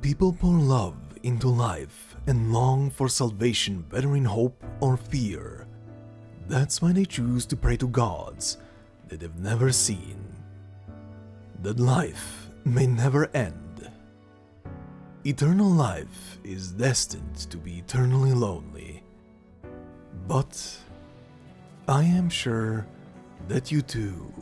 People pour love into life and long for salvation, whether in hope or fear. That's why they choose to pray to gods that they've never seen. That life may never end. Eternal life is destined to be eternally lonely. But I am sure that you too.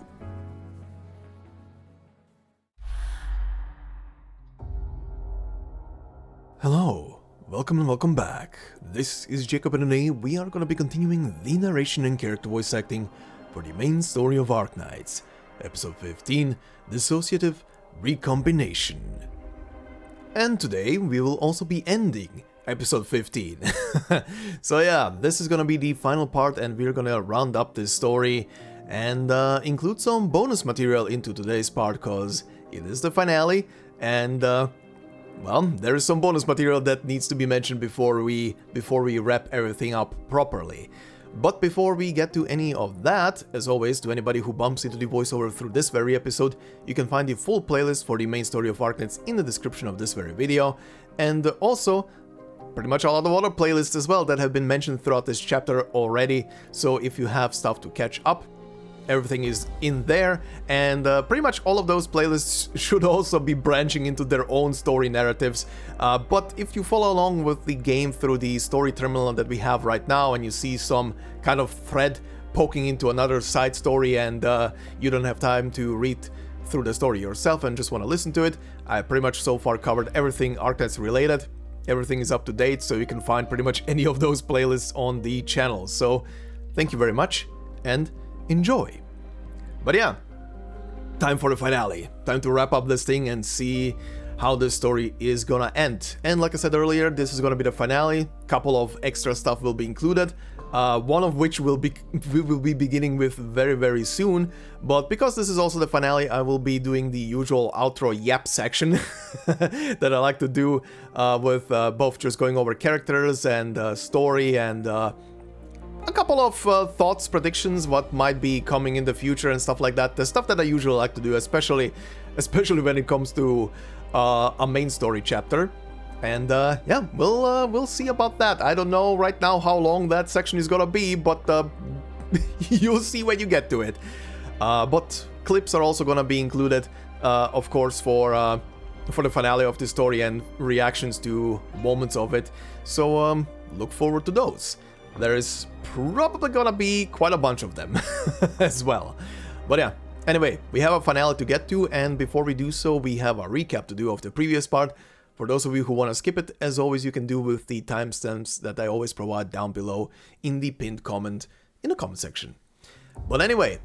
Hello, welcome and welcome back. This is Jacob, and today we are going to be continuing the narration and character voice acting for the main story of Arknights, Episode 15, Dissociative Recombination. And today we will also be ending Episode 15. So yeah, this is going to be the final part, and we're going to round up this story and include some bonus material into today's part, because it is the finale, and well, there is some bonus material that needs to be mentioned before we wrap everything up properly. But before we get to any of that, as always, to anybody who bumps into the voiceover through this very episode, you can find the full playlist for the main story of Arknights in the description of this very video, and also pretty much a lot of other playlists as well that have been mentioned throughout this chapter already. So if you have stuff to catch up, everything is in there, and pretty much all of those playlists should also be branching into their own story narratives. But if you follow along with the game through the story terminal that we have right now, and you see some kind of thread poking into another side story, and you don't have time to read through the story yourself and just want to listen to it, I pretty much so far covered everything Arknights related. Everything is up to date, so you can find pretty much any of those playlists on the channel. So thank you very much, and enjoy. But yeah, time for the finale. Time to wrap up this thing and see how this story is gonna end. And like I said earlier, this is gonna be the finale. Couple of extra stuff will be included. One of which we will be beginning with very, very soon. But because this is also the finale, I will be doing the usual outro yap section that I like to do with both just going over characters and story, and a couple of thoughts, predictions, what might be coming in the future and stuff like that. The stuff that I usually like to do, especially when it comes to a main story chapter. And yeah, we'll see about that. I don't know right now how long that section is gonna be, but you'll see when you get to it. But clips are also gonna be included, of course, for the finale of the story and reactions to moments of it. So look forward to those. There is probably gonna be quite a bunch of them as well. But yeah, anyway, we have a finale to get to, and before we do so, we have a recap to do of the previous part. For those of you who want to skip it, as always, you can do with the timestamps that I always provide down below in the pinned comment in the comment section. But anyway,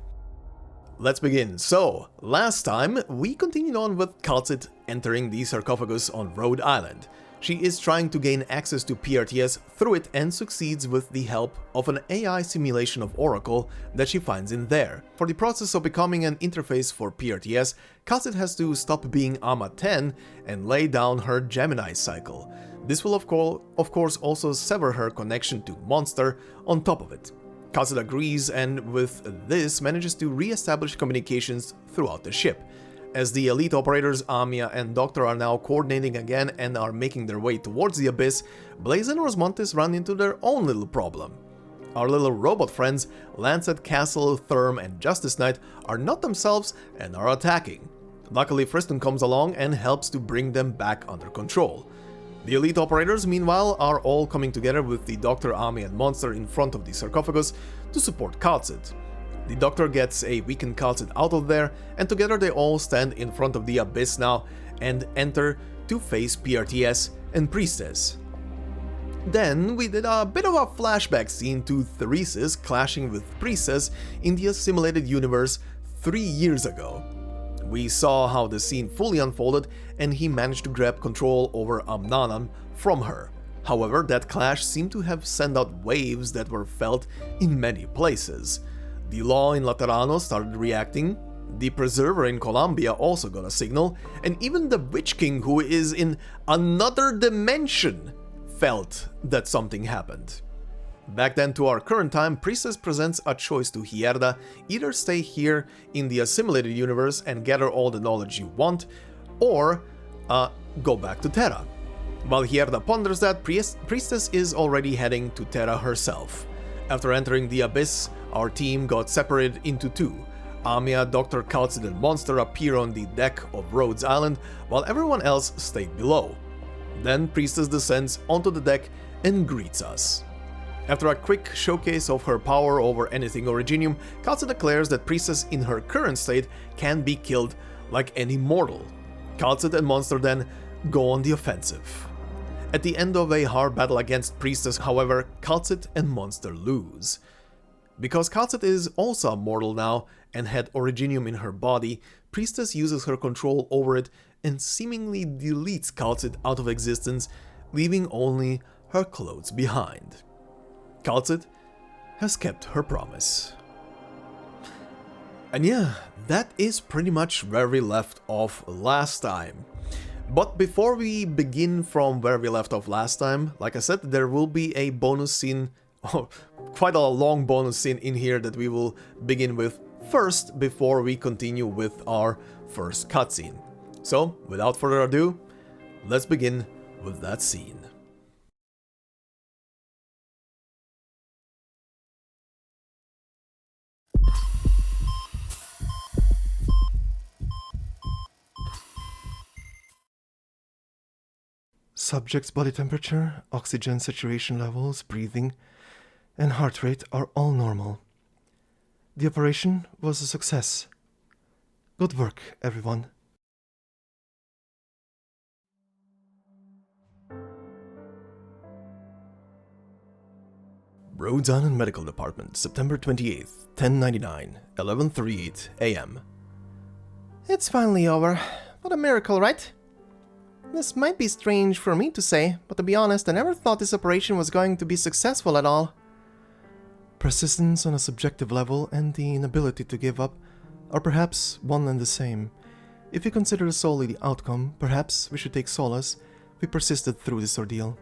let's begin. So, last time, we continued on with Kal'tsit entering the sarcophagus on Rhodes Island. She is trying to gain access to PRTS through it and succeeds with the help of an AI simulation of Oracle that she finds in there. For the process of becoming an interface for PRTS, Kal'tsit has to stop being Ama 10 and lay down her Gemini cycle. This will of course also sever her connection to Monster on top of it. Kal'tsit agrees, and with this manages to re-establish communications throughout the ship. As the elite operators Amia and Doctor are now coordinating again and are making their way towards the abyss, Blaze and Rosmontis run into their own little problem. Our little robot friends, Lancet, Castle, Therm and Justice Knight, are not themselves and are attacking. Luckily, Friston comes along and helps to bring them back under control. The elite operators, meanwhile, are all coming together with the Doctor, Amia and Monster in front of the sarcophagus to support Kal'tsit. The Doctor gets a weakened Kal'tsit out of there, and together they all stand in front of the abyss now and enter to face PRTS and Priestess. Then we did a bit of a flashback scene to Theresis clashing with Priestess in the assimilated universe 3 years ago. We saw how the scene fully unfolded, and he managed to grab control over Amnanam from her. However, that clash seemed to have sent out waves that were felt in many places. The law in Laterano started reacting, the Preserver in Columbia also got a signal, and even the Witch King, who is in another dimension, felt that something happened. Back then to our current time, Priestess presents a choice to Hierda: either stay here in the assimilated universe and gather all the knowledge you want, or go back to Terra. While Hierda ponders that, Priestess is already heading to Terra herself. After entering the Abyss, our team got separated into two. Amia, Dr. Kal'tsit and Monster appear on the deck of Rhodes Island, while everyone else stayed below. Then Priestess descends onto the deck and greets us. After a quick showcase of her power over anything Originium, Kal'tsit declares that Priestess in her current state can be killed like any mortal. Kal'tsit and Monster then go on the offensive. At the end of a hard battle against Priestess, however, Kal'tsit and Monster lose. Because Kal'tsit is also a mortal now and had Originium in her body, Priestess uses her control over it and seemingly deletes Kal'tsit out of existence, leaving only her clothes behind. Kal'tsit has kept her promise. And yeah, that is pretty much where we left off last time. But before we begin from where we left off last time, like I said, there will be a bonus scene, quite a long bonus scene in here that we will begin with first before we continue with our first cutscene. So, without further ado, let's begin with that scene. Subject's body temperature, oxygen saturation levels, breathing, and heart rate are all normal. The operation was a success. Good work, everyone. Rhodes Island Medical Department, September 28th, 1099, 11:38 AM. It's finally over. What a miracle, right? This might be strange for me to say, but to be honest, I never thought this operation was going to be successful at all. Persistence on a subjective level and the inability to give up are perhaps one and the same. If you consider solely the outcome, perhaps we should take solace we persisted through this ordeal.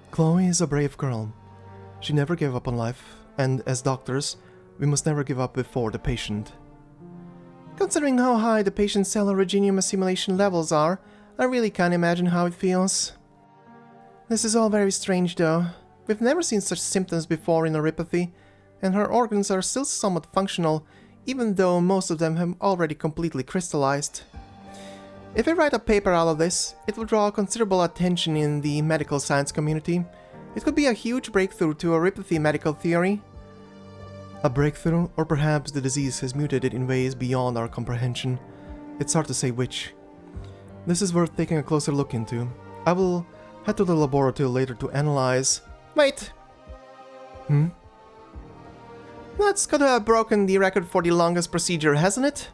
Chloe is a brave girl. She never gave up on life, and as doctors, we must never give up before the patient. Considering how high the patient's cell originium assimilation levels are, I really can't imagine how it feels. This is all very strange though. We've never seen such symptoms before in neuropathy, and her organs are still somewhat functional, even though most of them have already completely crystallized. If I write a paper out of this, it will draw considerable attention in the medical science community. It could be a huge breakthrough to neuropathy medical theory. A breakthrough, or perhaps the disease has mutated in ways beyond our comprehension. It's hard to say which. This is worth taking a closer look into. I will head to the laboratory later to analyze... Wait! That's gotta have broken the record for the longest procedure, hasn't it?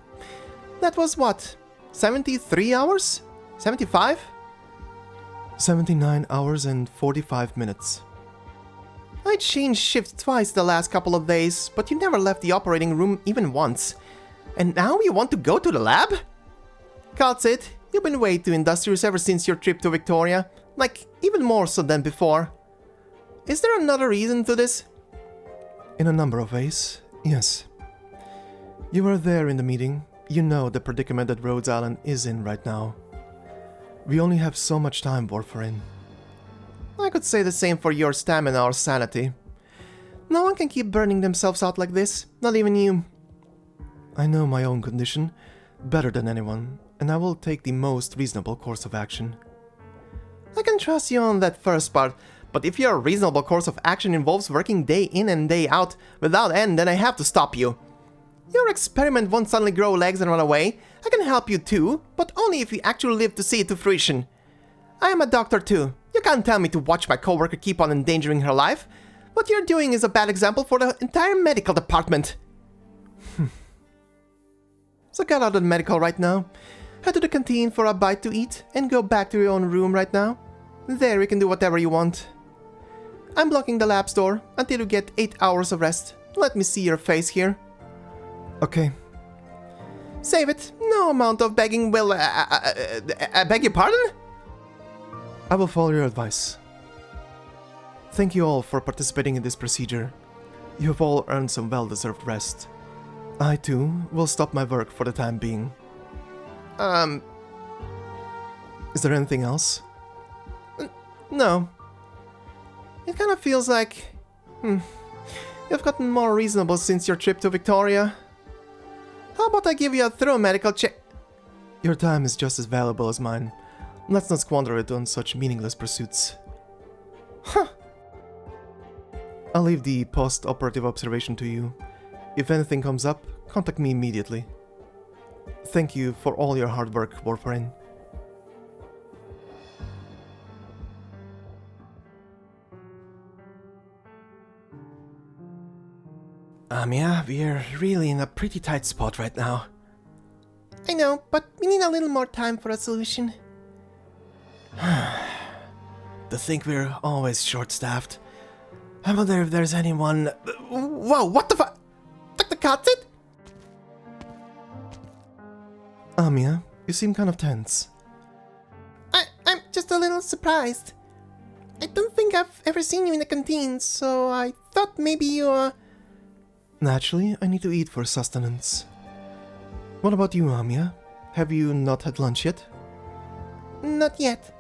That was what? 73 hours? 75? 79 hours and 45 minutes. I changed shifts twice the last couple of days, but you never left the operating room even once. And now you want to go to the lab? Kal'tsit, you've been way too industrious ever since your trip to Victoria. Like, even more so than before. Is there another reason to this? In a number of ways, yes. You were there in the meeting. You know the predicament that Rhodes Island is in right now. We only have so much time, Warfarin. I could say the same for your stamina or sanity. No one can keep burning themselves out like this, not even you. I know my own condition better than anyone, and I will take the most reasonable course of action. I can trust you on that first part, but if your reasonable course of action involves working day in and day out without end, then I have to stop you. Your experiment won't suddenly grow legs and run away. I can help you too, but only if you actually live to see it to fruition. I am a doctor too. You can't tell me to watch my coworker keep on endangering her life. What you're doing is a bad example for the entire medical department. So get out of the medical right now. Head to the canteen for a bite to eat and go back to your own room right now. There you can do whatever you want. I'm blocking the lab's door until you get 8 hours of rest. Let me see your face here. Okay. Save it. No amount of begging will... I beg your pardon? I will follow your advice. Thank you all for participating in this procedure. You have all earned some well-deserved rest. I too will stop my work for the time being. Is there anything else? No. It kind of feels like... You've gotten more reasonable since your trip to Victoria. How about I give you a thorough medical check? Your time is just as valuable as mine. Let's not squander it on such meaningless pursuits. Huh. I'll leave the post-operative observation to you. If anything comes up, contact me immediately. Thank you for all your hard work, Warfarin. Amiya, we're really in a pretty tight spot right now. I know, but we need a little more time for a solution. To think we're always short-staffed. I wonder if there's anyone... Whoa, what the fuck? Dr. Kal'tsit? Amiya, you seem kind of tense. I'm just a little surprised. I don't think I've ever seen you in the canteen, so I thought maybe you, Naturally, I need to eat for sustenance. What about you, Amiya? Have you not had lunch yet? Not yet.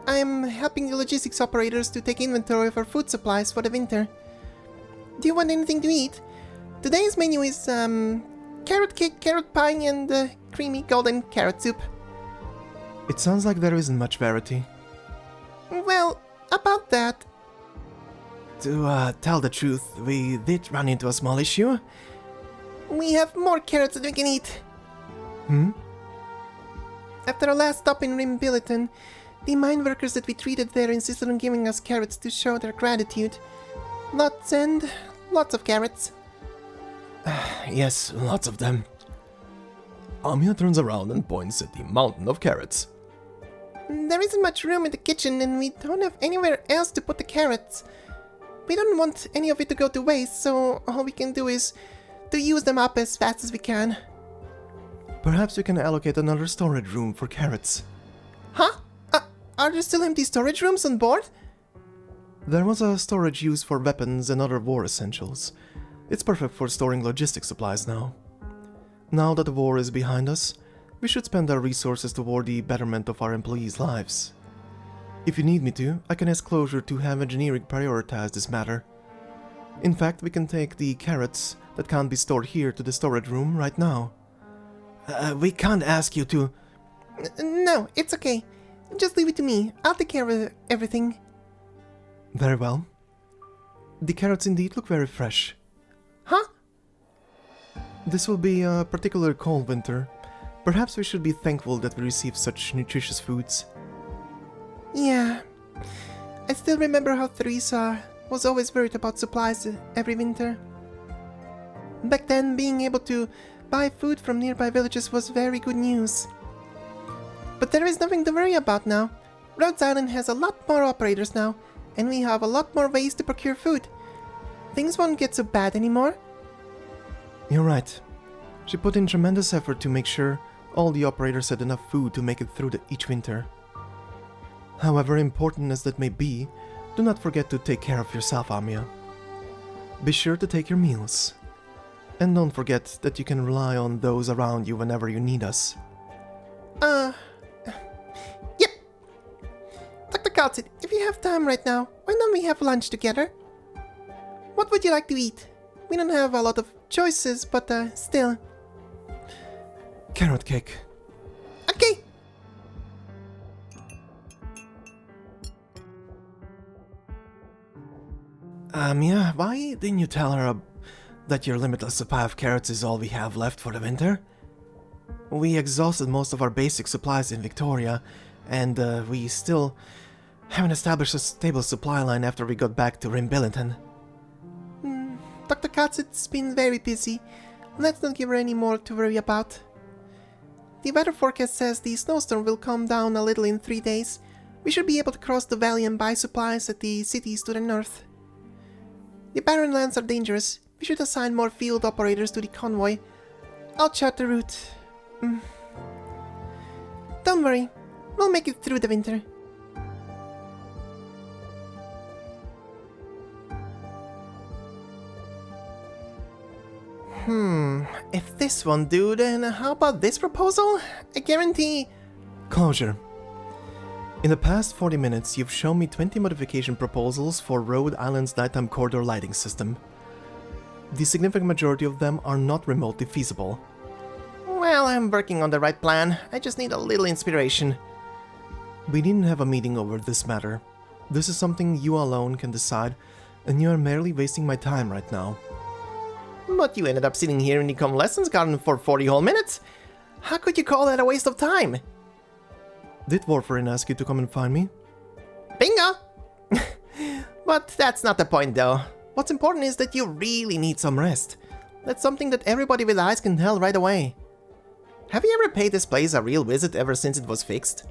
I'm helping the logistics operators to take inventory of our food supplies for the winter. Do you want anything to eat? Today's menu is, carrot cake, carrot pie, and creamy golden carrot soup. It sounds like there isn't much variety. Well, about that... To tell the truth, we did run into a small issue. We have more carrots that we can eat. After our last stop in Rimbilliton, the mine workers that we treated there insisted on giving us carrots to show their gratitude. Lots and lots of carrots. Yes, lots of them. Amiya turns around and points at the mountain of carrots. There isn't much room in the kitchen and we don't have anywhere else to put the carrots. We don't want any of it to go to waste, so all we can do is to use them up as fast as we can. Perhaps we can allocate another storage room for carrots. Huh? Are there still empty storage rooms on board? There was a storage used for weapons and other war essentials. It's perfect for storing logistics supplies now. Now that the war is behind us, we should spend our resources toward the betterment of our employees' lives. If you need me to, I can ask Closure to have engineering prioritize this matter. In fact, we can take the carrots that can't be stored here to the storage room right now. We can't ask you to... No, it's okay. Just leave it to me. I'll take care of everything. Very well. The carrots indeed look very fresh. Huh? This will be a particularly cold winter. Perhaps we should be thankful that we receive such nutritious foods. Yeah. I still remember how Theresa was always worried about supplies every winter. Back then, being able to buy food from nearby villages was very good news. But there is nothing to worry about now. Rhodes Island has a lot more operators now, and we have a lot more ways to procure food. Things won't get so bad anymore. You're right. She put in tremendous effort to make sure all the operators had enough food to make it through each winter. However important as that may be, do not forget to take care of yourself, Amiya. Be sure to take your meals. And don't forget that you can rely on those around you whenever you need us. Yep. Dr. Kal'tsit, if you have time right now, why don't we have lunch together? What would you like to eat? We don't have a lot of choices, but still. Carrot cake. Okay. Amiya, why didn't you tell her that your limitless supply of carrots is all we have left for the winter? We exhausted most of our basic supplies in Victoria, and we still haven't established a stable supply line after we got back to Rimbilliton. Dr. Kal'tsit's been very busy. Let's not give her any more to worry about. The weather forecast says the snowstorm will calm down a little in 3 days. We should be able to cross the valley and buy supplies at the cities to the north. The barren lands are dangerous. We should assign more field operators to the convoy. I'll chart the route. Don't worry. We'll make it through the winter. If this won't do, then how about this proposal? I guarantee... Closure. In the past 40 minutes, you've shown me 20 modification proposals for Rhodes Island's nighttime corridor lighting system. The significant majority of them are not remotely feasible. Well, I'm working on the right plan. I just need a little inspiration. We didn't have a meeting over this matter. This is something you alone can decide, and you are merely wasting my time right now. But you ended up sitting here in the convalescence garden for 40 whole minutes. How could you call that a waste of time? Did Warfarin ask you to come and find me? Bingo! But that's not the point though. What's important is that you really need some rest. That's something that everybody with eyes can tell right away. Have you ever paid this place a real visit ever since it was fixed?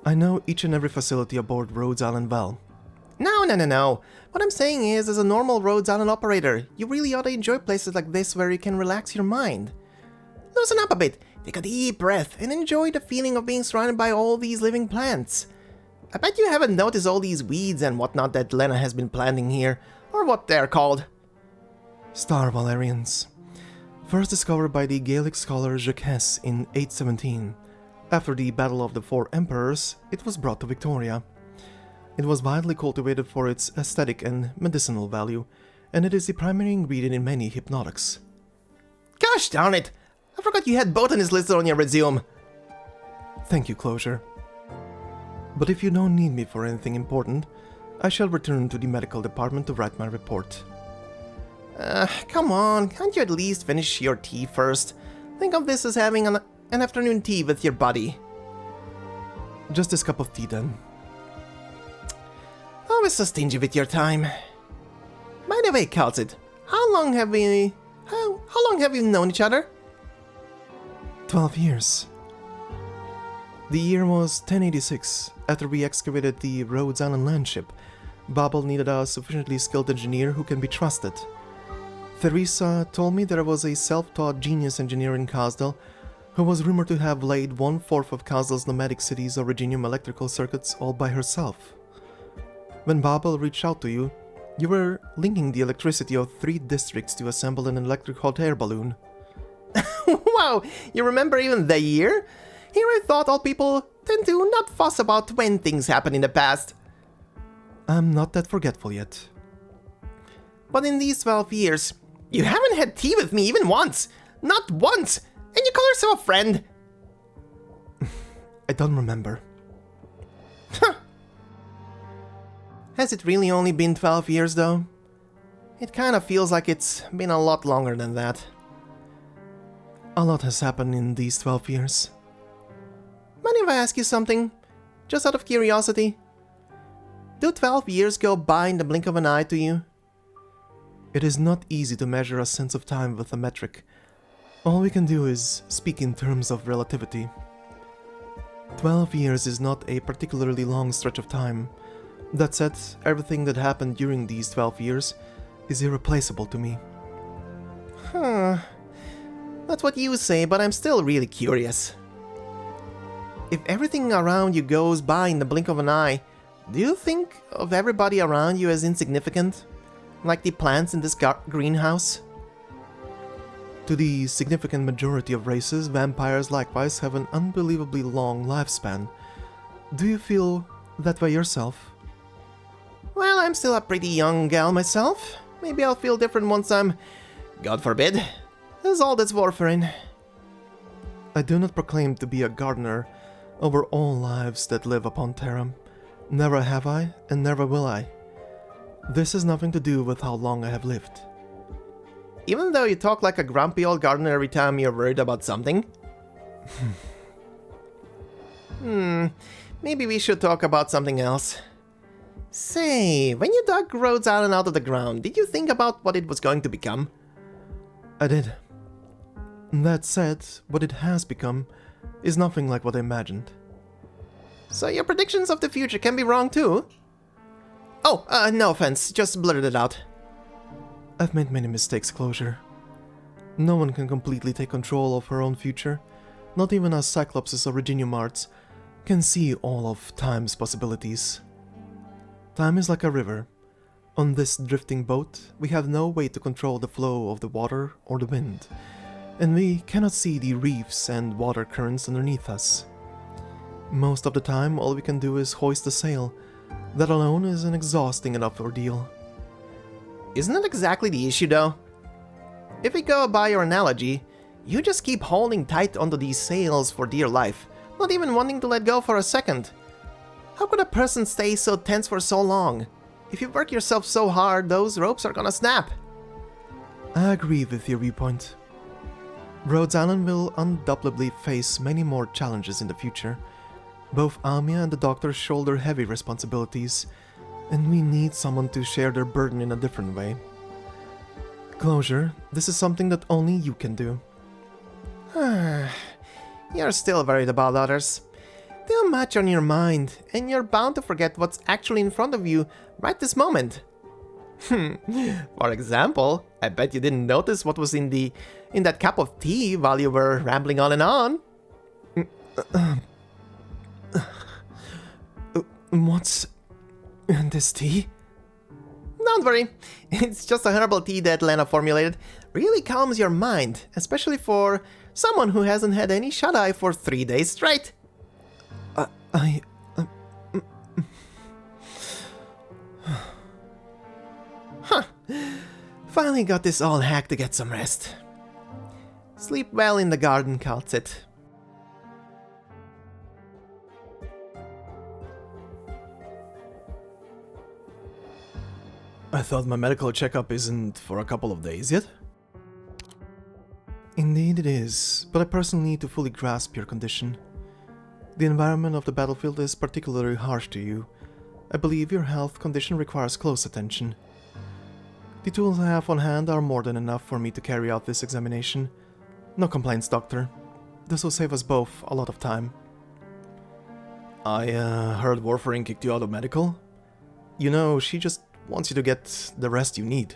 I know each and every facility aboard Rhodes Island well. No. What I'm saying is, as a normal Rhodes Island operator, you really ought to enjoy places like this where you can relax your mind. Loosen up a bit, take a deep breath, and enjoy the feeling of being surrounded by all these living plants. I bet you haven't noticed all these weeds and whatnot that Lena has been planting here, or what they're called. Star Valerians. First discovered by the Gaelic scholar Jacques in 817. After the Battle of the Four Emperors, it was brought to Victoria. It was widely cultivated for its aesthetic and medicinal value, and it is the primary ingredient in many hypnotics. Gosh darn it! I forgot you had botanists listed on your resume. Thank you, Closure. But if you don't need me for anything important, I shall return to the medical department to write my report. Come on, can't you at least finish your tea first? Think of this as having an afternoon tea with your buddy. Just this cup of tea then. Always so stingy with your time. By the way, Kal'tsit, how long have you known each other? 12 years. The year was 1086. After we excavated the Rhodes Island landship, Babel needed a sufficiently skilled engineer who can be trusted. Theresa told me there was a self-taught genius engineer in Kasdal who was rumored to have laid 1/4 of Kasdal's nomadic city's Originium electrical circuits all by herself. When Babel reached out to you, you were linking the electricity of 3 districts to assemble an electric hot air balloon. Wow, you remember even the year? Here I thought all people tend to not fuss about when things happen in the past. I'm not that forgetful yet. But in these 12 years, you haven't had tea with me even once! Not once! And you call yourself a friend! I don't remember. Has it really only been 12 years though? It kinda feels like it's been a lot longer than that. A lot has happened in these 12 years. Mind if I ask you something? Just out of curiosity. Do 12 years go by in the blink of an eye to you? It is not easy to measure a sense of time with a metric. All we can do is speak in terms of relativity. 12 years is not a particularly long stretch of time. That said, everything that happened during these 12 years is irreplaceable to me. That's what you say, but I'm still really curious. If everything around you goes by in the blink of an eye, do you think of everybody around you as insignificant? Like the plants in this greenhouse? To the significant majority of races, vampires likewise have an unbelievably long lifespan. Do you feel that way yourself? Well, I'm still a pretty young gal myself. Maybe I'll feel different once I'm, God forbid, as old as Warfarin. I do not proclaim to be a gardener over all lives that live upon Terra. Never have I, and never will I. This has nothing to do with how long I have lived. Even though you talk like a grumpy old gardener every time you're worried about something? Maybe we should talk about something else. Say, when you dug Rhodes Island out of the ground, did you think about what it was going to become? I did. That said, what it has become is nothing like what I imagined. So your predictions of the future can be wrong too? Oh, no offense, just blurted it out. I've made many mistakes, Closure. No one can completely take control of her own future. Not even us Cyclops' Originium arts can see all of time's possibilities. Time is like a river. On this drifting boat, we have no way to control the flow of the water or the wind, and we cannot see the reefs and water currents underneath us. Most of the time, all we can do is hoist the sail. That alone is an exhausting enough ordeal. Isn't that exactly the issue, though? If we go by your analogy, you just keep holding tight onto these sails for dear life, not even wanting to let go for a second. How could a person stay so tense for so long? If you work yourself so hard, those ropes are gonna snap. I agree with your viewpoint. Rhodes Island will undoubtedly face many more challenges in the future. Both Amia and the Doctor shoulder heavy responsibilities, and we need someone to share their burden in a different way. Closure, this is something that only you can do. You're still worried about others. Too much on your mind, and you're bound to forget what's actually in front of you right this moment. For example, I bet you didn't notice what was in that cup of tea while you were rambling on and on. What's in this tea? Don't worry, it's just a herbal tea that Lena formulated. Really calms your mind, especially for someone who hasn't had any shut-eye for 3 days straight. Finally got this all hacked to get some rest. Sleep well in the garden, Kal'tsit. I thought my medical checkup isn't for a couple of days yet? Indeed it is, but I personally need to fully grasp your condition. The environment of the battlefield is particularly harsh to you. I believe your health condition requires close attention. The tools I have on hand are more than enough for me to carry out this examination. No complaints, Doctor. This will save us both a lot of time. I heard Warfarin kicked you out of medical? You know, she just wants you to get the rest you need.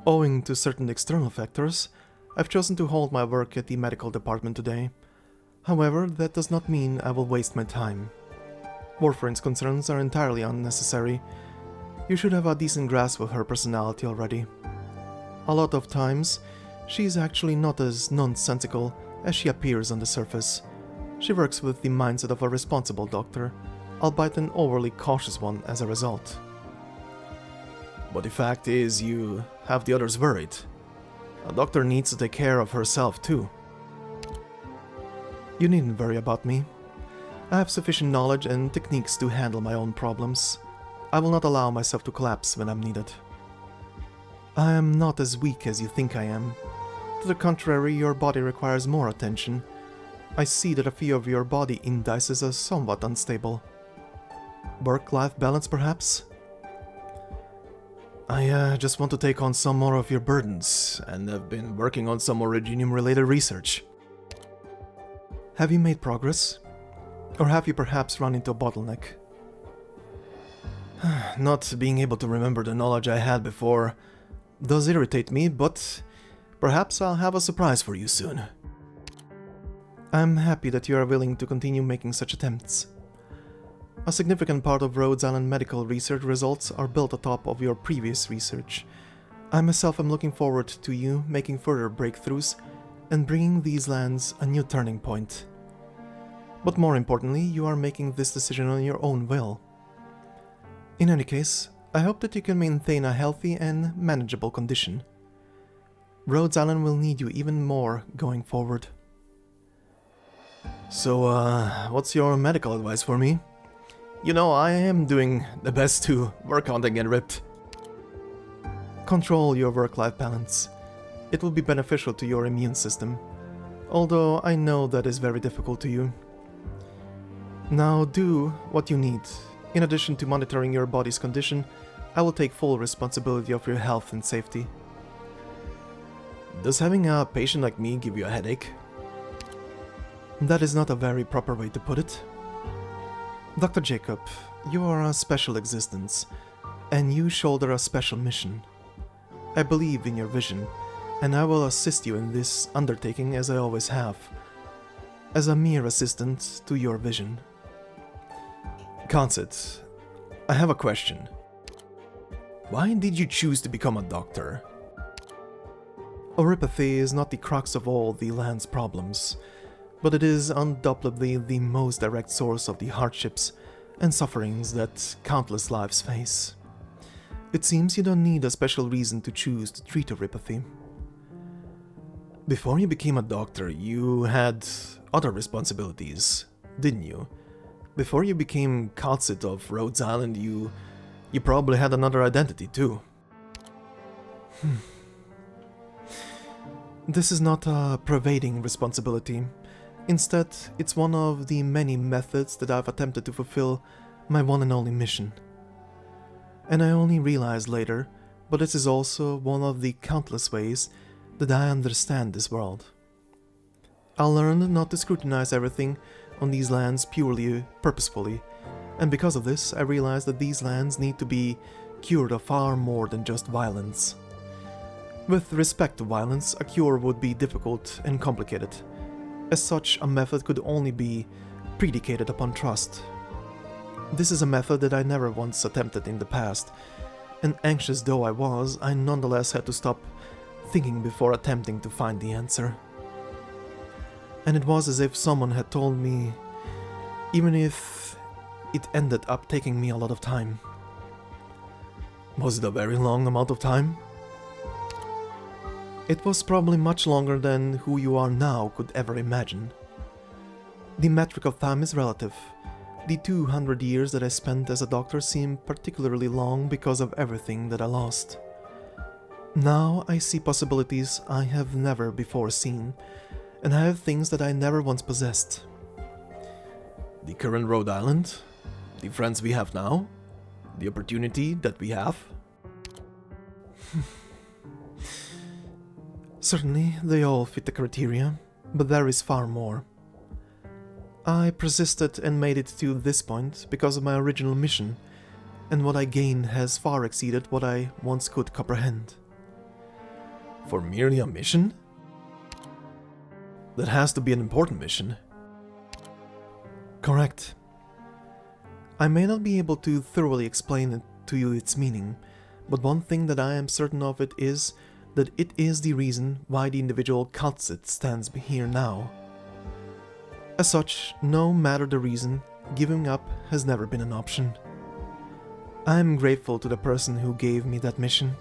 Owing to certain external factors, I've chosen to hold my work at the medical department today. However, that does not mean I will waste my time. Warfarin's concerns are entirely unnecessary. You should have a decent grasp of her personality already. A lot of times, she's actually not as nonsensical as she appears on the surface. She works with the mindset of a responsible doctor, albeit an overly cautious one as a result. But the fact is, you have the others worried. A doctor needs to take care of herself too. You needn't worry about me. I have sufficient knowledge and techniques to handle my own problems. I will not allow myself to collapse when I'm needed. I am not as weak as you think I am. To the contrary, your body requires more attention. I see that a few of your body indices are somewhat unstable. Work-life balance, perhaps? I just want to take on some more of your burdens, and I've been working on some more Rhodium-related research. Have you made progress? Or have you perhaps run into a bottleneck? Not being able to remember the knowledge I had before does irritate me, but perhaps I'll have a surprise for you soon. I'm happy that you are willing to continue making such attempts. A significant part of Rhodes Island medical research results are built atop of your previous research. I myself am looking forward to you making further breakthroughs and bringing these lands a new turning point. But more importantly, you are making this decision on your own will. In any case, I hope that you can maintain a healthy and manageable condition. Rhodes Island will need you even more going forward. So, what's your medical advice for me? You know, I am doing the best to work on and get ripped. Control your work-life balance. It will be beneficial to your immune system, although I know that is very difficult to you. Now do what you need. In addition to monitoring your body's condition, I will take full responsibility of your health and safety. Does having a patient like me give you a headache? That is not a very proper way to put it. Dr. Jacob, you are a special existence, and you shoulder a special mission. I believe in your vision, and I will assist you in this undertaking as I always have, as a mere assistant to your vision. Kal'tsit, I have a question. Why did you choose to become a doctor? Oripathy is not the crux of all the land's problems. but it is undoubtedly the most direct source of the hardships and sufferings that countless lives face. It seems you don't need a special reason to choose to treat neuropathy. Before you became a doctor, you had other responsibilities, didn't you? Before you became Kal'tsit of Rhodes Island, you probably had another identity too. This is not a pervading responsibility. Instead, it's one of the many methods that I've attempted to fulfill my one and only mission. And I only realized later, but this is also one of the countless ways that I understand this world. I learned not to scrutinize everything on these lands purely purposefully, and because of this I realized that these lands need to be cured of far more than just violence. With respect to violence, a cure would be difficult and complicated. As such, a method could only be predicated upon trust. This is a method that I never once attempted in the past, and anxious though I was, I nonetheless had to stop thinking before attempting to find the answer. And it was as if someone had told me, even if it ended up taking me a lot of time. Was it a very long amount of time? It was probably much longer than who you are now could ever imagine. The metric of time is relative. The 200 years that I spent as a doctor seem particularly long because of everything that I lost. Now I see possibilities I have never before seen, and I have things that I never once possessed. The current Rhode Island, the friends we have now, the opportunity that we have. Certainly, they all fit the criteria, but there is far more. I persisted and made it to this point because of my original mission, and what I gained has far exceeded what I once could comprehend. For merely a mission? That has to be an important mission. Correct. I may not be able to thoroughly explain it to you its meaning, but one thing that I am certain of it is that it is the reason why the individual Kal'tsit stands here now. As such, no matter the reason, giving up has never been an option. I am grateful to the person who gave me that mission.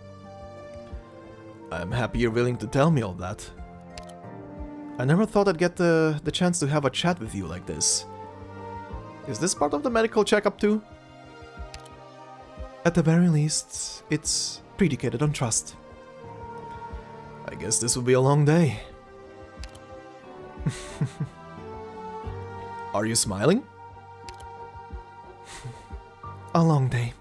I'm happy you're willing to tell me all that. I never thought I'd get the chance to have a chat with you like this. Is this part of the medical checkup too? At the very least, it's predicated on trust. I guess this will be a long day. Are you smiling? A long day.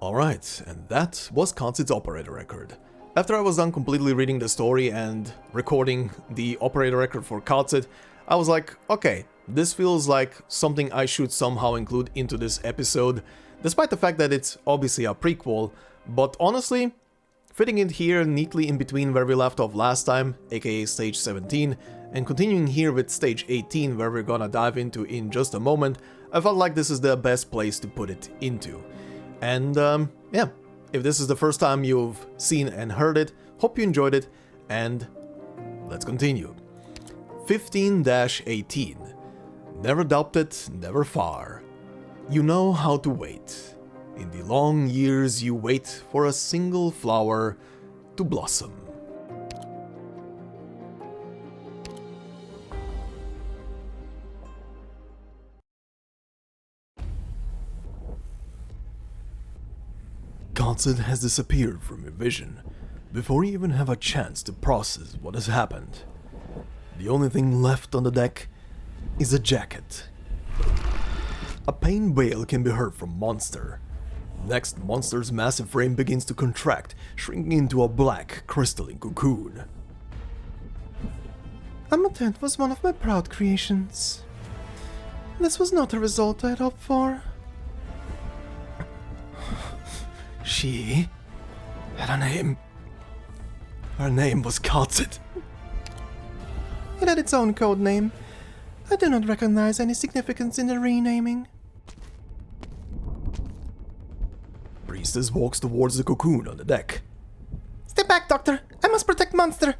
Alright, and that was Kal'tsit's operator record. After I was done completely reading the story and recording the operator record for Kal'tsit, I was like, okay, this feels like something I should somehow include into this episode, despite the fact that it's obviously a prequel, but honestly, fitting it here neatly in between where we left off last time, aka stage 17, and continuing here with stage 18 where we're gonna dive into in just a moment, I felt like this is the best place to put it into. And yeah, if this is the first time you've seen and heard it, hope you enjoyed it, and let's continue. 15-18. Never doubted, never far. You know how to wait. In the long years you wait for a single flower to blossom. Kal'tsit has disappeared from your vision before you even have a chance to process what has happened. The only thing left on the deck is a jacket. A pain wail can be heard from Monster. Next, Monster's massive frame begins to contract, shrinking into a black, crystalline cocoon. Amatent was one of my proud creations. This was not a result I had hoped for. She had a name. Her name was Kal'tsit. It had its own code name. I do not recognize any significance in the renaming. Priestess walks towards the cocoon on the deck. Step back, Doctor. I must protect Monster.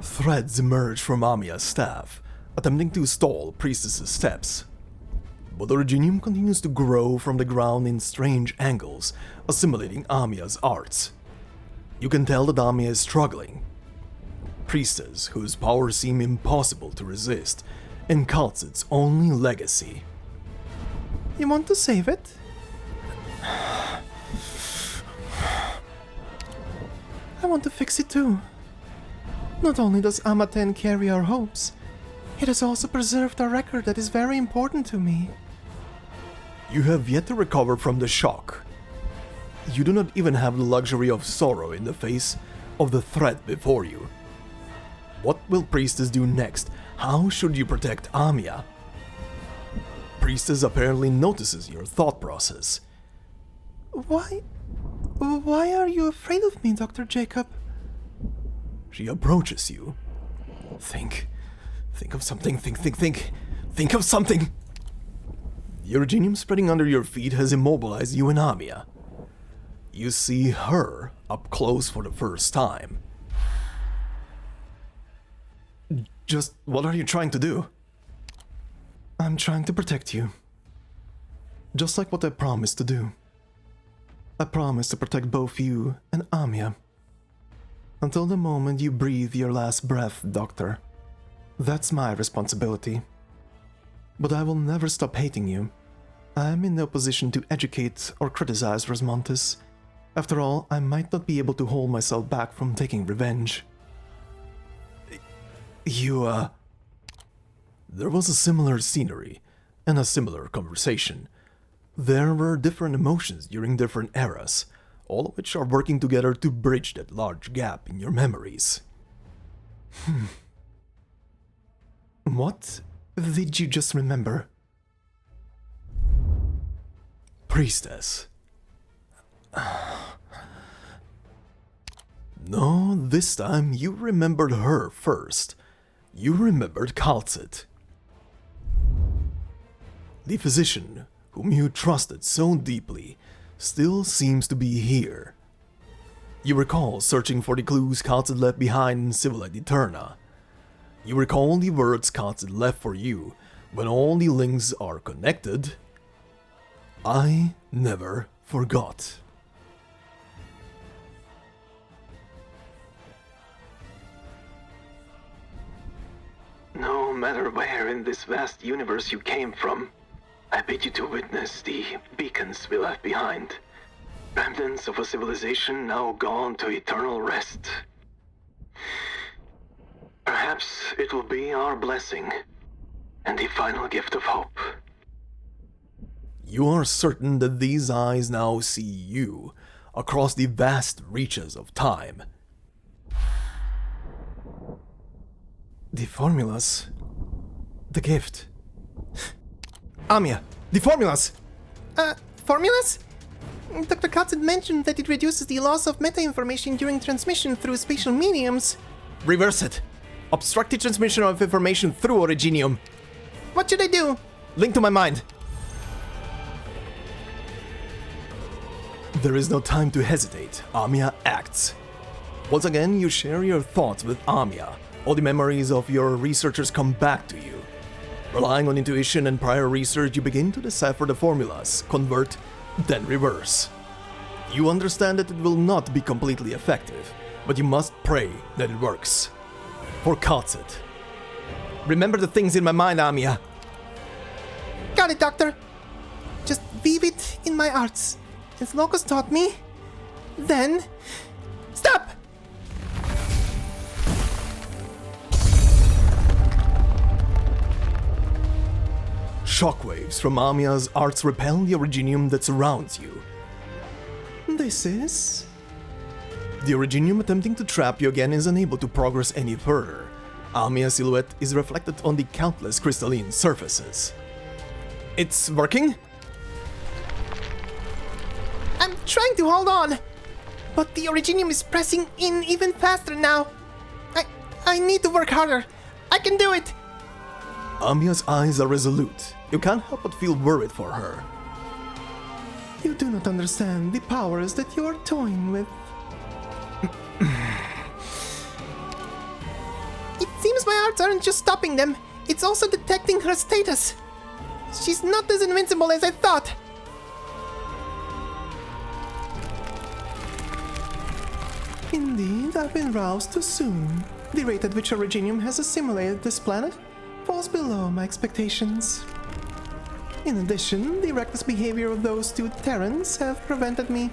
Threads emerge from Amia's staff, attempting to stall Priestess's steps. But the Reginium continues to grow from the ground in strange angles, assimilating Amia's arts. You can tell that Amia is struggling. Priestess, whose powers seem impossible to resist, and Kal'tsit's only legacy. You want to save it? I want to fix it too. Not only does Amaten carry our hopes, it has also preserved a record that is very important to me. You have yet to recover from the shock. You do not even have the luxury of sorrow in the face of the threat before you. What will Priestess do next? How should you protect Amia? Priestess apparently notices your thought process. Why are you afraid of me, Dr. Jacob? She approaches you. Think of something, think of something! The Originium spreading under your feet has immobilized you and Amia. You see her up close for the first time. Just what are you trying to do? I'm trying to protect you. Just like what I promised to do. I promised to protect both you and Amia. Until the moment you breathe your last breath, Doctor. That's my responsibility. But I will never stop hating you. I am in no position to educate or criticize Rosmontis. After all, I might not be able to hold myself back from taking revenge. There was a similar scenery and a similar conversation. There were different emotions during different eras, all of which are working together to bridge that large gap in your memories. What did you just remember? Priestess. No, this time you remembered her first. You remembered Kal'tsit. The physician, whom you trusted so deeply, still seems to be here. You recall searching for the clues Kal'tsit left behind in Civilite Eterna. You recall the words Kal'tsit left for you when all the links are connected. I never forgot. No matter where in this vast universe you came from, I bid you to witness the beacons we left behind. Remnants of a civilization now gone to eternal rest. Perhaps it will be our blessing and the final gift of hope. You are certain that these eyes now see you across the vast reaches of time. The formulas. The gift. Amia, the formulas! Formulas? Dr. Kal'tsit mentioned that it reduces the loss of meta-information during transmission through spatial mediums. Reverse it. Obstruct the transmission of information through Originium. What should I do? Link to my mind. There is no time to hesitate. Amia acts. Once again, you share your thoughts with Amia. All the memories of your researchers come back to you. Relying on intuition and prior research, you begin to decipher the formulas, convert, then reverse. You understand that it will not be completely effective, but you must pray that it works. For Kal'tsit. Remember the things in my mind, Amia. Got it, Doctor. Just weave it in my arts, as Locus taught me. Then... Stop! Shockwaves from Amia's arts repel the Originium that surrounds you. This is... The Originium attempting to trap you again is unable to progress any further. Amia's silhouette is reflected on the countless crystalline surfaces. It's working? I'm trying to hold on, but the Originium is pressing in even faster now. I need to work harder. I can do it. Amiya's eyes are resolute. You can't help but feel worried for her. You do not understand the powers that you are toying with. It seems my arts aren't just stopping them, it's also detecting her status. She's not as invincible as I thought. Indeed, I've been roused too soon. The rate at which Originium has assimilated this planet falls below my expectations. In addition, the reckless behavior of those two Terrans have prevented me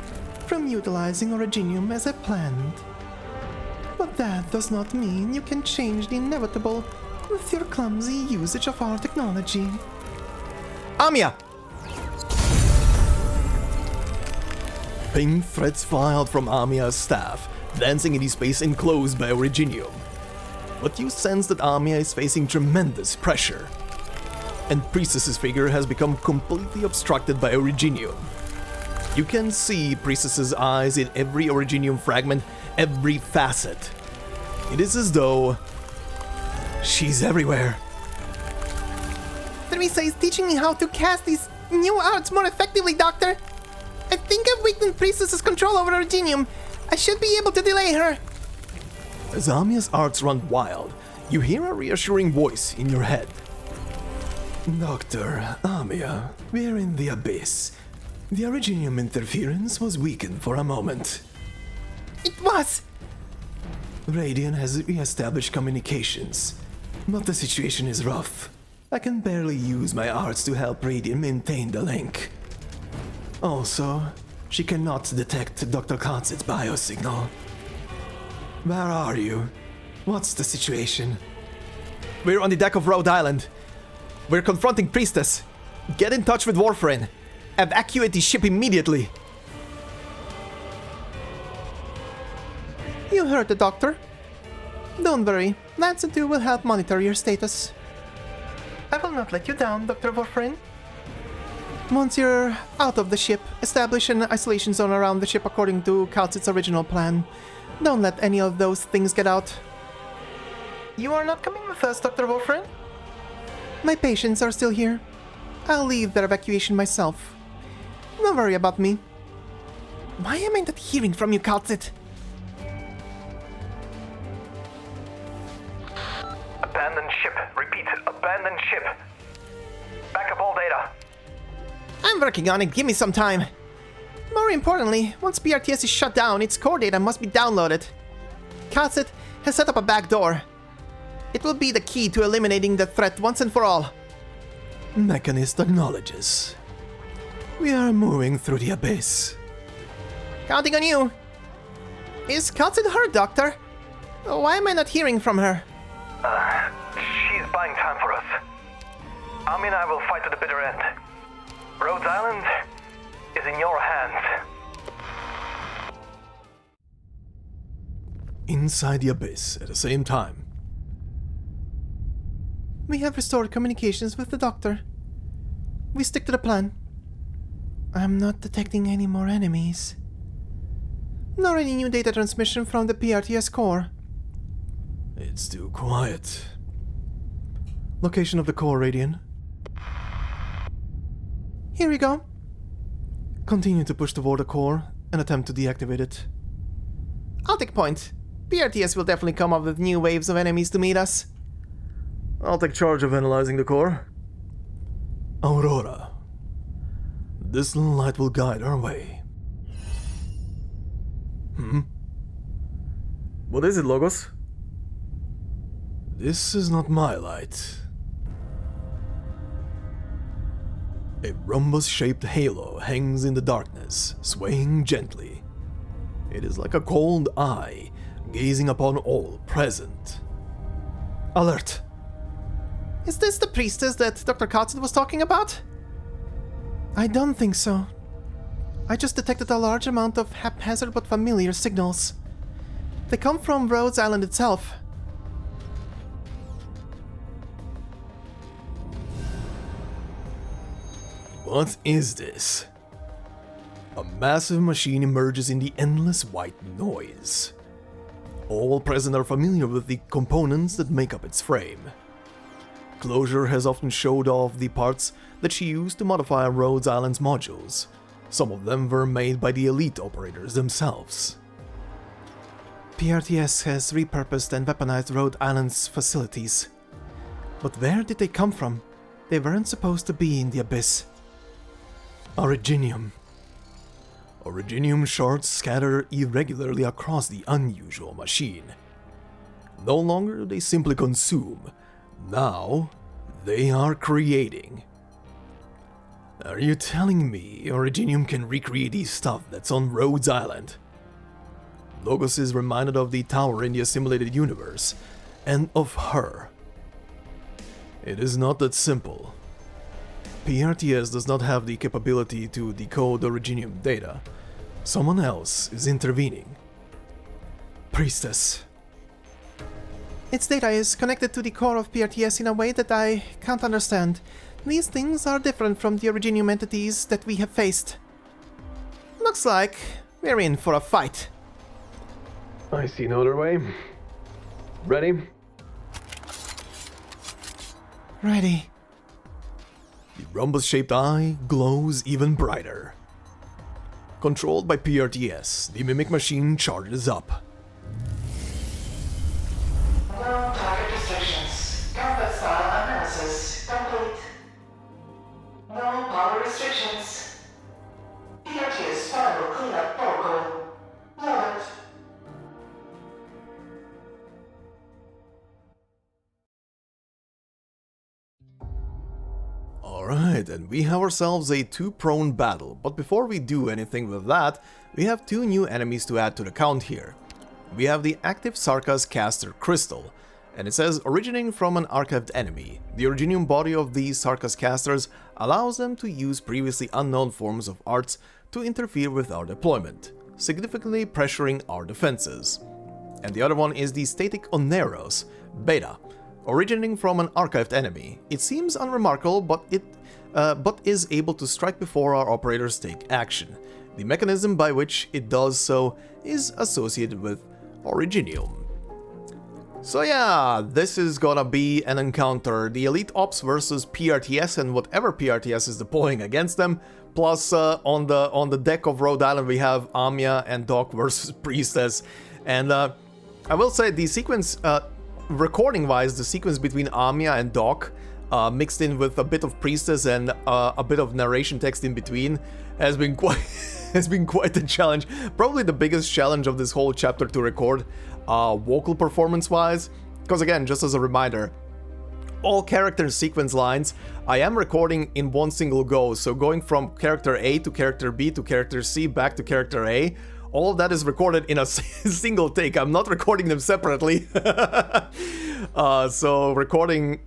from utilizing Originium as I planned. But that does not mean you can change the inevitable with your clumsy usage of our technology. Amiya! Pink threads fly out from Amiya's staff, dancing in the space enclosed by Originium. But you sense that Amiya is facing tremendous pressure. And Priestess's figure has become completely obstructed by Originium. You can see Priestess's eyes in every Originium fragment, every facet. It is as though she's everywhere. Theresa is teaching me how to cast these new arts more effectively, Doctor. I think I've weakened Priestess's control over Originium. I should be able to delay her. As Amiya's arts run wild, you hear a reassuring voice in your head. Dr. Amiya, we're in the abyss. The Originium interference was weakened for a moment. It was. Radiant has re-established communications, but the situation is rough. I can barely use my arts to help Radiant maintain the link. Also, she cannot detect Dr. Kal'tsit's biosignal. Where are you? What's the situation? We're on the deck of Rhodes Island. We're confronting Priestess. Get in touch with Warfarin. Evacuate the ship immediately. You heard the Doctor. Don't worry, Lance and 2 will help monitor your status. I will not let you down, Dr. Warfarin. Once you're out of the ship, establish an isolation zone around the ship according to Kal'tsit's original plan. Don't let any of those things get out. You are not coming with us, Dr. Warfarin? My patients are still here. I'll lead their evacuation myself. Don't worry about me. Why am I not hearing from you, Kal'tsit? Abandoned ship. Repeat, abandoned ship. Back up all data. I'm working on it, give me some time. More importantly, once PRTS is shut down, its core data must be downloaded. Kal'tsit has set up a back door. It will be the key to eliminating the threat once and for all. Mechanist acknowledges. We are moving through the abyss. Counting on you. Is Kal'tsit hurt, Doctor? Why am I not hearing from her? She's buying time for us. Ami and I will fight to the bitter end. Rhodes Island is in your hands. Inside the abyss at the same time. We have restored communications with the Doctor. We stick to the plan. I'm not detecting any more enemies. Nor any new data transmission from the PRTS core. It's too quiet. Location of the core, Radiant. Here we go. Continue to push toward the core and attempt to deactivate it. I'll take point. PRTS will definitely come up with new waves of enemies to meet us. I'll take charge of analyzing the core. Aurora. This light will guide our way. What is it, Logos? This is not my light. A rhombus-shaped halo hangs in the darkness, swaying gently. It is like a cold eye, gazing upon all present. Alert! Is this the priestess that Dr. Kal'tsit was talking about? I don't think so. I just detected a large amount of haphazard but familiar signals. They come from Rhodes Island itself. What is this? A massive machine emerges in the endless white noise. All present are familiar with the components that make up its frame. Closure has often showed off the parts that she used to modify Rhodes Island's modules. Some of them were made by the elite operators themselves. PRTS has repurposed and weaponized Rhode Island's facilities. But where did they come from? They weren't supposed to be in the abyss. Originium. Originium shards scatter irregularly across the unusual machine. No longer do they simply consume. Now, they are creating. Are you telling me Originium can recreate the stuff that's on Rhodes Island? Logos is reminded of the tower in the assimilated universe, and of her. It is not that simple. PRTS does not have the capability to decode Originium data. Someone else is intervening. Priestess. Its data is connected to the core of PRTS in a way that I can't understand. These things are different from the Originium entities that we have faced. Looks like we're in for a fight. I see no other way. Ready? Ready. The rhombus-shaped eye glows even brighter. Controlled by PRTS, the mimic machine charges up. No target restrictions. Combat style analysis complete. No power restrictions. PRTS final cleanup protocol. Loaded. Alright, and we have ourselves a two-prone battle, but before we do anything with that, we have two new enemies to add to the count here. We have the active Sarkas caster Crystal, and it says originating from an archived enemy. The Originium body of these Sarkas casters allows them to use previously unknown forms of arts to interfere with our deployment, significantly pressuring our defenses. And the other one is the static Oneros, Beta, originating from an archived enemy. It seems unremarkable, but is able to strike before our operators take action. The mechanism by which it does so is associated with Originium. So yeah, this is gonna be an encounter. The Elite Ops versus PRTS and whatever PRTS is deploying against them. Plus, on the deck of Rhode Island we have Amia and Doc versus Priestess. And I will say the sequence, recording-wise, the sequence between Amia and Doc, mixed in with a bit of Priestess and a bit of narration text in between, has been quite a challenge. Probably the biggest challenge of this whole chapter to record, vocal performance-wise. Because again, just as a reminder, all character sequence lines I am recording in one single go. So going from character A to character B to character C back to character A, all of that is recorded in a single take. I'm not recording them separately. So recording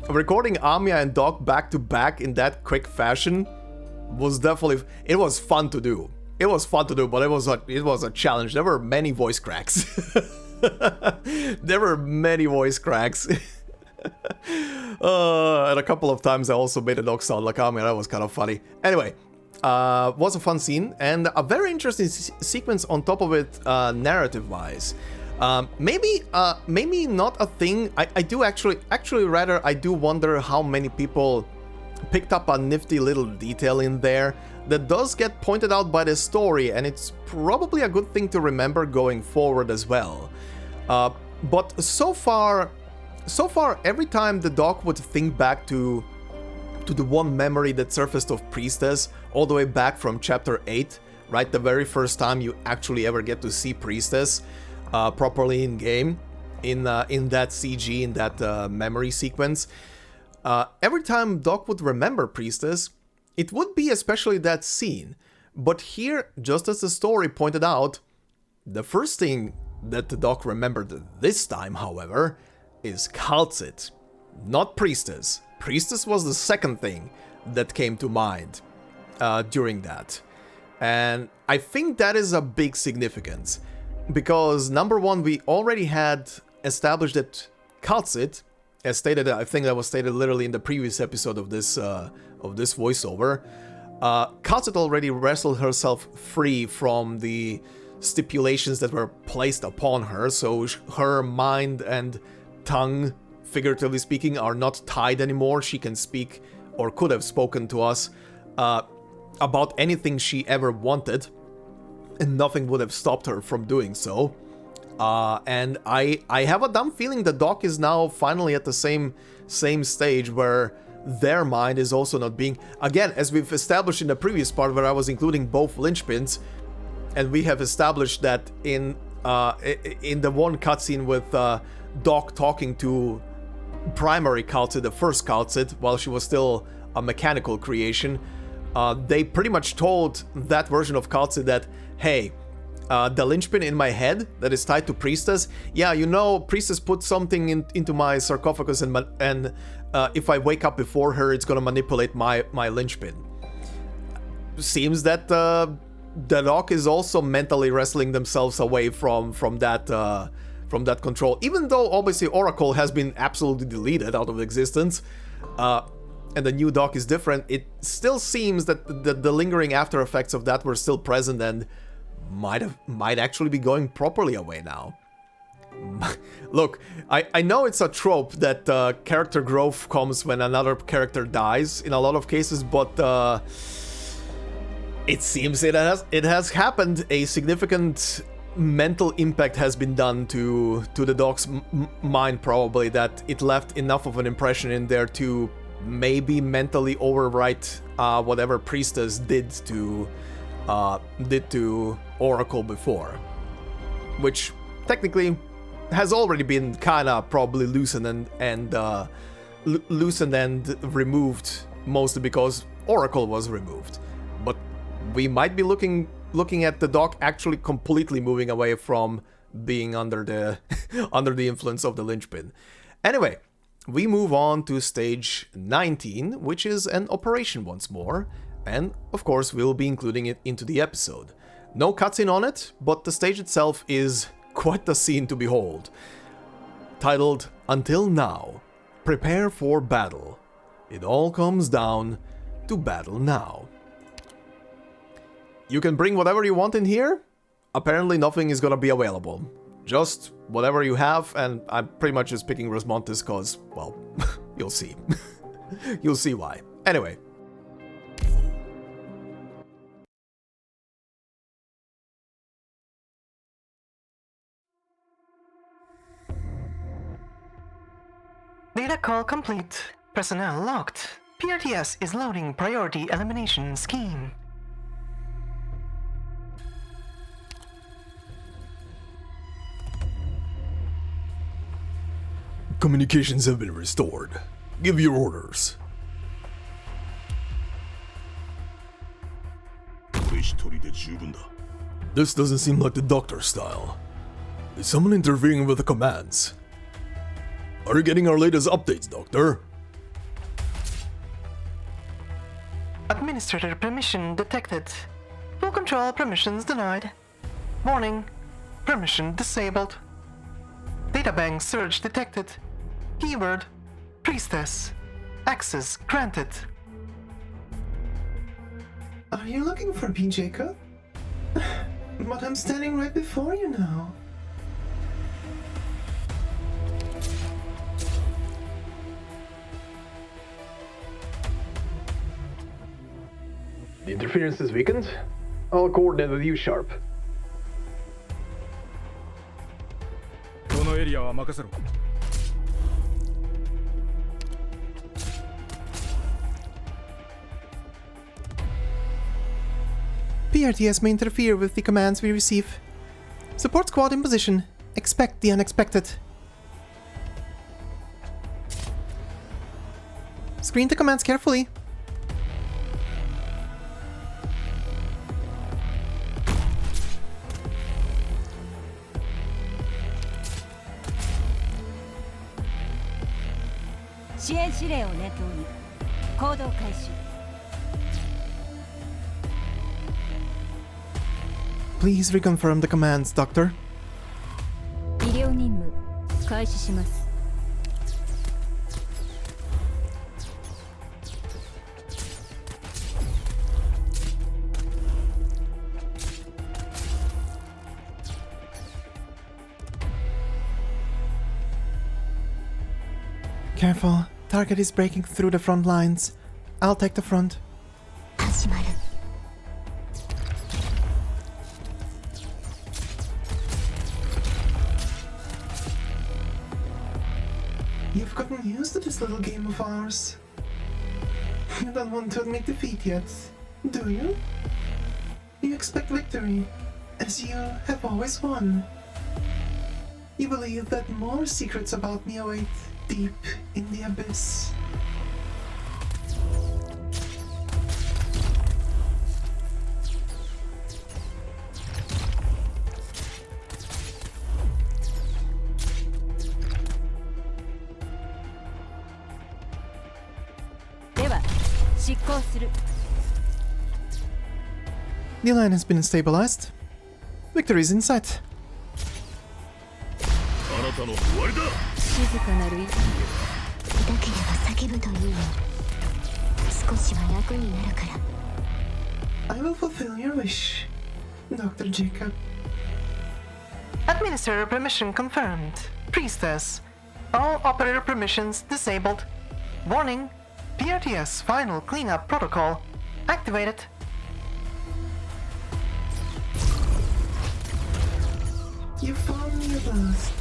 Amia and Doc back to back in that quick fashion was definitely, it was fun to do. It was fun to do, but it was a challenge. There were many voice cracks. There were many voice cracks. And a couple of times I also made a Doc sound like Amia. That was kind of funny. Anyway, was a fun scene and a very interesting sequence on top of it, narrative-wise. Maybe not a thing. I do actually rather I do wonder how many people picked up a nifty little detail in there that does get pointed out by the story, and it's probably a good thing to remember going forward as well. But so far, every time the Doc would think back to the one memory that surfaced of Priestess, all the way back from chapter 8, right? The very first time you actually ever get to see Priestess properly in game, in that CG, in that memory sequence. Every time Doc would remember Priestess, it would be especially that scene. But here, just as the story pointed out, the first thing that the Doc remembered this time, however, is Kal'tsit, not Priestess. Priestess was the second thing that came to mind during that. And I think that is a big significance. Because number one, we already had established that Kal'tsit, as stated, I think that was stated literally in the previous episode of this voiceover, Kal'tsit already wrestled herself free from the stipulations that were placed upon her, so her mind and tongue figuratively speaking, are not tied anymore. She can speak, or could have spoken to us, about anything she ever wanted, and nothing would have stopped her from doing so. And I have a dumb feeling the Doc is now finally at the same stage where their mind is also not being... Again, as we've established in the previous part where I was including both linchpins, and we have established that in the one cutscene with Doc talking to primary Kal'tsit, the first Kal'tsit, while she was still a mechanical creation, they pretty much told that version of Kal'tsit that, hey, the linchpin in my head that is tied to Priestess, yeah, you know, Priestess put something into my sarcophagus, and if I wake up before her, it's gonna manipulate my linchpin. Seems that the Doc is also mentally wrestling themselves away from that control, even though obviously Oracle has been absolutely deleted out of existence, and the new Doc is different. It still seems that the lingering after effects of that were still present and might actually be going properly away now. Look, I know it's a trope that character growth comes when another character dies in a lot of cases, but it seems it has happened. A significant mental impact has been done to the Doc's mind, probably, that it left enough of an impression in there to maybe mentally overwrite whatever Priestess did to Oracle before, which technically has already been kinda probably loosened and removed, mostly because Oracle was removed. But we might be looking at the Doc actually completely moving away from being under the under the influence of the linchpin. Anyway, we move on to stage 19, which is an operation once more, and of course we'll be including it into the episode. No cutscene on it, but the stage itself is quite the scene to behold. Titled, Until Now, Prepare for Battle. It all comes down to battle now. You can bring whatever you want in here. Apparently nothing is gonna be available. Just whatever you have, and I'm pretty much just picking Rosmontis cause, well, you'll see. You'll see why. Anyway. Data call complete. Personnel locked. PRTS is loading priority elimination scheme. Communications have been restored. Give your orders. This doesn't seem like the Doctor style. Is someone interfering with the commands? Are you getting our latest updates, Doctor? Administrator permission detected. Full control permissions denied. Warning. Permission disabled. Databank surge detected. Keyword, Priestess. Access granted. Are you looking for me, Jacob? But I'm standing right before you now. The interference is weakened. I'll coordinate with you, Sharp. PRTS may interfere with the commands we receive. Support squad in position. Expect the unexpected. Screen the commands carefully. Please reconfirm the commands, Doctor. Careful. Target is breaking through the front lines. I'll take the front. 始まる You've gotten used to this little game of ours. You don't want to admit defeat yet, do you? You expect victory, as you have always won. You believe that more secrets about me await deep in the abyss. The line has been stabilized. Victory is in sight. あなたの終わりだ静かなる息だけでは叫ぶといいよ少しは楽になるから I will fulfill your wish, Dr. Jacob. Administrator permission confirmed. Priestess. All operator permissions disabled. Warning. PRTS final cleanup protocol activated. You found me at last,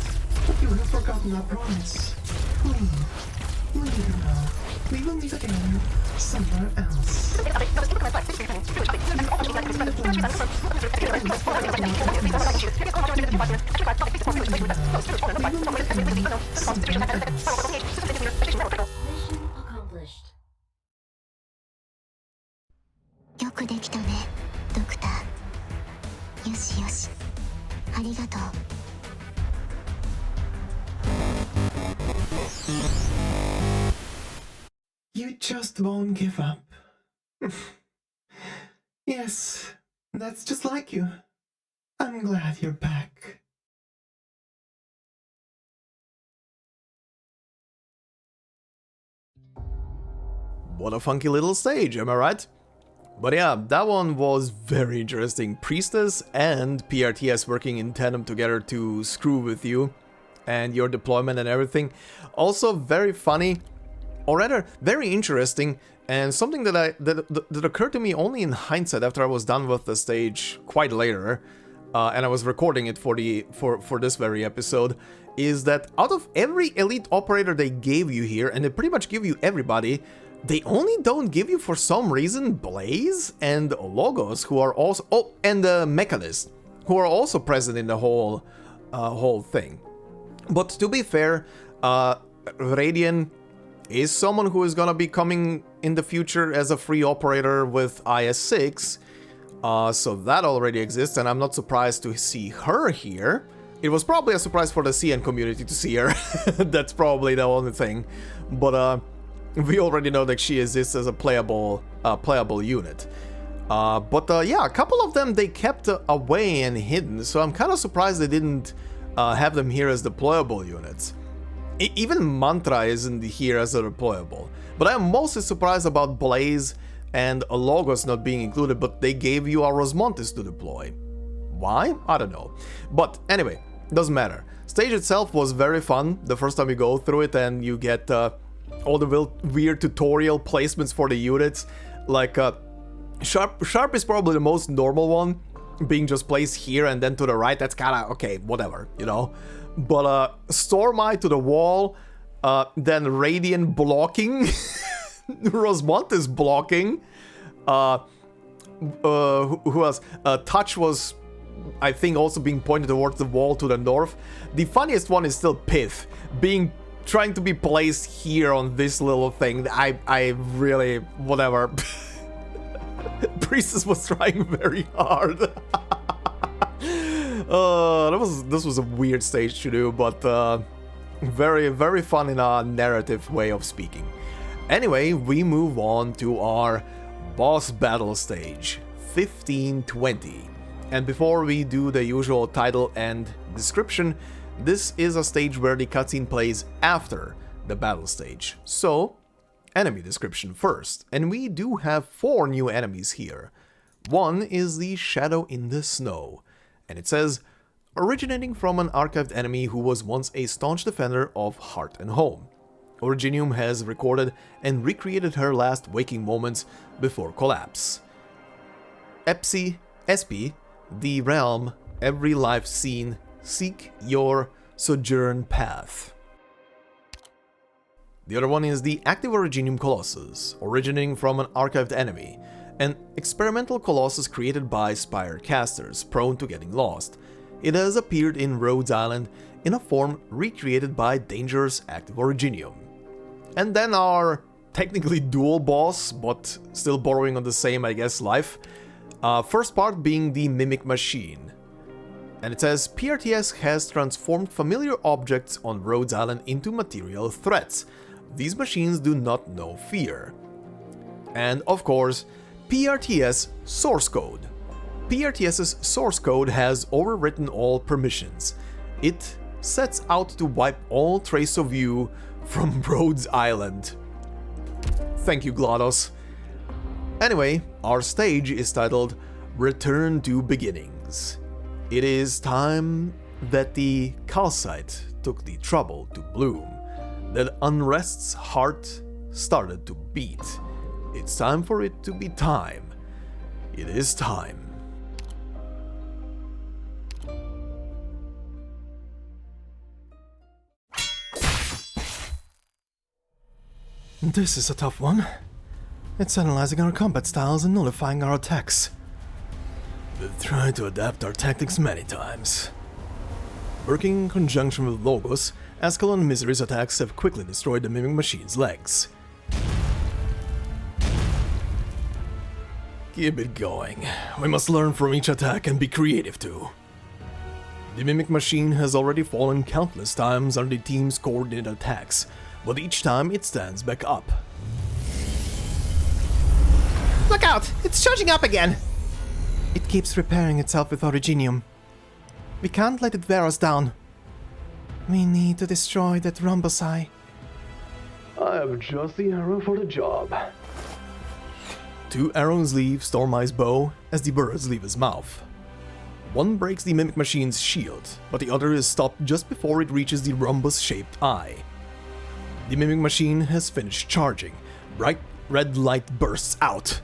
but you have forgotten our promise. Leave. Leave now. We will meet again somewhere else. Mission accomplished よくできたねドクターよしよしありがとう You just won't give up. Yes, that's just like you. I'm glad you're back. What a funky little stage, am I right? But yeah, that one was very interesting. Priestess and PRTS working in tandem together to screw with you and your deployment and everything. Also very funny, or rather very interesting, and something that that occurred to me only in hindsight after I was done with the stage quite later, and I was recording it for this very episode, is that out of every elite operator they gave you here, and they pretty much give you everybody, they only don't give you, for some reason, Blaze and Logos, who are also... Oh, and the Mechanist, who are also present in the whole thing. But to be fair, Radian is someone who is gonna be coming in the future as a free operator with IS-6, so that already exists, and I'm not surprised to see her here. It was probably a surprise for the CN community to see her. That's probably the only thing. But we already know that she exists as a playable unit. Yeah, a couple of them they kept away and hidden, so I'm kind of surprised they didn't have them here as deployable units. Even Mantra isn't here as a deployable. But I'm mostly surprised about Blaze and Logos not being included, but they gave you a Rosmontis to deploy. Why? I don't know. But anyway, doesn't matter. Stage itself was very fun the first time you go through it, and you get all the weird tutorial placements for the units. Like Sharp is probably the most normal one, being just placed here and then to the right. That's kind of okay, whatever, you know. But Stormeye to the wall, then Radiant blocking, Rosmontis blocking, who else? Touch was, I think, also being pointed towards the wall to the north. The funniest one is still Pith, trying to be placed here on this little thing. I really, whatever. Priestess was trying very hard. This was a weird stage to do, but very, very fun in a narrative way of speaking. Anyway, we move on to our boss battle stage, 1520. And before we do the usual title and description, this is a stage where the cutscene plays after the battle stage. So, enemy description first. And we do have 4 new enemies here. One is the Shadow in the Snow. And it says, originating from an archived enemy who was once a staunch defender of heart and home. Originium has recorded and recreated her last waking moments before collapse. Ep15, the realm, every life seen, seek your sojourn path. The other one is the active Originium Colossus, originating from an archived enemy, an experimental colossus created by Spire casters, prone to getting lost. It has appeared in Rhodes Island in a form recreated by dangerous active Originium. And then our technically dual boss, but still borrowing on the same, I guess, life. First part being the Mimic Machine. And it says, PRTS has transformed familiar objects on Rhodes Island into material threats. These machines do not know fear. And of course, PRTS source code. PRTS's source code has overwritten all permissions. It sets out to wipe all trace of you from Rhodes Island. Thank you, GLaDOS. Anyway, our stage is titled Return to Beginnings. It is time that the Kal'tsit took the trouble to bloom, that unrest's heart started to beat. It's time for it to be time. It is time. This is a tough one. It's analyzing our combat styles and nullifying our attacks. We've tried to adapt our tactics many times. Working in conjunction with Logos, Askel and Misery's attacks have quickly destroyed the Mimic Machine's legs. Keep it going. We must learn from each attack and be creative too. The Mimic Machine has already fallen countless times under the team's coordinated attacks, but each time it stands back up. Look out! It's charging up again! It keeps repairing itself with Originium. We can't let it wear us down. We need to destroy that Rhombosai. I have just the arrow for the job. 2 arrows leave Stormeye's bow as the birds leave his mouth. One breaks the Mimic Machine's shield, but the other is stopped just before it reaches the rhombus-shaped eye. The Mimic Machine has finished charging. Bright red light bursts out.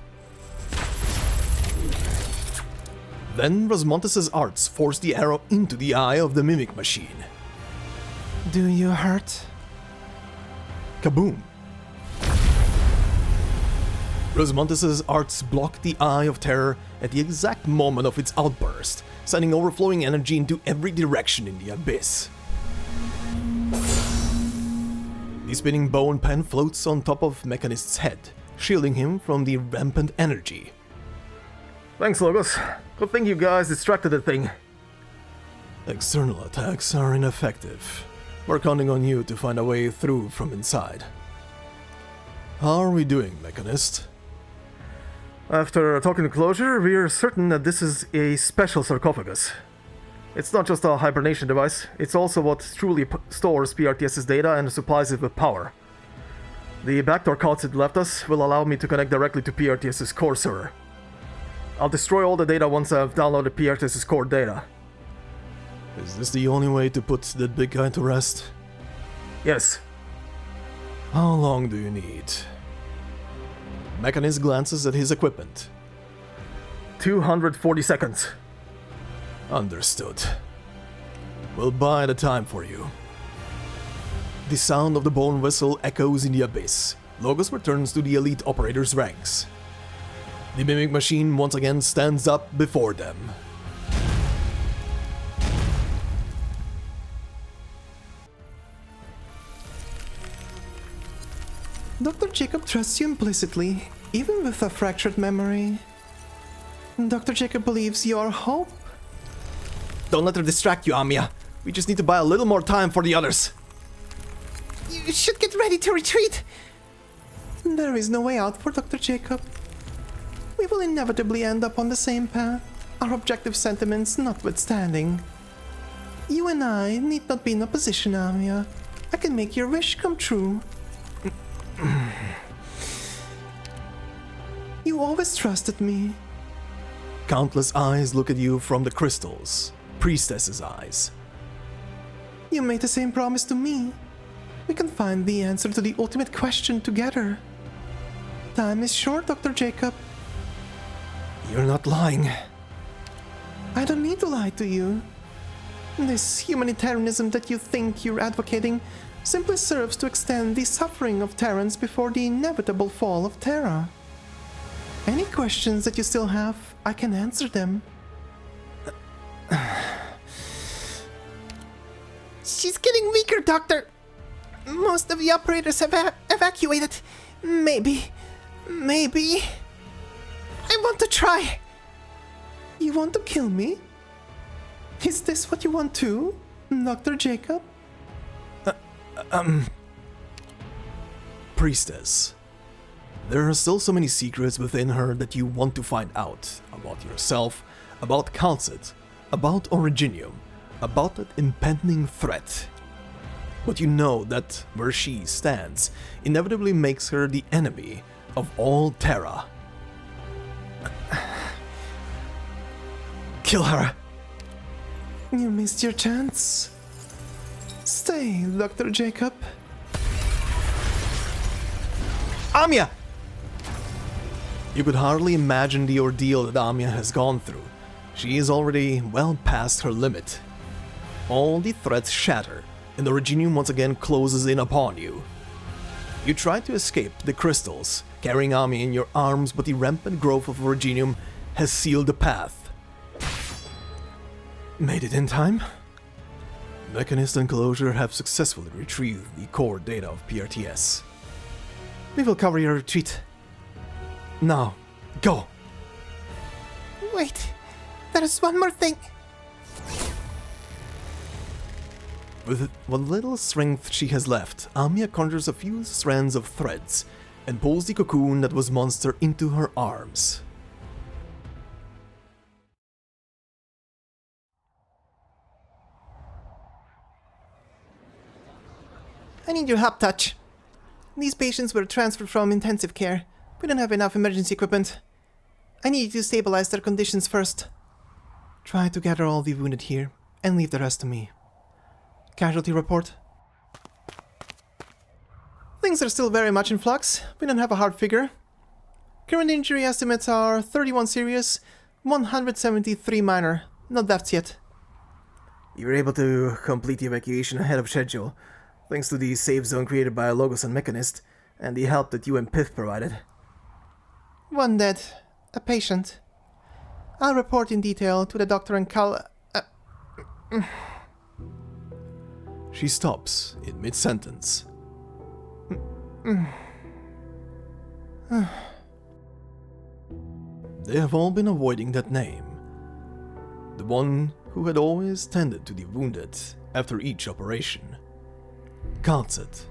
Then Rosmontes' arts force the arrow into the eye of the Mimic Machine. Do you hurt? Kaboom! Rosmontes' arts block the Eye of Terror at the exact moment of its outburst, sending overflowing energy into every direction in the abyss. The spinning bow and pen floats on top of Mechanist's head, shielding him from the rampant energy. Thanks, Logos. Good thing you guys distracted the thing. External attacks are ineffective. We're counting on you to find a way through from inside. How are we doing, Mechanist? After talking to Closure, we're certain that this is a special sarcophagus. It's not just a hibernation device, it's also what truly stores PRTS's data and supplies it with power. The backdoor Kal'tsit left us will allow me to connect directly to PRTS's core server. I'll destroy all the data once I've downloaded PRTS's core data. Is this the only way to put that big guy to rest? Yes. How long do you need? Mechanist glances at his equipment. 240 seconds. Understood. We'll buy the time for you. The sound of the bone whistle echoes in the abyss. Logos returns to the elite operator's ranks. The Mimic Machine once again stands up before them. Dr. Jacob trusts you implicitly, even with a fractured memory. Dr. Jacob believes you are hope. Don't let her distract you, Amiya. We just need to buy a little more time for the others. You should get ready to retreat! There is no way out for Dr. Jacob. We will inevitably end up on the same path, our objective sentiments notwithstanding. You and I need not be in opposition, Amiya. I can make your wish come true. You always trusted me. Countless eyes look at you from the crystals. Priestess's eyes. You made the same promise to me. We can find the answer to the ultimate question together. Time is short, Dr. Jacob. You're not lying. I don't need to lie to you. This humanitarianism that you think you're advocating simply serves to extend the suffering of Terrans before the inevitable fall of Terra. Any questions that you still have, I can answer them. She's getting weaker, Doctor. Most of the operators have evacuated. Maybe. I want to try. You want to kill me? Is this what you want too, Dr. Jacob? Priestess. There are still so many secrets within her that you want to find out about yourself, about Kal'tsit, about Originium, about that impending threat. But you know that where she stands inevitably makes her the enemy of all Terra. Kill her! You missed your chance. Stay, Dr. Jacob. Amiya! You could hardly imagine the ordeal that Amiya has gone through. She is already well past her limit. All the threats shatter, and the Originium once again closes in upon you. You try to escape the crystals, carrying Amiya in your arms, but the rampant growth of Originium has sealed the path. Made it in time? Mechanist and Closure have successfully retrieved the core data of PRTS. We will cover your retreat. Now, go! Wait, there is one more thing. With what little strength she has left, Amiya conjures a few strands of threads and pulls the cocoon that was Monster into her arms. I need your help, Touch. These patients were transferred from intensive care. We don't have enough emergency equipment. I need you to stabilize their conditions first. Try to gather all the wounded here, and leave the rest to me. Casualty report. Things are still very much in flux. We don't have a hard figure. Current injury estimates are 31 serious, 173 minor. No deaths yet. You were able to complete the evacuation ahead of schedule, thanks to the safe zone created by Logos and Mechanist, and the help that you and Pith provided. One dead. A patient. I'll report in detail to the doctor and She stops in mid-sentence. They have all been avoiding that name. The one who had always tended to the wounded after each operation. Kal'tsit.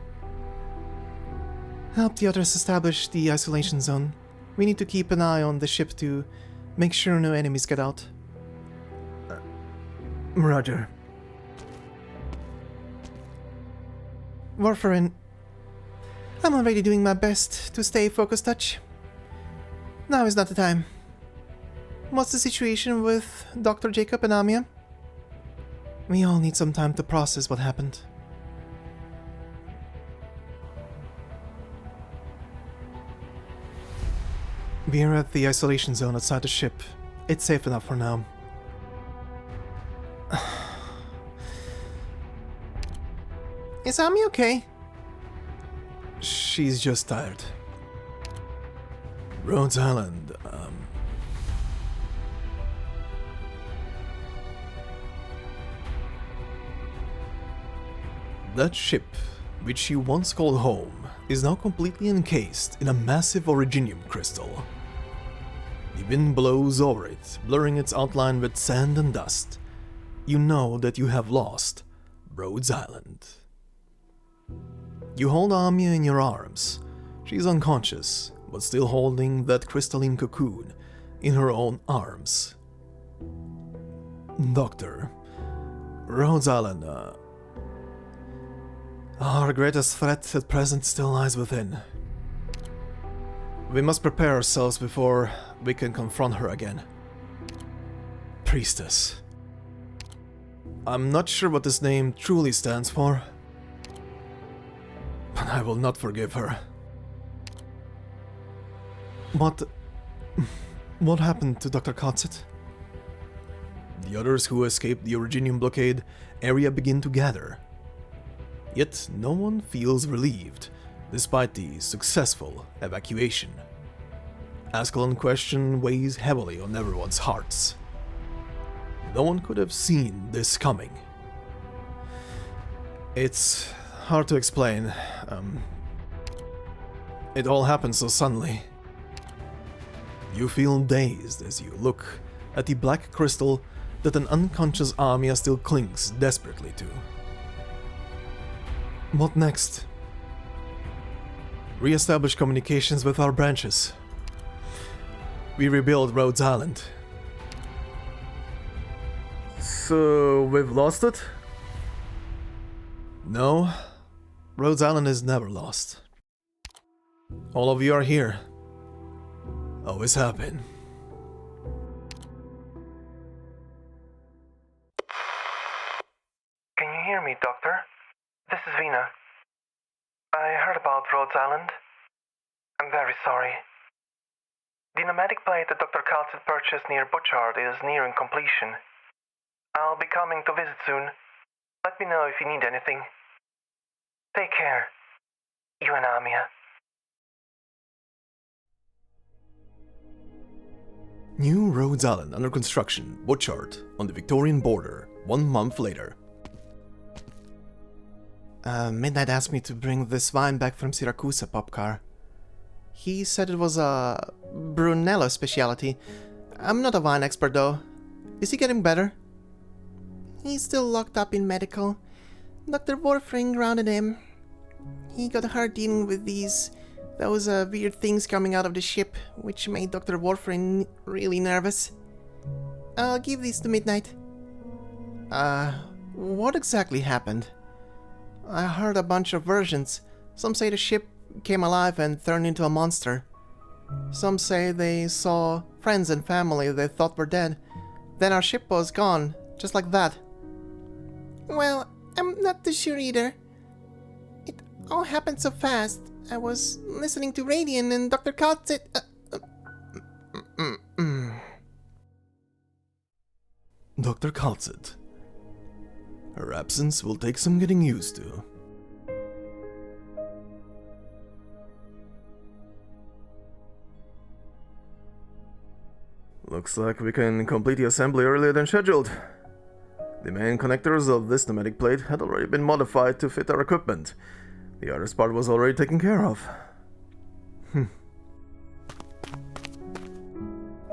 Help the others establish the isolation zone. We need to keep an eye on the ship to make sure no enemies get out. Roger. Warfarin. I'm already doing my best to stay focused, Touch. Now is not the time. What's the situation with Dr. Jacob and Amiya? We all need some time to process what happened. We're at the isolation zone outside the ship. It's safe enough for now. Is Amiya okay? She's just tired. Rhodes Island, That ship, which you once called home, is now completely encased in a massive Originium crystal. The wind blows over it, blurring its outline with sand and dust. You know that you have lost Rhodes Island. You hold Amiya in your arms. She's unconscious, but still holding that crystalline cocoon in her own arms. Doctor, Rhodes Island, our greatest threat at present still lies within. We must prepare ourselves before we can confront her again. Priestess. I'm not sure what this name truly stands for. I will not forgive her. But what happened to Dr. Kal'tsit? The others who escaped the Originium blockade area begin to gather. Yet no one feels relieved, despite the successful evacuation. Ascalon question weighs heavily on everyone's hearts. No one could have seen this coming. It's hard to explain. It all happened so suddenly. You feel dazed as you look at the black crystal that an unconscious Amia still clings desperately to. What next? Re-establish communications with our branches. We rebuild Rhodes Island. So, we've lost it? No, Rhodes Island is never lost. All of you are here. Always have been. Can you hear me, Doctor? This is Vina. I heard about Rhodes Island. I'm very sorry. The pneumatic plate that Dr. Kal'tsit purchased near Butchart is nearing completion. I'll be coming to visit soon. Let me know if you need anything. Take care. You and Amia. New Rhodes Island under construction, Butchart, on the Victorian border, 1 month later. Midnight asked me to bring this wine back from Syracuse, Popcar. He said it was a Brunello specialty. I'm not a wine expert though. Is he getting better? He's still locked up in medical. Dr. Warfring grounded him. He got hurt dealing with those weird things coming out of the ship, which made Dr. Warfring really nervous. I'll give these to Midnight. What exactly happened? I heard a bunch of versions. Some say the ship came alive and turned into a monster. Some say they saw friends and family they thought were dead. Then our ship was gone, just like that. Well, I'm not too sure either. It all happened so fast. I was listening to Radiant and Dr. Kal'tsit. Dr. Kal'tsit. Her absence will take some getting used to. Looks like we can complete the assembly earlier than scheduled. The main connectors of this pneumatic plate had already been modified to fit our equipment. The other part was already taken care of.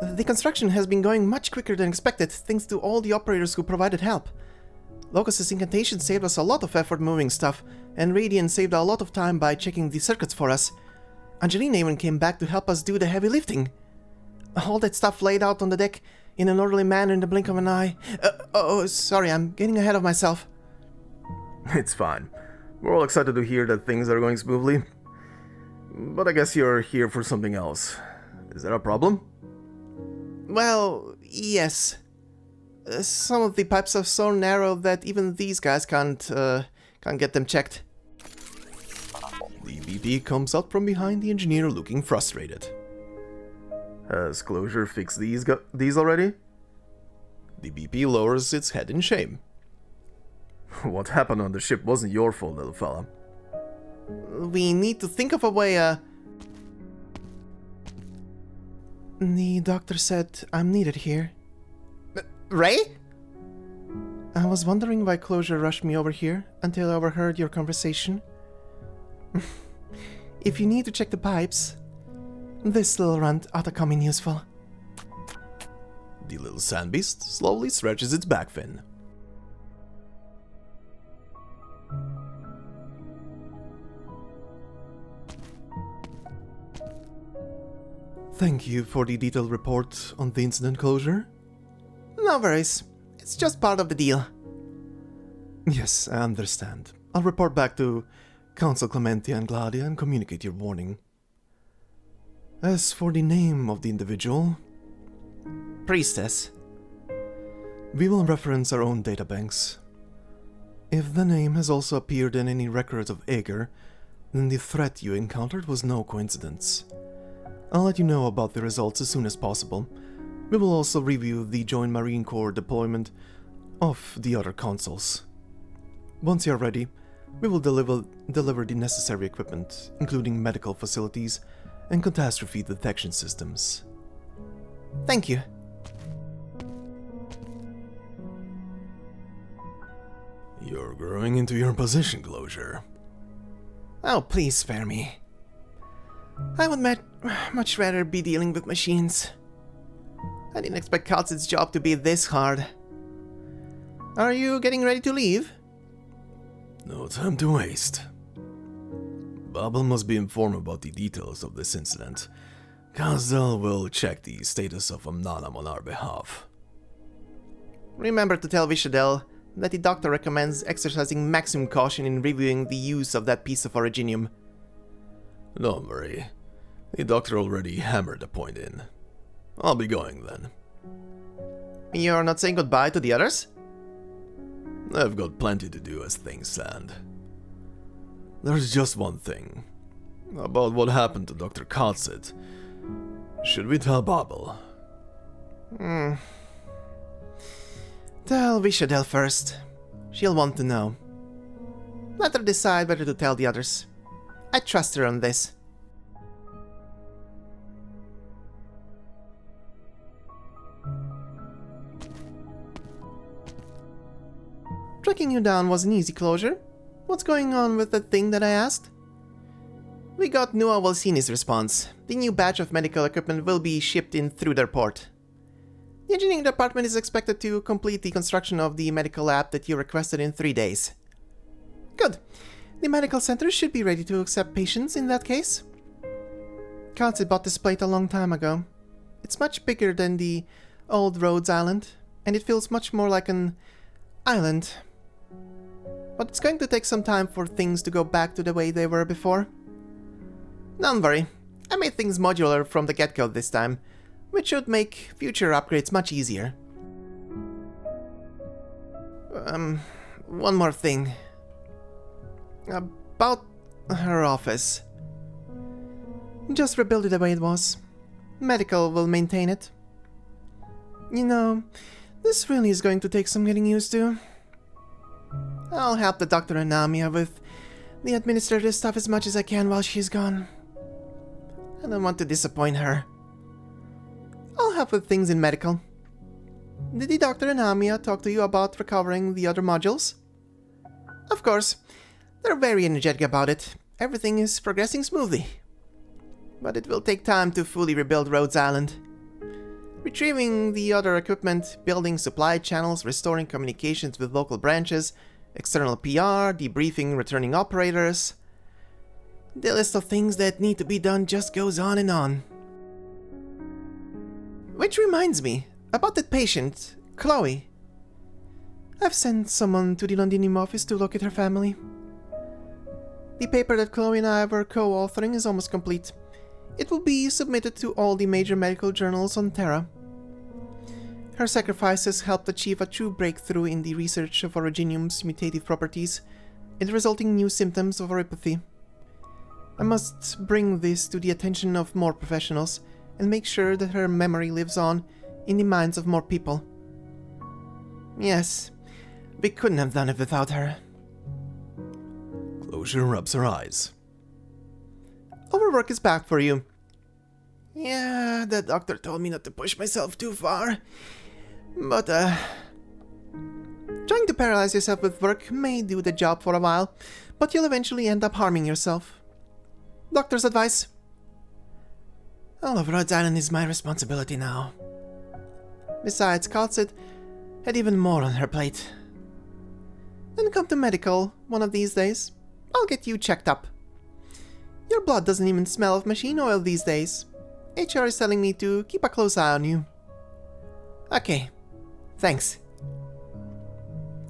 The construction has been going much quicker than expected, thanks to all the operators who provided help. Locust's incantation saved us a lot of effort moving stuff, and Radiant saved a lot of time by checking the circuits for us. Angelina even came back to help us do the heavy lifting. All that stuff laid out on the deck in an orderly manner in the blink of an eye. Sorry, I'm getting ahead of myself. It's fine. We're all excited to hear that things are going smoothly. But I guess you're here for something else. Is that a problem? Well, yes. Some of the pipes are so narrow that even these guys can't get them checked. The BP comes out from behind the engineer looking frustrated. Has Closure fixed these already? The BP lowers its head in shame. What happened on the ship wasn't your fault, little fella. We need to think of a way, The doctor said I'm needed here. Ray? I was wondering why Closure rushed me over here until I overheard your conversation. If you need to check the pipes, this little runt ought to come in useful. The little sandbeast slowly stretches its back fin. Thank you for the detailed report on the incident, Closure. No worries. It's just part of the deal. Yes, I understand. I'll report back to Council Clementia and Gladia and communicate your warning. As for the name of the individual... Priestess. We will reference our own databanks. If the name has also appeared in any records of Aegir, then the threat you encountered was no coincidence. I'll let you know about the results as soon as possible. We will also review the Joint Marine Corps deployment of the other consoles. Once you're ready, we will deliver the necessary equipment, including medical facilities and catastrophe detection systems. Thank you. You're growing into your position, Closure. Oh, please spare me. I would much rather be dealing with machines. I didn't expect Kal'tsit's job to be this hard. Are you getting ready to leave? No time to waste. Babel must be informed about the details of this incident. Kazdal will check the status of Amnanam on our behalf. Remember to tell Vishadel that the doctor recommends exercising maximum caution in reviewing the use of that piece of originium. Don't worry. The doctor already hammered the point in. I'll be going then. You're not saying goodbye to the others? I've got plenty to do as things stand. There's just one thing. About what happened to Dr. Kal'tsit. Should we tell Babel? Tell Vishadel first. She'll want to know. Let her decide whether to tell the others. I trust her on this. Tracking you down was an easy closure. What's going on with the thing that I asked? We got Nua Walsini's response. The new batch of medical equipment will be shipped in through their port. The engineering department is expected to complete the construction of the medical lab that you requested in 3 days. Good. The medical center should be ready to accept patients in that case. Kal'tsit bought this plate a long time ago. It's much bigger than the old Rhodes Island, and it feels much more like an island. But it's going to take some time for things to go back to the way they were before. Don't worry, I made things modular from the get-go this time, which should make future upgrades much easier. One more thing. About her office. Just rebuild it the way it was. Medical will maintain it. You know, this really is going to take some getting used to. I'll help the doctor and Namia with the administrative stuff as much as I can while she's gone. I don't want to disappoint her. I'll help with things in medical. Did the doctor and Namia talk to you about recovering the other modules? Of course. They're very energetic about it. Everything is progressing smoothly. But it will take time to fully rebuild Rhodes Island. Retrieving the other equipment, building supply channels, restoring communications with local branches, external PR, debriefing returning operators. The list of things that need to be done just goes on and on. Which reminds me, about that patient, Chloe. I've sent someone to the Londinium office to look at her family. The paper that Chloe and I were co-authoring is almost complete. It will be submitted to all the major medical journals on Terra. Her sacrifices helped achieve a true breakthrough in the research of originium's mutative properties and the resulting new symptoms of oropathy. I must bring this to the attention of more professionals and make sure that her memory lives on in the minds of more people. Yes, we couldn't have done it without her. Closure rubs her eyes. Overwork is back for you. Yeah, the doctor told me not to push myself too far. But, trying to paralyze yourself with work may do the job for a while, but you'll eventually end up harming yourself. Doctor's advice. All of Rhodes Island is my responsibility now. Besides, Kal'tsit had even more on her plate. Then come to medical one of these days. I'll get you checked up. Your blood doesn't even smell of machine oil these days. HR is telling me to keep a close eye on you. Okay, thanks.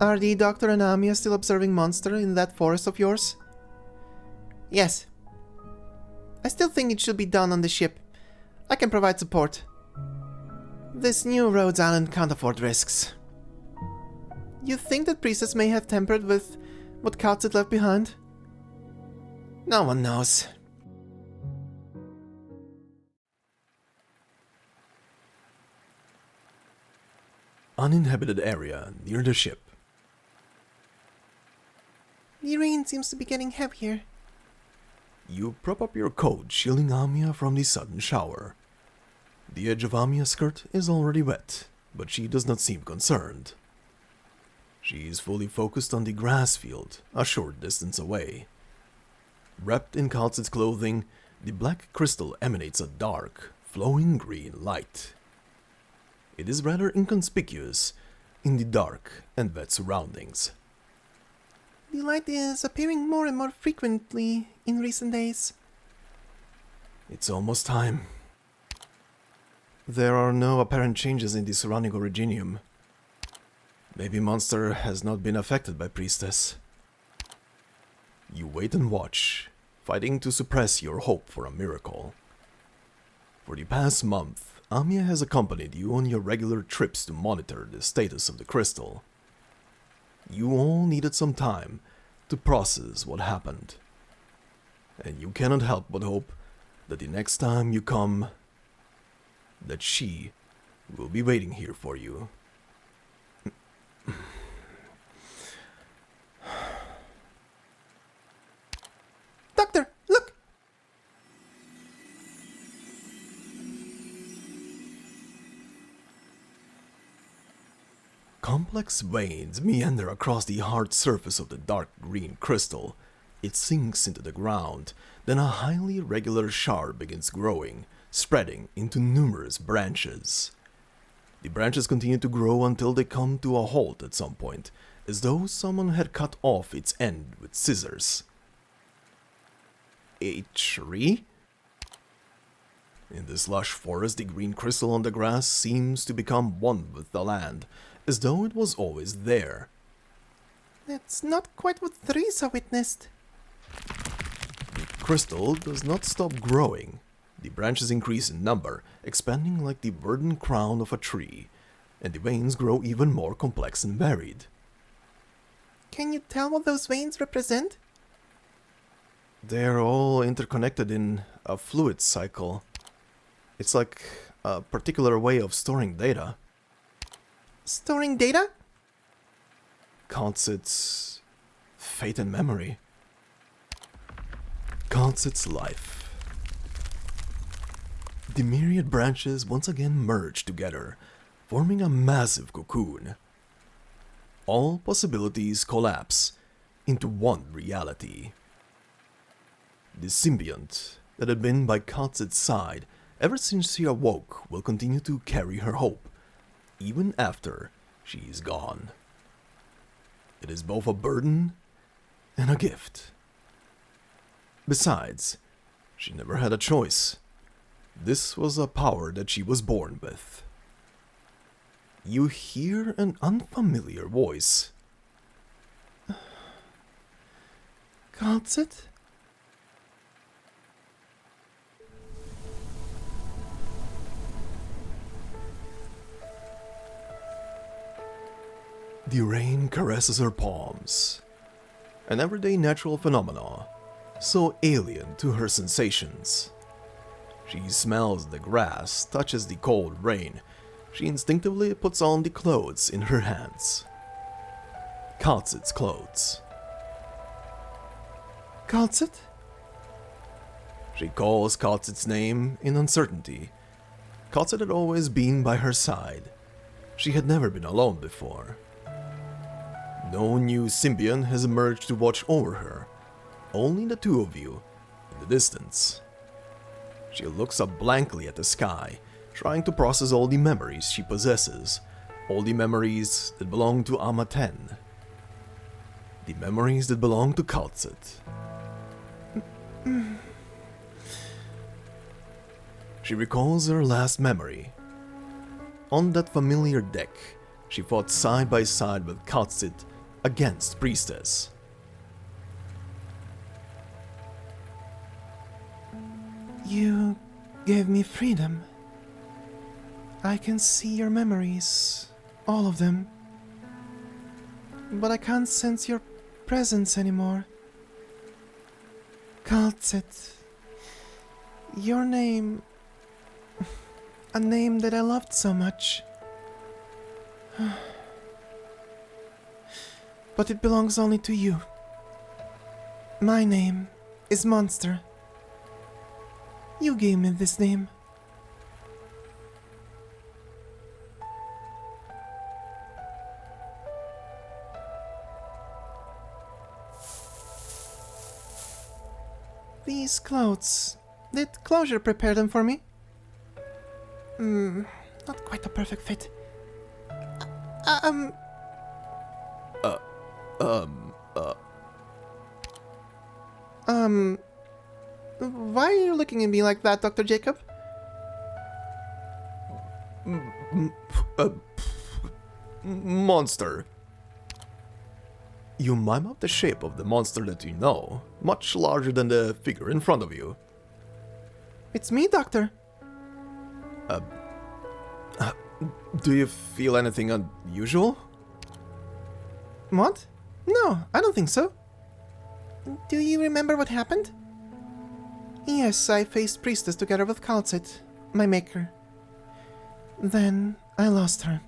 Are the doctor and Amia still observing Monster in that forest of yours? Yes. I still think it should be done on the ship. I can provide support. This new Rhodes Island can't afford risks. You think that Priestess may have tampered with what Kal'tsit left behind? No one knows. Uninhabited area near the ship. The rain seems to be getting heavier. You prop up your coat, shielding Amia from the sudden shower. The edge of Amia's skirt is already wet, but she does not seem concerned. She is fully focused on the grass field, a short distance away. Wrapped in Kal'tsit's clothing, the black crystal emanates a dark, flowing green light. It is rather inconspicuous in the dark and wet surroundings. The light is appearing more and more frequently in recent days. It's almost time. There are no apparent changes in the surrounding originium. Maybe Monster has not been affected by Priestess. You wait and watch, fighting to suppress your hope for a miracle. For the past month, Amia has accompanied you on your regular trips to monitor the status of the crystal. You all needed some time to process what happened. And you cannot help but hope that the next time you come, that she will be waiting here for you. Doctor, look! Complex veins meander across the hard surface of the dark green crystal. It sinks into the ground, then a highly regular shard begins growing, spreading into numerous branches. The branches continue to grow until they come to a halt at some point, as though someone had cut off its end with scissors. A tree? In this lush forest, the green crystal on the grass seems to become one with the land, as though it was always there. That's not quite what Theresis witnessed. The crystal does not stop growing. The branches increase in number, expanding like the verdant crown of a tree, and the veins grow even more complex and varied. Can you tell what those veins represent? They're all interconnected in a fluid cycle. It's like a particular way of storing data. Storing data? Kal'tsit's fate and memory. Kal'tsit's life. The myriad branches once again merge together, forming a massive cocoon. All possibilities collapse into one reality. The symbiont that had been by Kal'tsit's side ever since she awoke will continue to carry her hope, even after she is gone. It is both a burden and a gift. Besides, she never had a choice. This was a power that she was born with. You hear an unfamiliar voice. Kal'tsit? The rain caresses her palms. An everyday natural phenomenon, so alien to her sensations. She smells the grass, touches the cold rain. She instinctively puts on the clothes in her hands. Kal'tsit's clothes. Kal'tsit? She calls Kal'tsit's name in uncertainty. Kal'tsit had always been by her side. She had never been alone before. No new symbiont has emerged to watch over her. Only the two of you, in the distance. She looks up blankly at the sky, trying to process all the memories she possesses, all the memories that belong to Ama-10. The memories that belong to Kal'tsit. She recalls her last memory. On that familiar deck, she fought side by side with Kal'tsit against Priestess. You gave me freedom. I can see your memories, all of them. But I can't sense your presence anymore. Kal'tsit. Your name... A name that I loved so much. But it belongs only to you. My name is Monster. You gave me this name. These clothes... Did Closure prepare them for me? Not quite a perfect fit. Why are you looking at me like that, Dr. Jacob? Monster. You mime out the shape of the monster that you know, much larger than the figure in front of you. It's me, Doctor. Do you feel anything unusual? What? No, I don't think so. Do you remember what happened? Yes, I faced Priestess together with Kal'tsit, my maker. Then I lost her.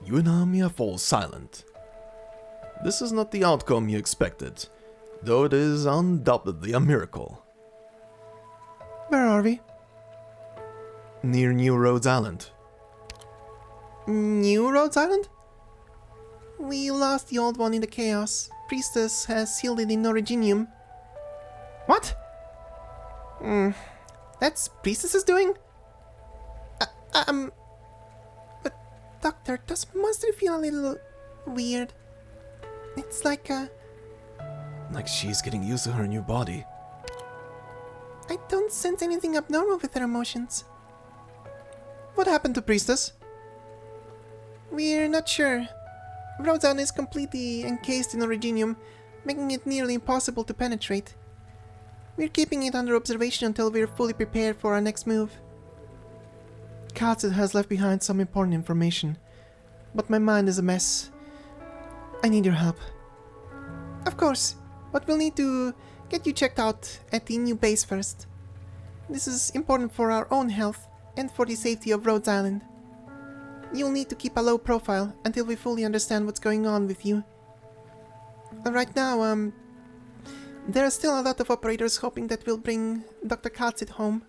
You and Amia fall silent. This is not the outcome you expected, though it is undoubtedly a miracle. Where are we? Near New Rhodes Island. New Rhodes Island? We lost the old one in the chaos. Priestess has sealed it in Londinium. What? That's Priestess's doing? But Doctor, does Monster feel a little weird? It's like she's getting used to her new body. I don't sense anything abnormal with her emotions. What happened to Priestess? We're not sure. Rhodes Island is completely encased in Londinium, making it nearly impossible to penetrate. We're keeping it under observation until we're fully prepared for our next move. Kal'tsit has left behind some important information, but my mind is a mess. I need your help. Of course, but we'll need to get you checked out at the new base first. This is important for our own health and for the safety of Rhodes Island. You'll need to keep a low profile until we fully understand what's going on with you. Right now, there are still a lot of operators hoping that we'll bring Dr. Kal'tsit home.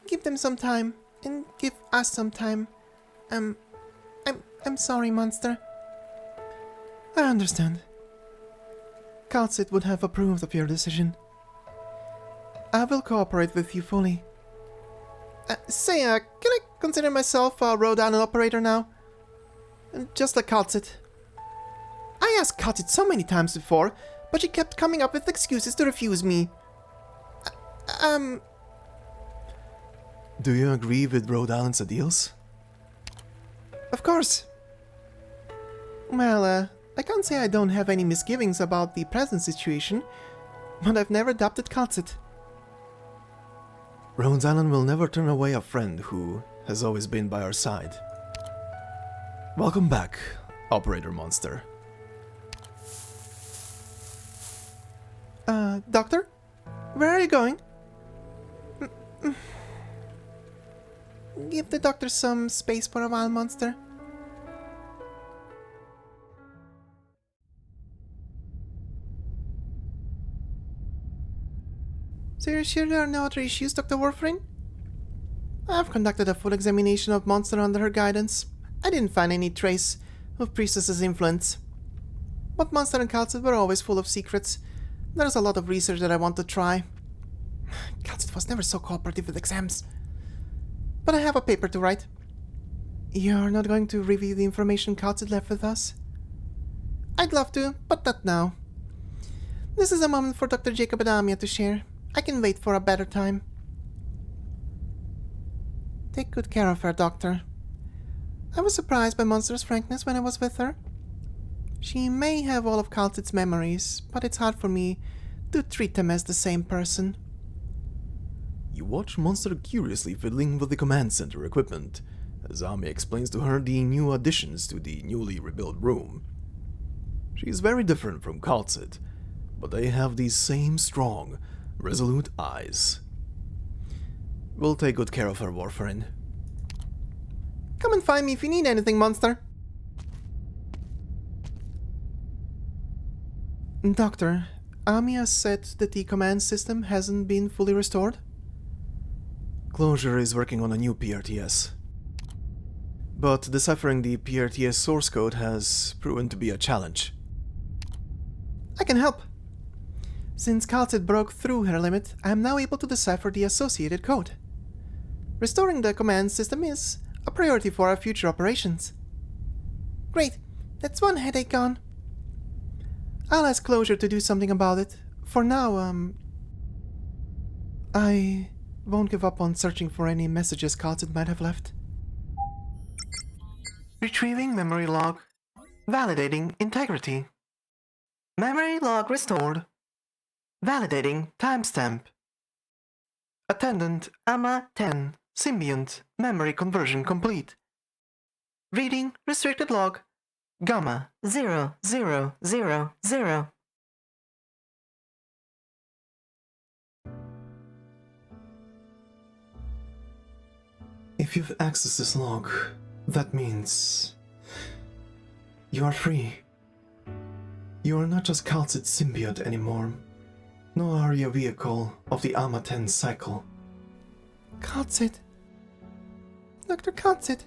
Give them some time, and give us some time. I'm sorry, Monster. I understand. Kal'tsit would have approved of your decision. I will cooperate with you fully. Can I consider myself a Rhodes Island operator now? Just like Kal'tsit. I asked Kal'tsit so many times before, but she kept coming up with excuses to refuse me. Do you agree with Rhodes Island's ideals? Of course. Well, I can't say I don't have any misgivings about the present situation, but I've never adopted Kal'tsit. Rhodes Island will never turn away a friend who has always been by our side. Welcome back, Operator Monster. Doctor? Where are you going? Give the doctor some space for a while, Monster. So you're sure there are no other issues, Dr. Warframe? I've conducted a full examination of Monster under her guidance. I didn't find any trace of Priestess's influence. But Monster and Kal'tsit were always full of secrets. There's a lot of research that I want to try. Kal'tsit was never so cooperative with exams. But I have a paper to write. You're not going to review the information Kal'tsit left with us? I'd love to, but not now. This is a moment for Dr. Jacob and Amia to share. I can wait for a better time. Take good care of her, Doctor. I was surprised by Monster's frankness when I was with her. She may have all of Kal'tsit's memories, but it's hard for me to treat them as the same person. You watch Monster curiously fiddling with the command center equipment, as Ami explains to her the new additions to the newly rebuilt room. She is very different from Kal'tsit, but they have these same strong, resolute eyes. We'll take good care of her, Warfarin. Come and find me if you need anything, monster. Doctor, Amia said that the command system hasn't been fully restored? Closure is working on a new PRTS. But deciphering the PRTS source code has proven to be a challenge. I can help. Since Kal'tsit broke through her limit, I am now able to decipher the associated code. Restoring the command system is a priority for our future operations. Great, that's one headache gone. I'll ask Closure to do something about it. For now, I won't give up on searching for any messages Kal'tsit might have left. Retrieving memory log. Validating integrity. Memory log restored. Validating timestamp. Attendant AMA 10. Symbiont. Memory conversion complete. Reading restricted log. Gamma 0000. If you've accessed this log, that means you are free. You are not just Kal'tsit's symbiote anymore, nor are you a vehicle of the AMA 10 cycle. Kal'tsit. Dr. Kal'tsit.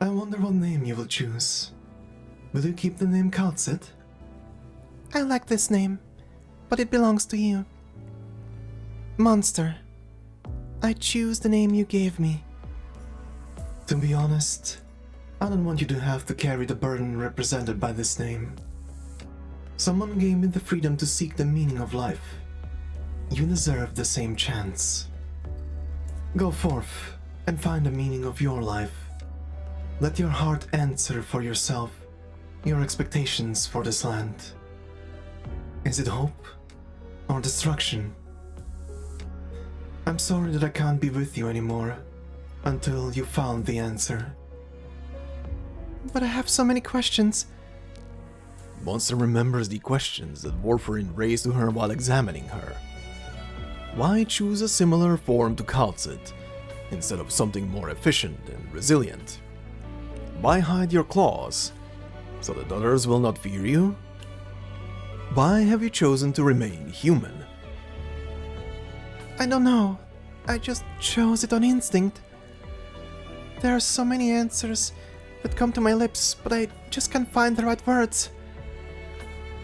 I wonder what name you will choose. Will you keep the name Kal'tsit? I like this name, but it belongs to you. Monster. I choose the name you gave me. To be honest, I don't want you to have to carry the burden represented by this name. Someone gave me the freedom to seek the meaning of life. You deserve the same chance. Go forth and find the meaning of your life. Let your heart answer for yourself, your expectations for this land. Is it hope or destruction? I'm sorry that I can't be with you anymore until you found the answer. But I have so many questions. Monster remembers the questions that Warfarin raised to her while examining her. Why choose a similar form to Kal'tsit instead of something more efficient and resilient? Why hide your claws so that others will not fear you? Why have you chosen to remain human? I don't know. I just chose it on instinct. There are so many answers that come to my lips, but I just can't find the right words.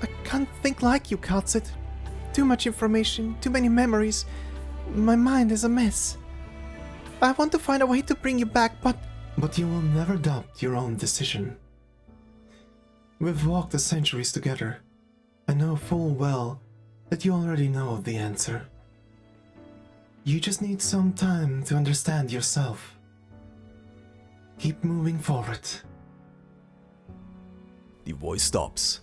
I can't think like you, Kal'tsit. Too much information, too many memories. My mind is a mess. I want to find a way to bring you back, but you will never doubt your own decision. We've walked the centuries together. I know full well that you already know the answer. You just need some time to understand yourself. Keep moving forward. The voice stops.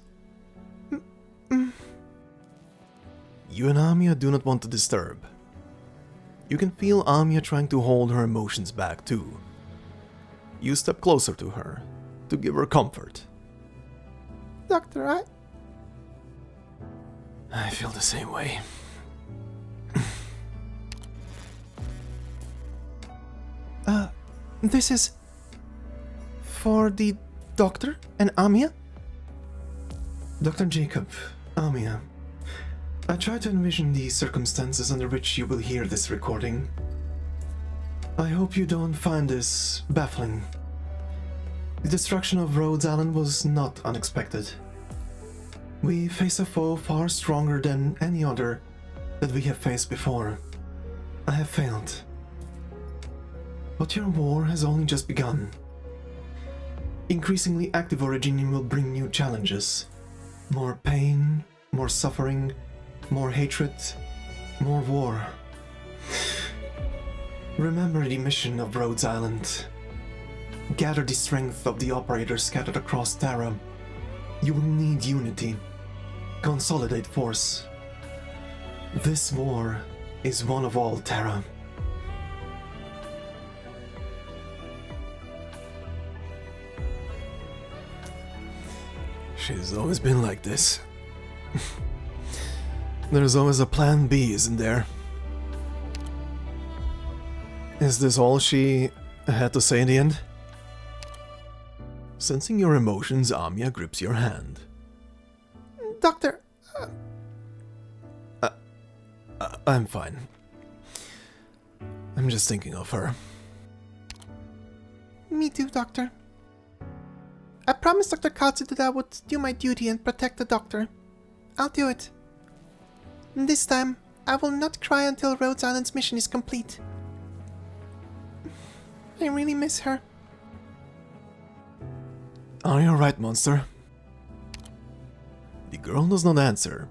You and Amia do not want to disturb. You can feel Amia trying to hold her emotions back too. You step closer to her to give her comfort. Doctor, I feel the same way. This is for the doctor and Amia? Dr. Jacob, Amia, I try to envision the circumstances under which you will hear this recording. I hope you don't find this baffling. The destruction of Rhodes Island was not unexpected. We face a foe far stronger than any other that we have faced before. I have failed. But your war has only just begun. Increasingly active Originium will bring new challenges. More pain, more suffering, more hatred, more war. Remember the mission of Rhodes Island. Gather the strength of the operators scattered across Terra. You will need unity. consolidate force. This war is one of all Terra. She's always been like this. There's always a plan B, isn't there? Is this all she had to say in the end? Sensing your emotions, Amiya grips your hand. Doctor, I'm fine. I'm just thinking of her. me too, Doctor. I promised Dr. Kal'tsit that I would do my duty and protect the Doctor. I'll do it. This time, I will not cry until Rhodes Island's mission is complete. I really miss her. Are you alright, monster? The girl does not answer.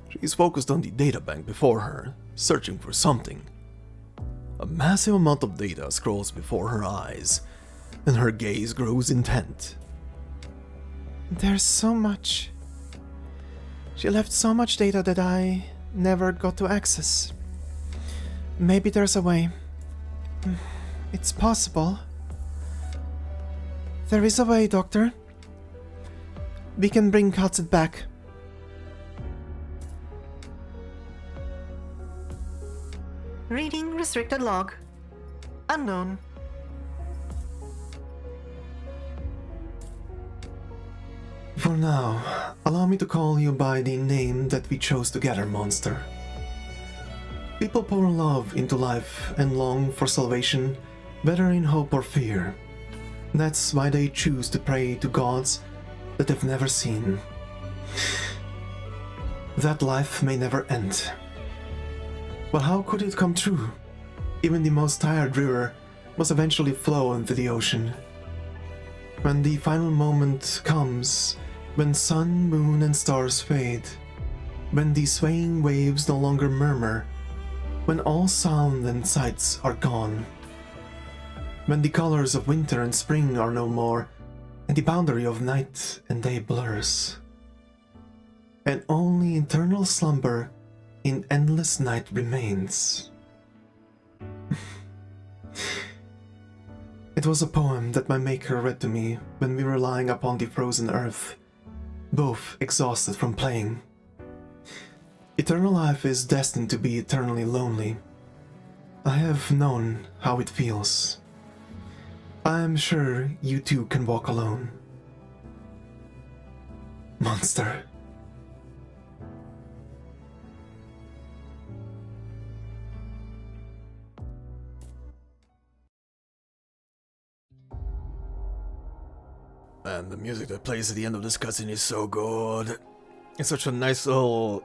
She is focused on the databank before her, searching for something. A massive amount of data scrolls before her eyes, and her gaze grows intent. There's so much. She left so much data that I never got to access. Maybe there's a way. It's possible. There is a way, Doctor. We can bring Kal'tsit back. Reading restricted log. Unknown. For now, allow me to call you by the name that we chose together, monster. People pour love into life and long for salvation, whether in hope or fear. That's why they choose to pray to gods that they've never seen. That life may never end. But how could it come true? Even the most tired river must eventually flow into the ocean. When the final moment comes, when sun, moon, and stars fade, when the swaying waves no longer murmur, when all sound and sights are gone, when the colors of winter and spring are no more, and the boundary of night and day blurs, and only eternal slumber in endless night remains. It was a poem that my maker read to me when we were lying upon the frozen earth, both exhausted from playing. Eternal life is destined to be eternally lonely. I have known how it feels. I am sure you too can walk alone. Monster. And the music that plays at the end of this cutscene is so good. It's such a nice little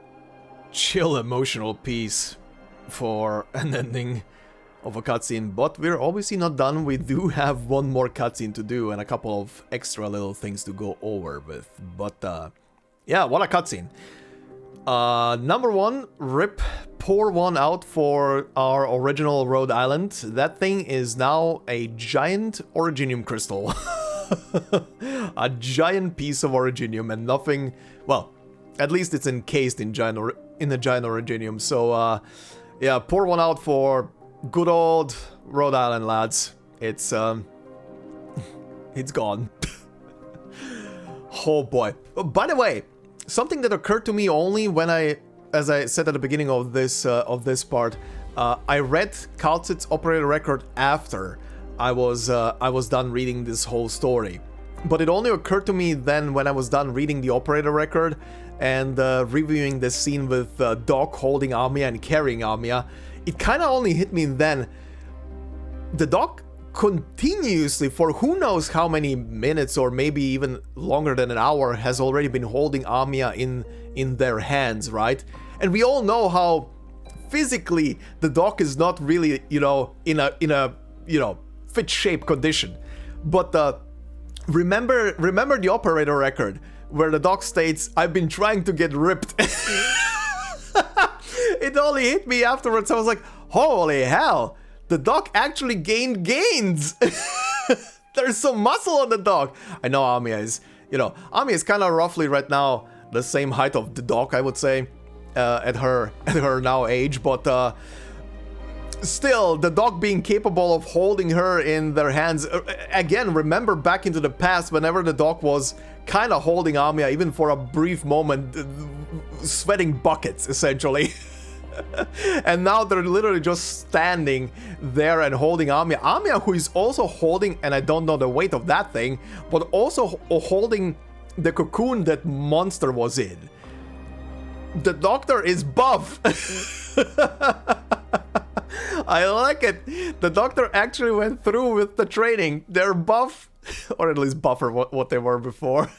chill emotional piece for an ending of a cutscene, but we're obviously not done. We do have one more cutscene to do and a couple of extra little things to go over with. But yeah, what a cutscene. Number one, pour one out for our original Rhodes Island. That thing is now a giant Originium crystal. A giant piece of Originium and nothing, well, at least it's encased in a giant Originium. So yeah, pour one out for good old Rhodes Island, lads. It's it's gone. Oh boy. By the way, something that occurred to me only when as I said at the beginning of this part, I read Kal'tsit's operator record after I was done reading this whole story. But it only occurred to me then when I was done reading the operator record and reviewing this scene with Doc holding Amiya and carrying Amiya. It kind of only hit me then. The Doc continuously, for who knows how many minutes or maybe even longer than an hour, has already been holding Amiya in their hands, right? And we all know how physically the Doc is not really, you know, in a fit shape condition. But remember the operator record where the Doc states, "I've been trying to get ripped." It only hit me afterwards. I was like, holy hell, the Doc actually gained gains. There's some muscle on the Doc. I know Amiya is kind of roughly right now the same height of the doc, I would say, at her now age, but still, the doc being capable of holding her in their hands. Again, remember back into the past, whenever the doc was kind of holding Amiya, even for a brief moment, sweating buckets, essentially. And now they're literally just standing there and holding Amiya. Amiya, who is also holding, and I don't know the weight of that thing, but also holding the cocoon that Monster was in. The doctor is buff. I like it. The doctor actually went through with the training. They're buff, or at least buffer what they were before.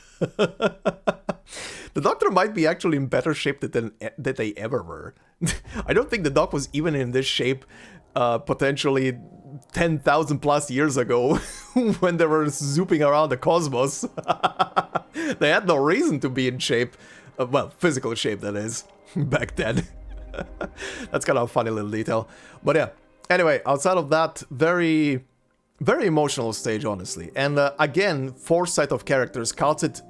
The doctor might be actually in better shape than they ever were. I don't think the doc was even in this shape potentially 10,000 plus years ago when they were zooping around the cosmos. They had no reason to be in shape. Well, physical shape, that is, back then. That's kind of a funny little detail. But yeah, anyway, outside of that, very, very emotional stage, honestly. And again, foresight of characters. Kal'tsit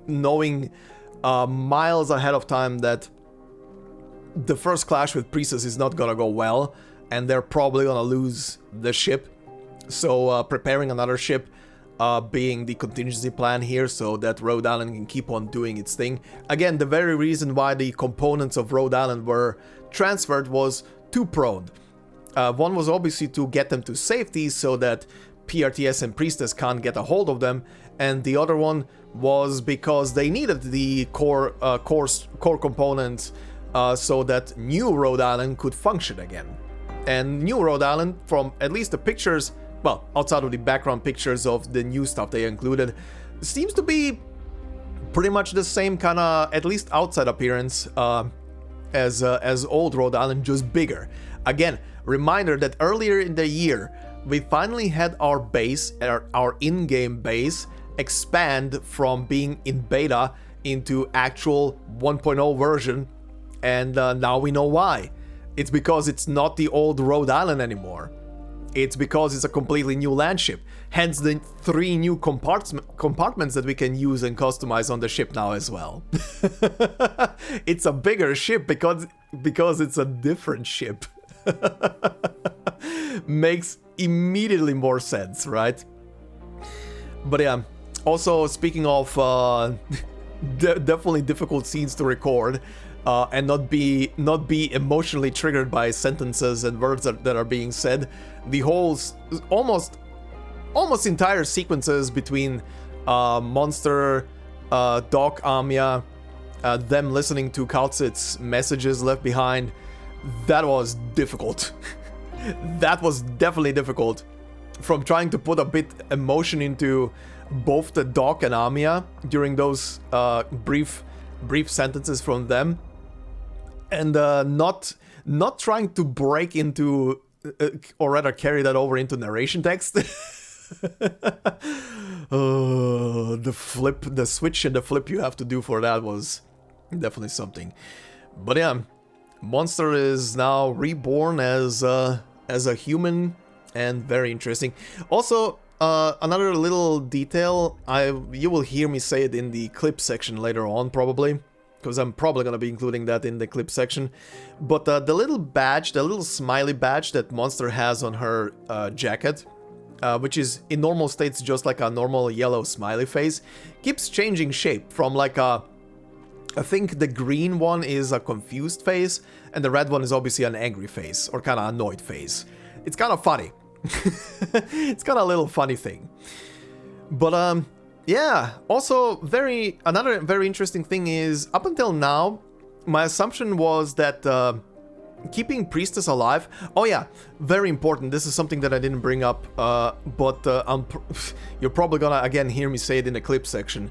knowing miles ahead of time that the first clash with Priestess is not gonna go well, and they're probably gonna lose the ship. So preparing another ship being the contingency plan here, so that Rhodes Island can keep on doing its thing. Again, the very reason why the components of Rhodes Island were transferred was two-pronged. One was obviously to get them to safety so that PRTS and Priestess can't get a hold of them, and the other one was because they needed the core components so that new Rhodes Island could function again. And new Rhodes Island, from at least the pictures, well, outside of the background pictures of the new stuff they included, seems to be pretty much the same kind of, at least outside appearance as old Rhodes Island, just bigger. Again, reminder that earlier in the year, we finally had our base, our in-game base, expand from being in beta into actual 1.0 version, and now we know why. It's because it's not the old Rhodes Island anymore. It's because it's a completely new land ship. Hence the 3 new compartments that we can use and customize on the ship now as well. It's a bigger ship because it's a different ship. Makes immediately more sense, right? But yeah, also speaking of definitely difficult scenes to record, and not be emotionally triggered by sentences and words that are being said. The whole almost entire sequences between Monster, Doc, Amiya, them listening to Kal'tsit's messages left behind, that was difficult. That was definitely difficult. From trying to put a bit emotion into both the Doc and Amiya during those brief sentences from them, and not trying to break into, or rather carry that over into narration text. The switch and the flip you have to do for that was definitely something. But yeah, Monster is now reborn as a human, and very interesting. Also, another little detail, you will hear me say it in the clip section later on, probably, because I'm probably gonna be including that in the clip section. But the little badge, the little smiley badge that Monster has on her jacket, which is in normal states just like a normal yellow smiley face, keeps changing shape from like I think the green one is a confused face, and the red one is obviously an angry face, or kind of annoyed face. It's kind of funny. It's kind of a little funny thing. But yeah, also another very interesting thing is, up until now, my assumption was that keeping Priestess alive. Oh yeah, very important. This is something that I didn't bring up, but you're probably gonna again hear me say it in the clip section.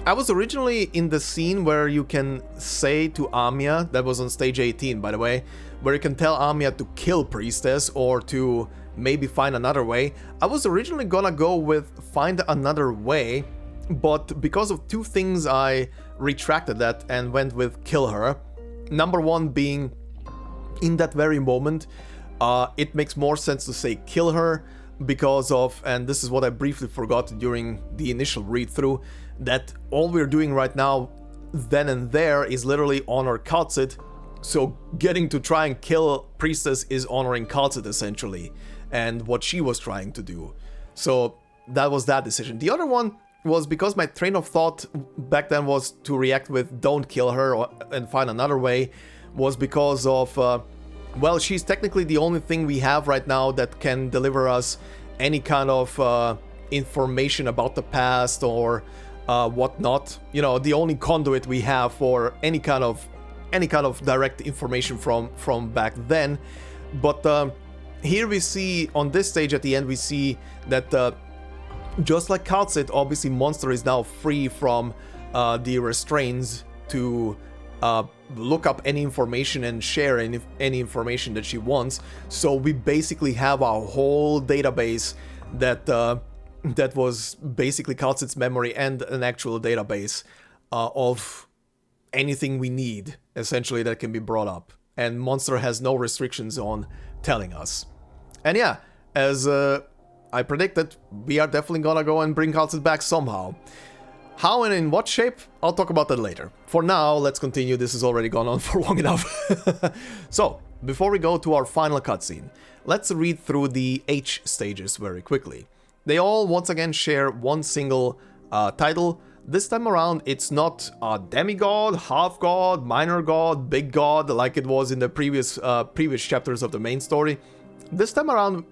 I was originally in the scene where you can say to Amiya, that was on stage 18 by the way, where you can tell Amiya to kill Priestess or to maybe find another way. I was originally gonna go with find another way, but because of 2 things I retracted that and went with kill her. Number 1 being, in that very moment, it makes more sense to say kill her, because of, and this is what I briefly forgot during the initial read-through, that all we're doing right now, then and there, is literally honor Kal'tsit. So getting to try and kill Priestess is honoring Kal'tsit essentially, and what she was trying to do. So that was that decision. The other one was because my train of thought back then was to react with don't kill her and find another way, was because of, well, she's technically the only thing we have right now that can deliver us any kind of information about the past or whatnot. You know, the only conduit we have for any kind of direct information from back then. But here we see, on this stage at the end, we see that just like Kal'tsit, obviously Monster is now free from the restraints to look up any information and share any information that she wants. So we basically have a whole database that was basically Kal'tsit's memory and an actual database of anything we need, essentially, that can be brought up. And Monster has no restrictions on telling us. And yeah, as I predicted, we are definitely gonna go and bring Kal'tsit back somehow. How and in what shape? I'll talk about that later. For now, let's continue. This has already gone on for long enough. So, before we go to our final cutscene, let's read through the H stages very quickly. They all, once again, share one single title. This time around, it's not a demigod, half god, minor god, big god, like it was in the previous chapters of the main story. This time around,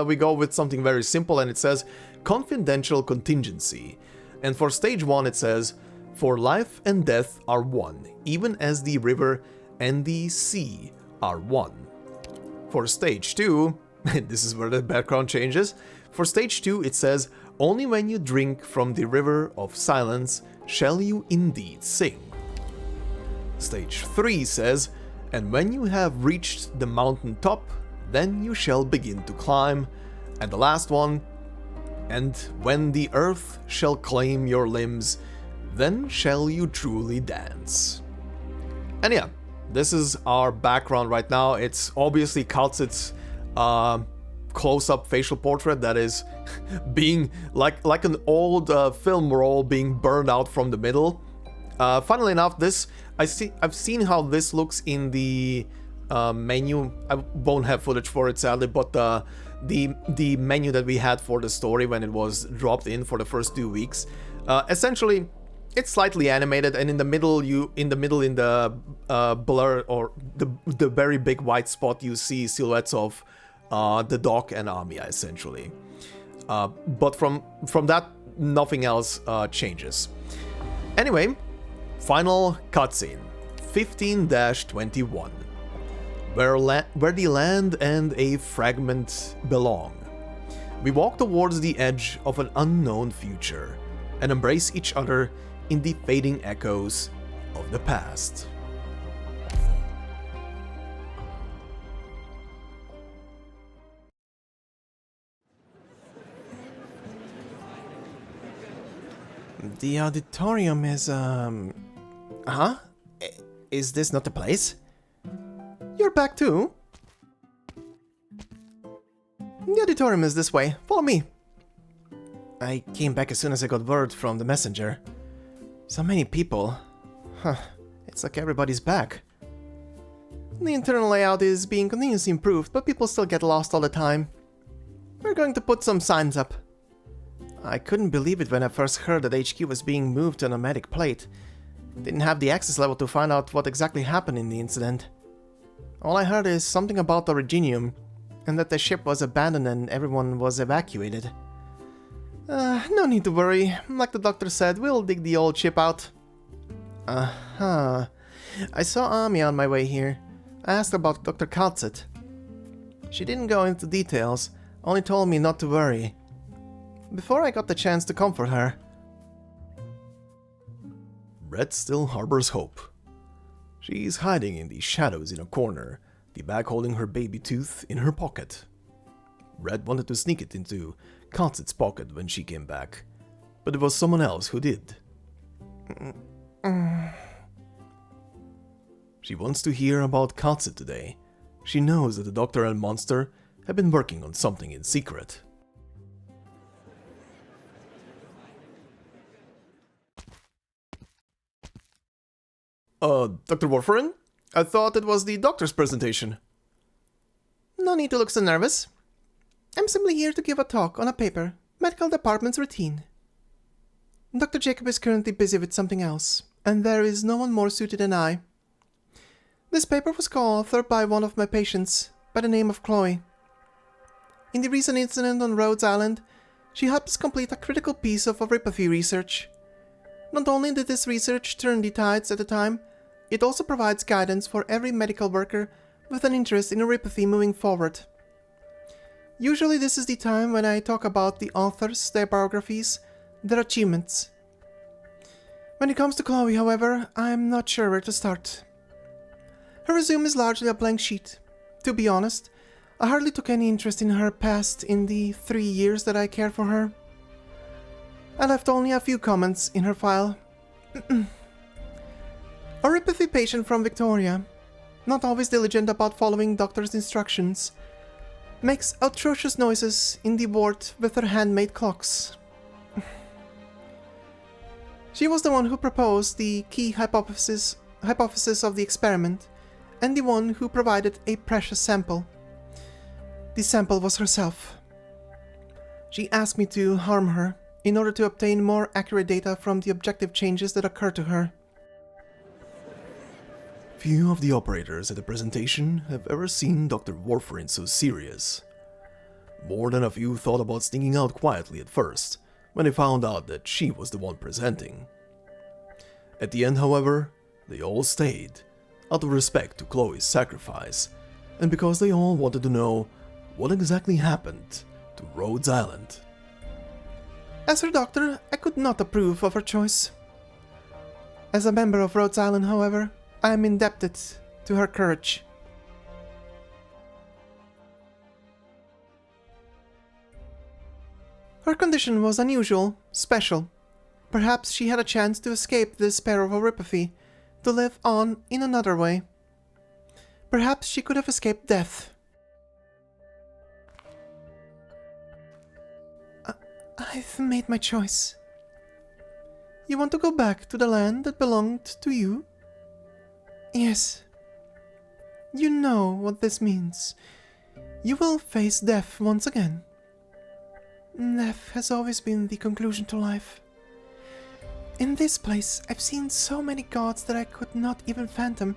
we go with something very simple, and it says confidential contingency. And for stage 1, it says, for life and death are one, even as the river and the sea are one. For stage 2, and this is where the background changes, for stage 2, it says, only when you drink from the river of silence shall you indeed sing. Stage 3 says, and when you have reached the mountain top, then you shall begin to climb. And the last one, and when the earth shall claim your limbs, then shall you truly dance. And yeah, this is our background right now. It's obviously Kal'tsit's close-up facial portrait that is being like an old film roll being burned out from the middle. Funnily enough, I've seen how this looks in the menu. I won't have footage for it sadly, but the menu that we had for the story when it was dropped in for the first 2 weeks. Essentially, it's slightly animated, and in the middle in the blur or the very big white spot, you see silhouettes of the Doc and Amiya essentially. But from that, nothing else changes. Anyway, final cutscene, 15-21, where the land and a fragment belong. We walk towards the edge of an unknown future and embrace each other in the fading echoes of the past. The auditorium is, Huh? Is this not the place? You're back too? The auditorium is this way. Follow me. I came back as soon as I got word from the messenger. So many people. Huh. It's like everybody's back. The internal layout is being continuously improved, but people still get lost all the time. We're going to put some signs up. I couldn't believe it when I first heard that HQ was being moved to a nomadic plate. Didn't have the access level to find out what exactly happened in the incident. All I heard is something about the Londinium, and that the ship was abandoned and everyone was evacuated. No need to worry. Like the doctor said, we'll dig the old ship out. Uh-huh. I saw Amiya on my way here. I asked about Dr. Kal'tsit. She didn't go into details, only told me not to worry. Before I got the chance to comfort her. Red still harbors hope. She's hiding in the shadows in a corner, the bag holding her baby tooth in her pocket. Red wanted to sneak it into Kal'tsit's pocket when she came back, but it was someone else who did. She wants to hear about Kal'tsit today. She knows that the Doctor and Monster have been working on something in secret. Dr. Warfarin? I thought it was the doctor's presentation. No need to look so nervous. I'm simply here to give a talk on a paper, Medical Department's routine. Dr. Jacob is currently busy with something else, and there is no one more suited than I. This paper was co-authored by one of my patients, by the name of Chloe. In the recent incident on Rhodes Island, she helped us complete a critical piece of neuropathy research. Not only did this research turn the tides at the time, it also provides guidance for every medical worker with an interest in neuropathy moving forward. Usually this is the time when I talk about the authors, their biographies, their achievements. When it comes to Chloe, however, I'm not sure where to start. Her resume is largely a blank sheet. To be honest, I hardly took any interest in her past in the 3 years that I cared for her. I left only a few comments in her file. A neuropathy patient from Victoria, not always diligent about following doctor's instructions, makes atrocious noises in the ward with her handmade clocks. She was the one who proposed the key hypothesis of the experiment, and the one who provided a precious sample. The sample was herself. She asked me to harm her in order to obtain more accurate data from the objective changes that occurred to her. Few of the operators at the presentation have ever seen Dr. Warfarin so serious. More than a few thought about sneaking out quietly at first, when they found out that she was the one presenting. At the end, however, they all stayed, out of respect to Chloe's sacrifice, and because they all wanted to know what exactly happened to Rhodes Island. As her doctor, I could not approve of her choice. As a member of Rhodes Island, however, I am indebted to her courage. Her condition was unusual, special. Perhaps she had a chance to escape the despair of neuropathy, to live on in another way. Perhaps she could have escaped death. I've made my choice. You want to go back to the land that belonged to you? Yes. You know what this means. You will face death once again. Death has always been the conclusion to life. In this place, I've seen so many gods that I could not even fathom,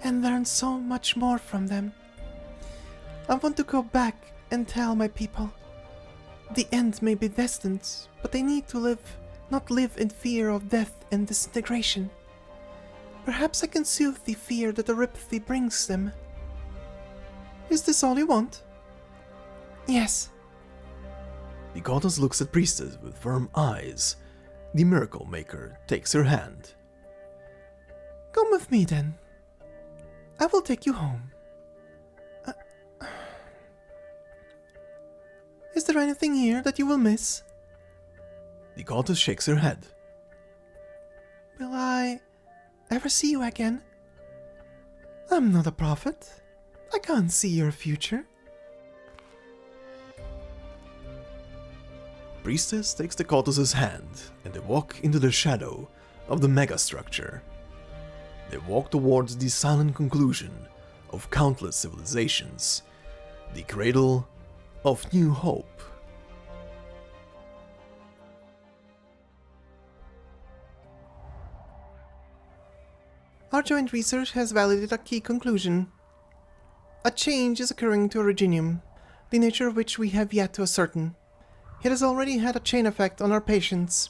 and learned so much more from them. I want to go back and tell my people. The end may be destined, but they need to not live in fear of death and disintegration. Perhaps I can soothe the fear that the neuropathy brings them. Is this all you want? Yes. The goddess looks at Priestess with firm eyes. The miracle maker takes her hand. Come with me then. I will take you home. Is there anything here that you will miss? The goddess shakes her head. Will I ever see you again? I'm not a prophet. I can't see your future. Priestess takes the goddess's hand and they walk into the shadow of the megastructure. They walk towards the silent conclusion of countless civilizations, the cradle of new hope. Our joint research has validated a key conclusion. A change is occurring to Originium, the nature of which we have yet to ascertain. It has already had a chain effect on our patients.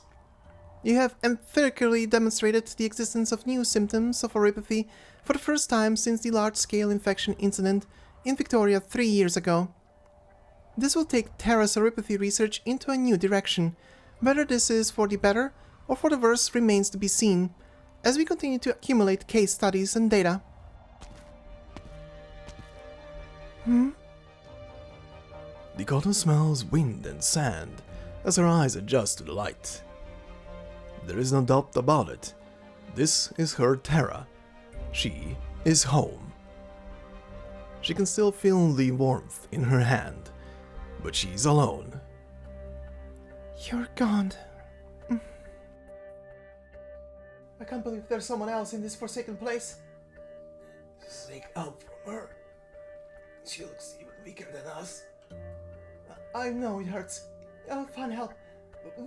You have empirically demonstrated the existence of new symptoms of neuropathy for the first time since the large-scale infection incident in Victoria 3 years ago. This will take Terra's neuropathy research into a new direction. Whether this is for the better or for the worse remains to be seen, as we continue to accumulate case studies and data. The goddess smells wind and sand as her eyes adjust to the light. There is no doubt about it. This is her Terra. She is home. She can still feel the warmth in her hand, but she's alone. You're gone. I can't believe there's someone else in this forsaken place. Seek help from her. She looks even weaker than us. I know it hurts. I'll find help.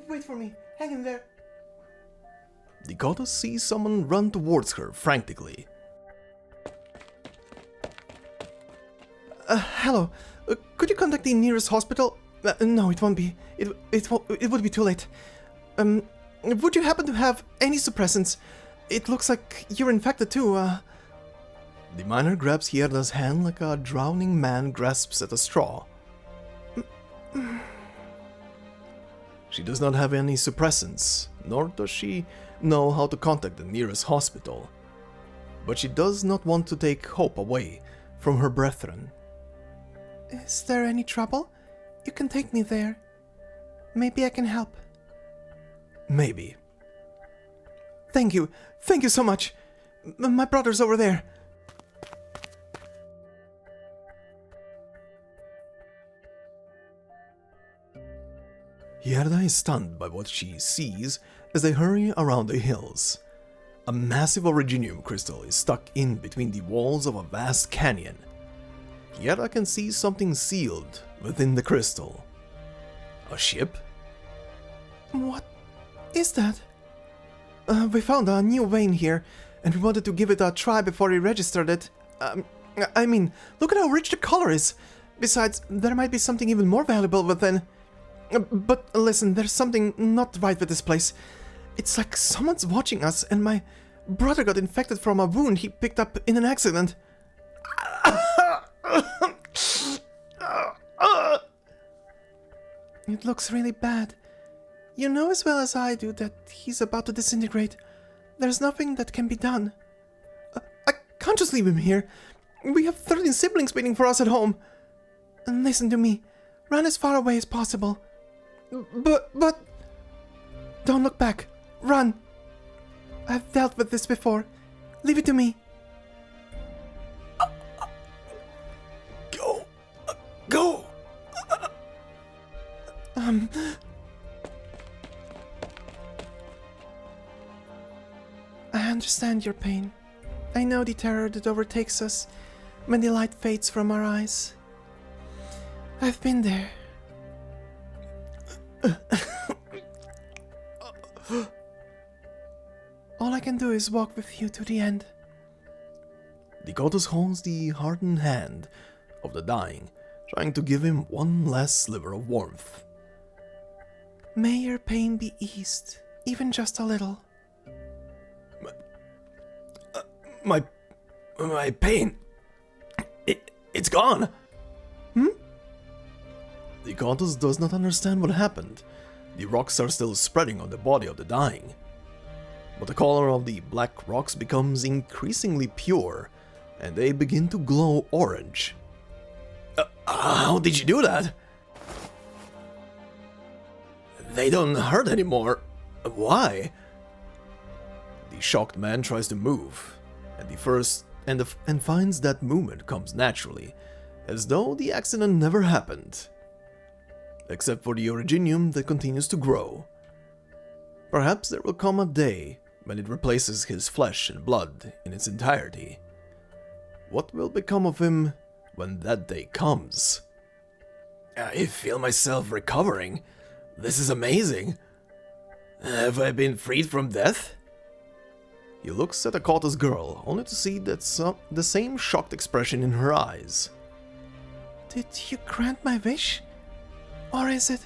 Wait for me. Hang in there. Dakota sees someone run towards her frantically. Hello. Could you contact the nearest hospital? No, it won't be. It would be too late. Would you happen to have any suppressants? It looks like you're infected too. The miner grabs Hierda's hand like a drowning man grasps at a straw. She does not have any suppressants, nor does she know how to contact the nearest hospital. But she does not want to take hope away from her brethren. Is there any trouble? You can take me there. Maybe I can help. Maybe. Thank you. Thank you so much. My brother's over there. Hierda is stunned by what she sees as they hurry around the hills. A massive originium crystal is stuck in between the walls of a vast canyon. Hierda can see something sealed within the crystal. A ship? What is that? We found a new vein here, and we wanted to give it a try before we registered it. I mean, look at how rich the color is. Besides, there might be something even more valuable within. But listen, there's something not right with this place. It's like someone's watching us, and my brother got infected from a wound he picked up in an accident. It looks really bad. You know as well as I do that he's about to disintegrate. There's nothing that can be done. I can't just leave him here. We have 13 siblings waiting for us at home. And listen to me. Run as far away as possible. But... Don't look back. Run. I've dealt with this before. Leave it to me. Go! I understand your pain. I know the terror that overtakes us when the light fades from our eyes. I've been there. All I can do is walk with you to the end. Dakotas holds the hardened hand of the dying, trying to give him one last sliver of warmth. May your pain be eased, even just a little. My pain. It's gone. Dakotas does not understand what happened. The rocks are still spreading on the body of the dying. But the color of the black rocks becomes increasingly pure, and they begin to glow orange. How did you do that? They don't hurt anymore. Why? The shocked man tries to move, and finds that movement comes naturally, as though the accident never happened. Except for the originium that continues to grow. Perhaps there will come a day when it replaces his flesh and blood in its entirety. What will become of him when that day comes? I feel myself recovering. This is amazing. Have I been freed from death? He looks at Akota's girl, only to see the same shocked expression in her eyes. Did you grant my wish? Or is it?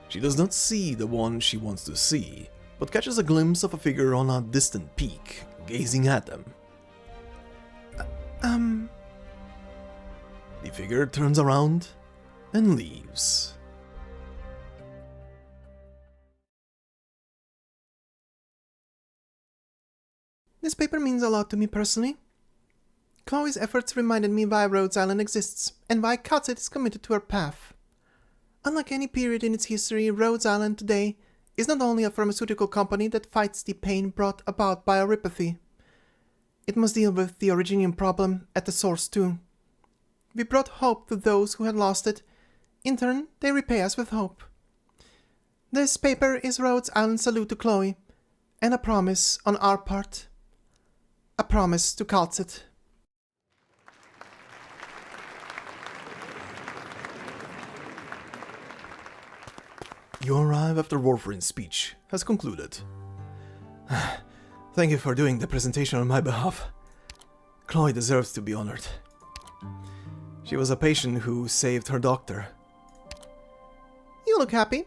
She does not see the one she wants to see, but catches a glimpse of a figure on a distant peak, gazing at them. The figure turns around and leaves. This paper means a lot to me personally. Chloe's efforts reminded me why Rhodes Island exists, and why Kal'tsit is committed to her path. Unlike any period in its history, Rhodes Island today is not only a pharmaceutical company that fights the pain brought about by neuropathy. It must deal with the originium problem at the source too. We brought hope to those who had lost it. In turn, they repay us with hope. This paper is Rhodes Island salute to Chloe, and a promise on our part. A promise to Kal'tsit. You arrive after Warfarin's speech has concluded. Thank you for doing the presentation on my behalf. Chloe deserves to be honored. She was a patient who saved her doctor. You look happy.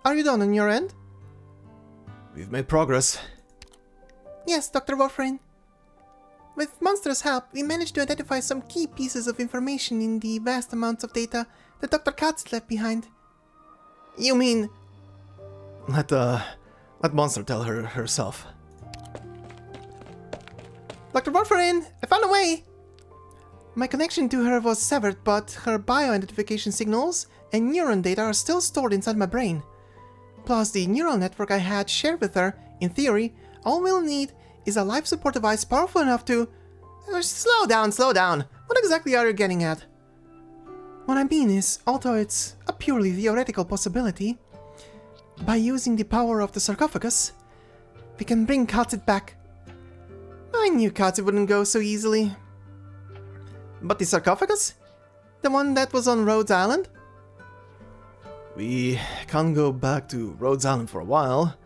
Are you done on your end? We've made progress. Yes, Dr. Warfarin. With Monster's help, we managed to identify some key pieces of information in the vast amounts of data that Dr. Kal'tsit left behind. You mean... Let Monster tell her herself. Dr. Warfarin, I found a way! My connection to her was severed, but her bioidentification signals and neuron data are still stored inside my brain. Plus, the neural network I had shared with her, in theory, all we'll need is a life support device powerful enough to... Slow down. What exactly are you getting at? What I mean is, although it's a purely theoretical possibility, by using the power of the sarcophagus, we can bring Kal'tsit back. I knew Kal'tsit wouldn't go so easily. But the sarcophagus? The one that was on Rhodes Island? We can't go back to Rhodes Island for a while.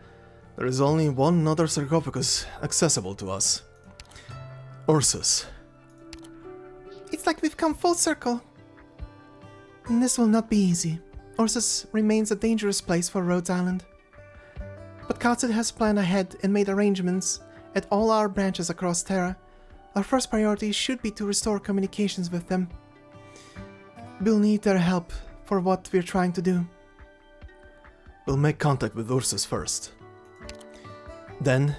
There is only one other sarcophagus accessible to us. Ursus. It's like we've come full circle. And this will not be easy. Ursus remains a dangerous place for Rhodes Island. But Kal'tsit has planned ahead and made arrangements at all our branches across Terra. Our first priority should be to restore communications with them. We'll need their help for what we're trying to do. We'll make contact with Ursus first. Then,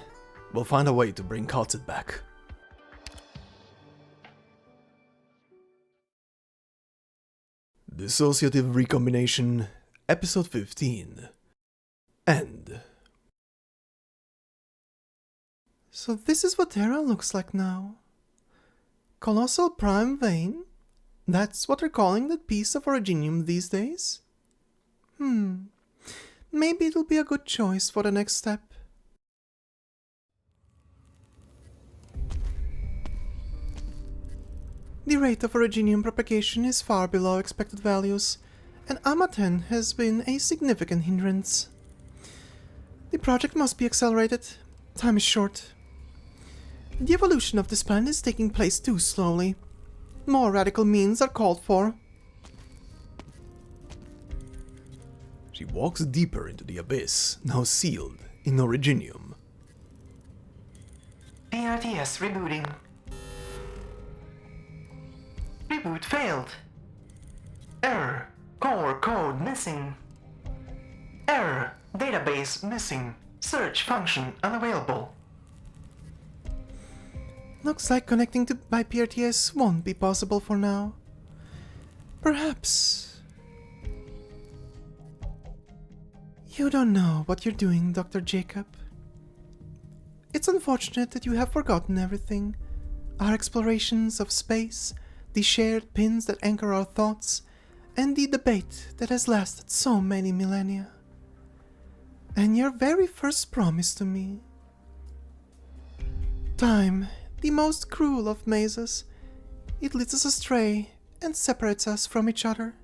we'll find a way to bring Kal'tsit back. Dissociative Recombination, Episode 15. End. So this is what Terra looks like now. Colossal Prime Vein? That's what they're calling that piece of originium these days? Maybe it'll be a good choice for the next step. The rate of originium propagation is far below expected values, and Amaten has been a significant hindrance. The project must be accelerated. Time is short. The evolution of this planet is taking place too slowly. More radical means are called for. She walks deeper into the abyss, now sealed in originium. PRTS rebooting. Reboot failed. Error. Core code missing. Error. Database missing. Search function unavailable. Looks like connecting to my PRTS won't be possible for now. Perhaps... You don't know what you're doing, Dr. Jacob. It's unfortunate that you have forgotten everything. Our explorations of space, the shared pins that anchor our thoughts, and the debate that has lasted so many millennia. And your very first promise to me. Time, the most cruel of mazes, it leads us astray and separates us from each other.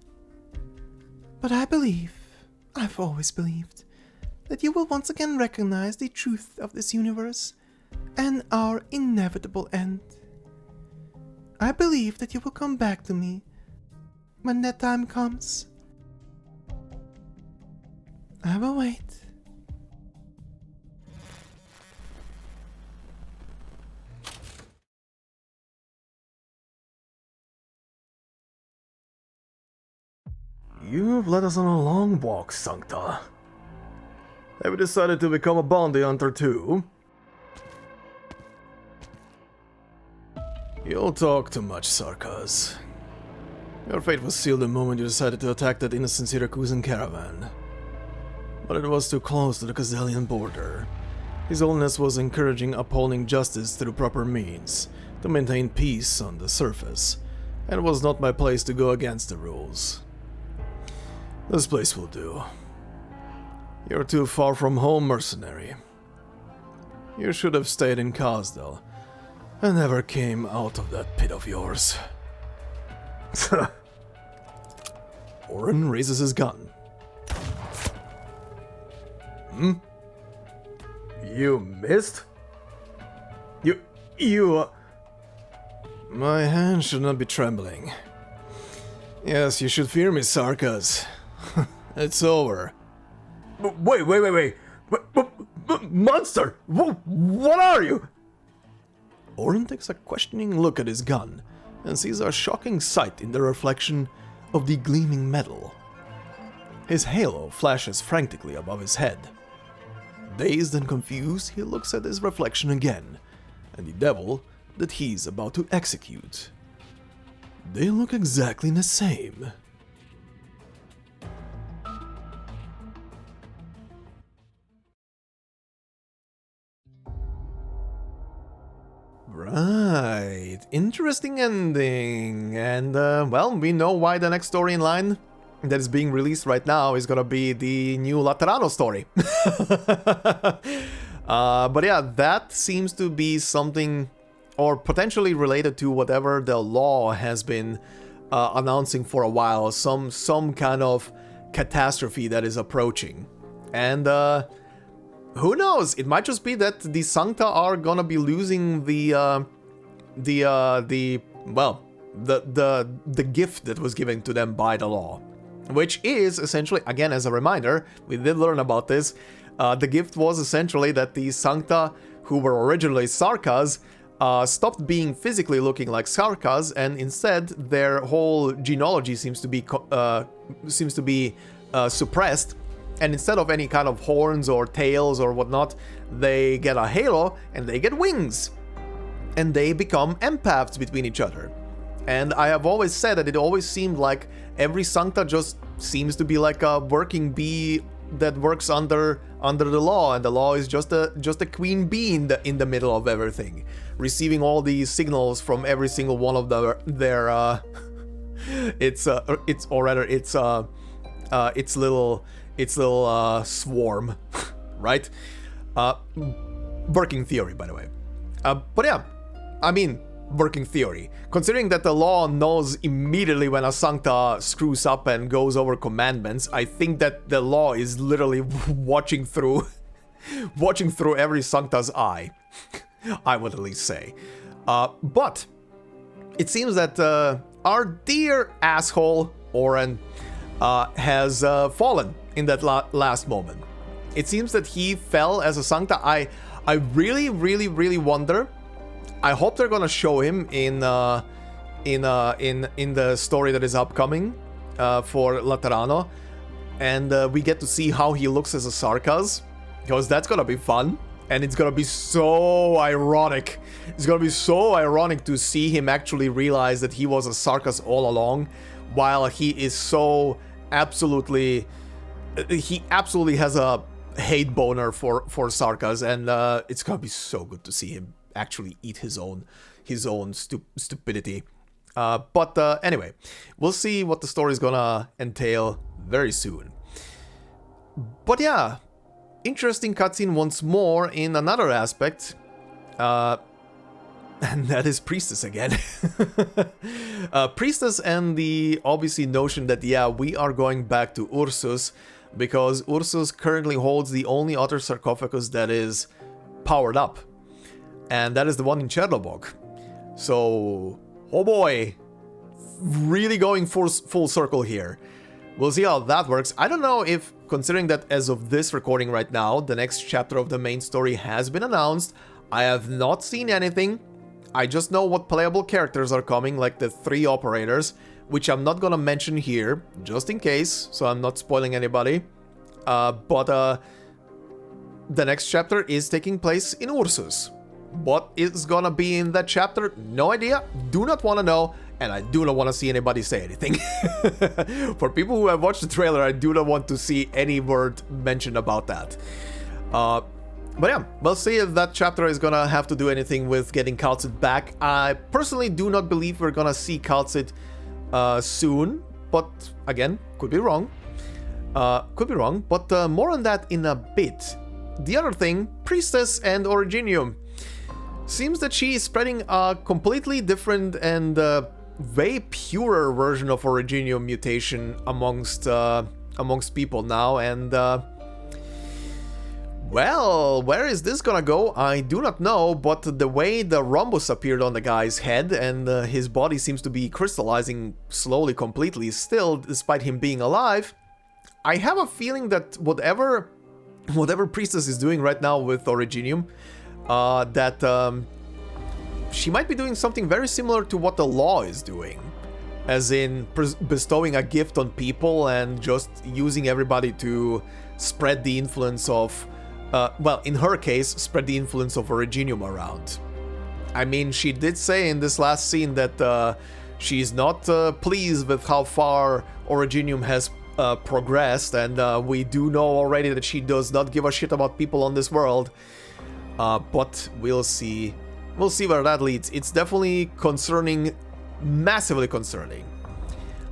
But I've always believed, that you will once again recognize the truth of this universe and our inevitable end. I believe that you will come back to me when that time comes. I will wait. You've led us on a long walk, Sancta. Have you decided to become a bounty hunter too? You'll talk too much, Sarkaz. Your fate was sealed the moment you decided to attack that innocent Syracusan caravan. But it was too close to the Khazalian border. His Holiness was encouraging upholding justice through proper means, to maintain peace on the surface, and it was not my place to go against the rules. This place will do. You're too far from home, mercenary. You should have stayed in Kazdel and never came out of that pit of yours. Oren raises his gun. You missed? You... My hand should not be trembling. Yes, you should fear me, Sarkas. It's over. Wait. Monster! What are you? Oren takes a questioning look at his gun and sees a shocking sight in the reflection of the gleaming metal. His halo flashes frantically above his head. Dazed and confused, he looks at his reflection again, and the devil that he's about to execute. They look exactly the same. Right, interesting ending, and well, we know why the next story in line that is being released right now is gonna be the new Laterano story. But yeah, that seems to be something, or potentially related to whatever the law has been announcing for a while, some kind of catastrophe that is approaching, and who knows? It might just be that the Sancta are gonna be losing the gift that was given to them by the law, which is essentially, again, as a reminder, we did learn about this. The gift was essentially that the Sancta, who were originally Sarkas, stopped being physically looking like Sarkas, and instead their whole genealogy seems to be suppressed. And instead of any kind of horns or tails or whatnot, they get a halo and they get wings. And they become empaths between each other. And I have always said that it always seemed like every Sancta just seems to be like a working bee that works under the law, and the law is just a queen bee in the middle of everything, receiving all these signals from every single one of their its little swarm, right? Working theory, by the way. But yeah, I mean, working theory. Considering that the law knows immediately when a Sancta screws up and goes over commandments, I think that the law is literally watching through every Sancta's eye. I would at least say. But it seems that our dear asshole Oren has fallen in that last moment. It seems that he fell as a Sancta. I really wonder. I hope they're gonna show him in the story that is upcoming for Laterano, and we get to see how he looks as a Sarkas, because that's gonna be fun, and it's gonna be so ironic. It's gonna be so ironic to see him actually realize that he was a Sarkas all along, while he is so absolutely has a hate boner for Sarkas, and it's gonna be so good to see him actually eat his own stupidity. But anyway, we'll see what the story is gonna entail very soon. But yeah, interesting cutscene once more in another aspect, and that is Priestess again. Priestess, and the obviously notion that, yeah, we are going back to Ursus, because Ursus currently holds the only other sarcophagus that is powered up, and that is the one in Chernobog. So, oh boy, really going full circle here. We'll see how that works. I don't know if, considering that as of this recording right now, the next chapter of the main story has been announced. I have not seen anything. I just know what playable characters are coming, like the 3 operators, which I'm not gonna mention here, just in case, so I'm not spoiling anybody. But the next chapter is taking place in Ursus. What is gonna be in that chapter? No idea, do not want to know, and I do not want to see anybody say anything. For people who have watched the trailer, I do not want to see any word mentioned about that. But yeah, we'll see if that chapter is gonna have to do anything with getting Kal'tsit back. I personally do not believe we're gonna see Kal'tsit soon, but again, could be wrong. Could be wrong, but more on that in a bit. The other thing, Priestess and Originium. Seems that she is spreading a completely different and way purer version of Originium mutation amongst people now, and well, where is this gonna go? I do not know, but the way the rhombus appeared on the guy's head and his body seems to be crystallizing slowly, completely still, despite him being alive, I have a feeling that whatever Priestess is doing right now with Originium, she might be doing something very similar to what the law is doing, as in bestowing a gift on people and just using everybody to spread the influence of, well, in her case, spread the influence of Originium around. I mean, she did say in this last scene that she's not pleased with how far Originium has progressed, and we do know already that she does not give a shit about people on this world. But we'll see. We'll see where that leads. It's definitely concerning, massively concerning.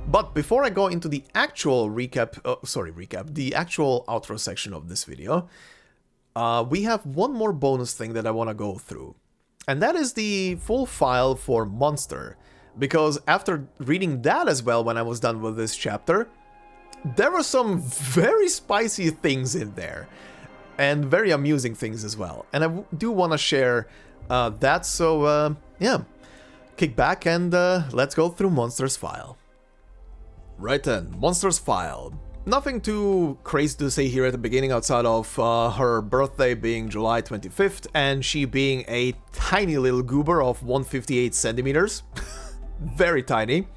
But before I go into the actual the actual outro section of this video, we have one more bonus thing that I want to go through. And that is the full file for Monster. Because after reading that as well when I was done with this chapter, there were some very spicy things in there. And very amusing things as well. And I do want to share that, so yeah. Kick back and let's go through Monster's file. Right then, Monster's file. Nothing too crazy to say here at the beginning outside of her birthday being July 25th and she being a tiny little goober of 158 centimeters. Very tiny.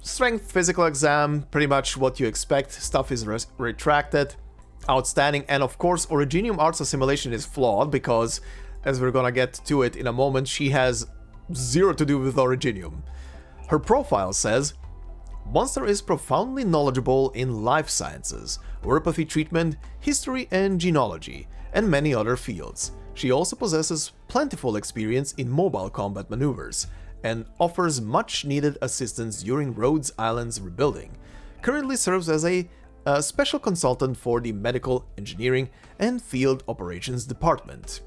Strength physical exam, pretty much what you expect. Stuff is retracted. Outstanding, and of course Originium Arts Assimilation is flawed because, as we're gonna get to it in a moment, she has zero to do with Originium. Her profile says, Monster is profoundly knowledgeable in life sciences, homeopathy treatment, history and genealogy, and many other fields. She also possesses plentiful experience in mobile combat maneuvers, and offers much needed assistance during Rhodes Island's rebuilding. Currently serves as a special consultant for the Medical, Engineering, and Field Operations Department.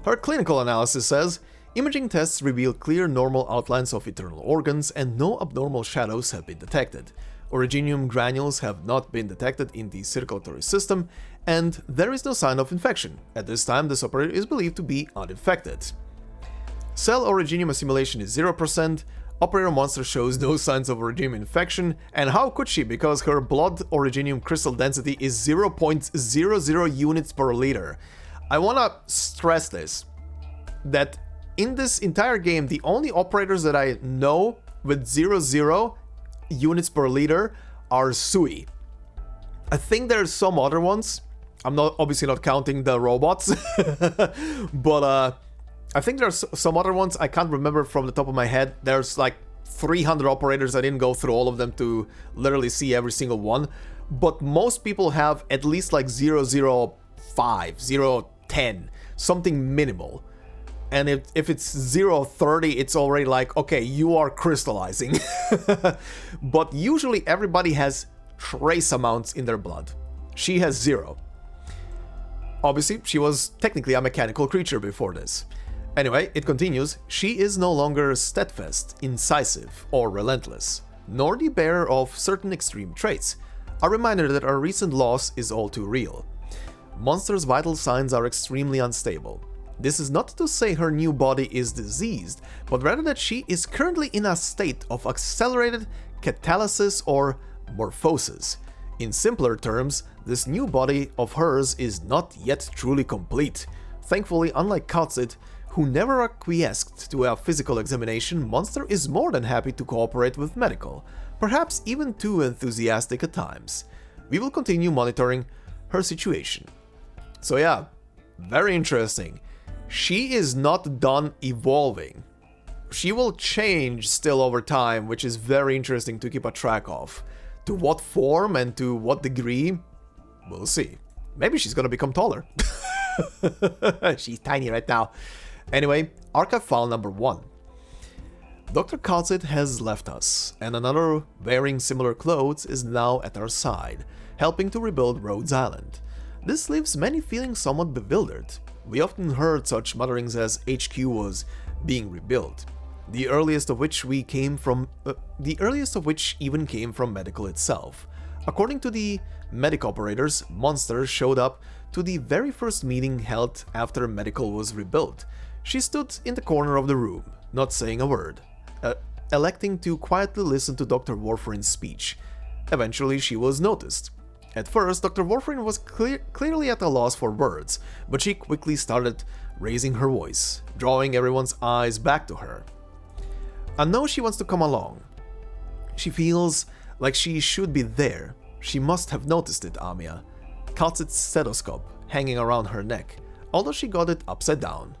Her clinical analysis says, imaging tests reveal clear normal outlines of internal organs and no abnormal shadows have been detected. Originium granules have not been detected in the circulatory system, and there is no sign of infection. At this time, this operator is believed to be uninfected. Cell Originium assimilation is 0%, Operator Monster shows no signs of Originium infection, and how could she, because her blood Originium crystal density is 0.00 units per liter. I wanna stress this, that in this entire game, the only operators that I know with 0.0 units per liter are Sui. I think there's some other ones, I'm obviously not counting the robots, but I think there's some other ones, I can't remember from the top of my head. There's like 300 operators, I didn't go through all of them to literally see every single one. But most people have at least like 0.05, 0.10, something minimal. And if it's 0.30, it's already like, okay, you are crystallizing. But usually everybody has trace amounts in their blood. She has 0. Obviously, she was technically a mechanical creature before this. Anyway, it continues, she is no longer steadfast, incisive, or relentless, nor the bearer of certain extreme traits, a reminder that our recent loss is all too real. Monster's vital signs are extremely unstable. This is not to say her new body is diseased, but rather that she is currently in a state of accelerated catalysis or morphosis. In simpler terms, this new body of hers is not yet truly complete. Thankfully, unlike Kal'tsit, who never acquiesced to a physical examination, Monster is more than happy to cooperate with medical, perhaps even too enthusiastic at times. We will continue monitoring her situation. So yeah, very interesting. She is not done evolving. She will change still over time, which is very interesting to keep a track of. To what form and to what degree, we'll see. Maybe she's gonna become taller. She's tiny right now. Anyway, archive file number 1. Dr. Kal'tsit has left us, and another wearing similar clothes is now at our side, helping to rebuild Rhodes Island. This leaves many feeling somewhat bewildered. We often heard such mutterings as HQ was being rebuilt, the earliest of which even came from medical itself. According to the medic operators, Monster showed up to the very first meeting held after medical was rebuilt. She stood in the corner of the room, not saying a word, electing to quietly listen to Dr. Warfarin's speech. Eventually she was noticed. At first, Dr. Warfarin was clearly at a loss for words, but she quickly started raising her voice, drawing everyone's eyes back to her. I know she wants to come along. She feels like she should be there. She must have noticed it, Amiya. Kal'tsit's stethoscope hanging around her neck, although she got it upside down.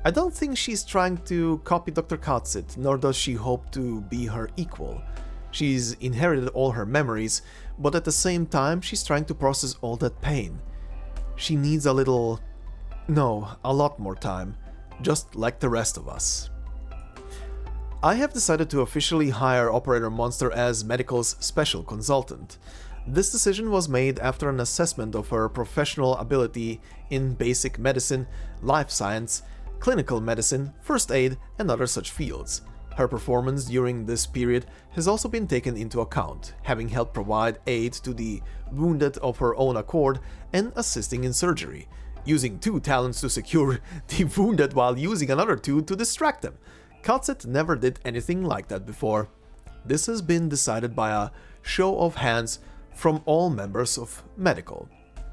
I don't think she's trying to copy Dr. Kal'tsit, nor does she hope to be her equal. She's inherited all her memories, but at the same time she's trying to process all that pain. She needs a lot more time, just like the rest of us. I have decided to officially hire Operator Monster as Medical's special consultant. This decision was made after an assessment of her professional ability in basic medicine, life science, clinical medicine, first aid, and other such fields. Her performance during this period has also been taken into account, having helped provide aid to the wounded of her own accord and assisting in surgery, using 2 talents to secure the wounded while using another 2 to distract them. Kal'tsit never did anything like that before. This has been decided by a show of hands from all members of Medical.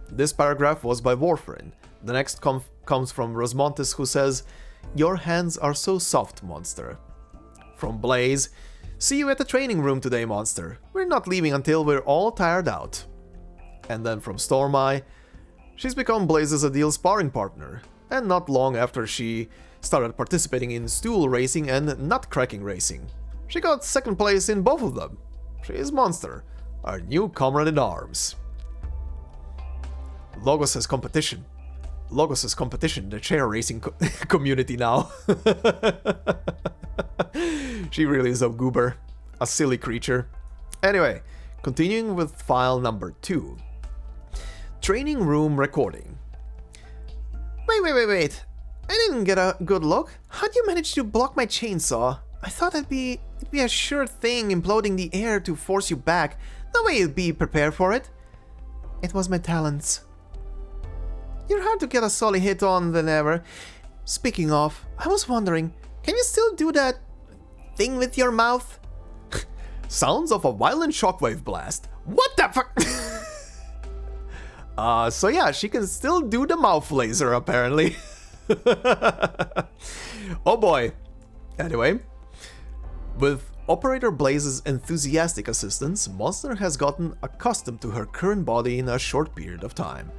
This paragraph was by Warfarin. The next comes from Rosmontes, who says, "Your hands are so soft, Monster." From Blaze, "See you at the training room today, Monster. We're not leaving until we're all tired out." And then from Stormeye, "She's become Blaze's ideal sparring partner, and not long after she started participating in stool racing and nut-cracking racing. She got second place in both of them. She is Monster, our new comrade in arms." Logos has competition. The chair racing community now. She really is a goober. A silly creature. Anyway, continuing with file number 2. Training room recording. Wait. I didn't get a good look. How'd you manage to block my chainsaw? I thought it'd be a sure thing imploding the air to force you back. No way you'd be prepared for it. It was my talents. You're hard to get a solid hit on than ever. Speaking of, I was wondering, can you still do that thing with your mouth? Sounds of a violent shockwave blast. What the fuck? So yeah, she can still do the mouth laser apparently. Oh boy. Anyway, with Operator Blaze's enthusiastic assistance, Monster has gotten accustomed to her current body in a short period of time,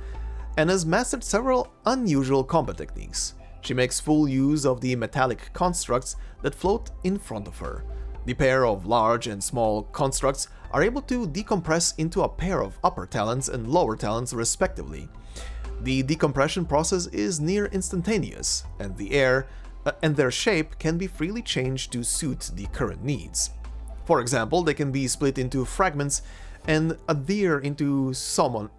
and has mastered several unusual combat techniques. She makes full use of the metallic constructs that float in front of her. The pair of large and small constructs are able to decompress into a pair of upper talons and lower talons respectively. The decompression process is near instantaneous, and their shape can be freely changed to suit the current needs. For example, they can be split into fragments and adhere into someone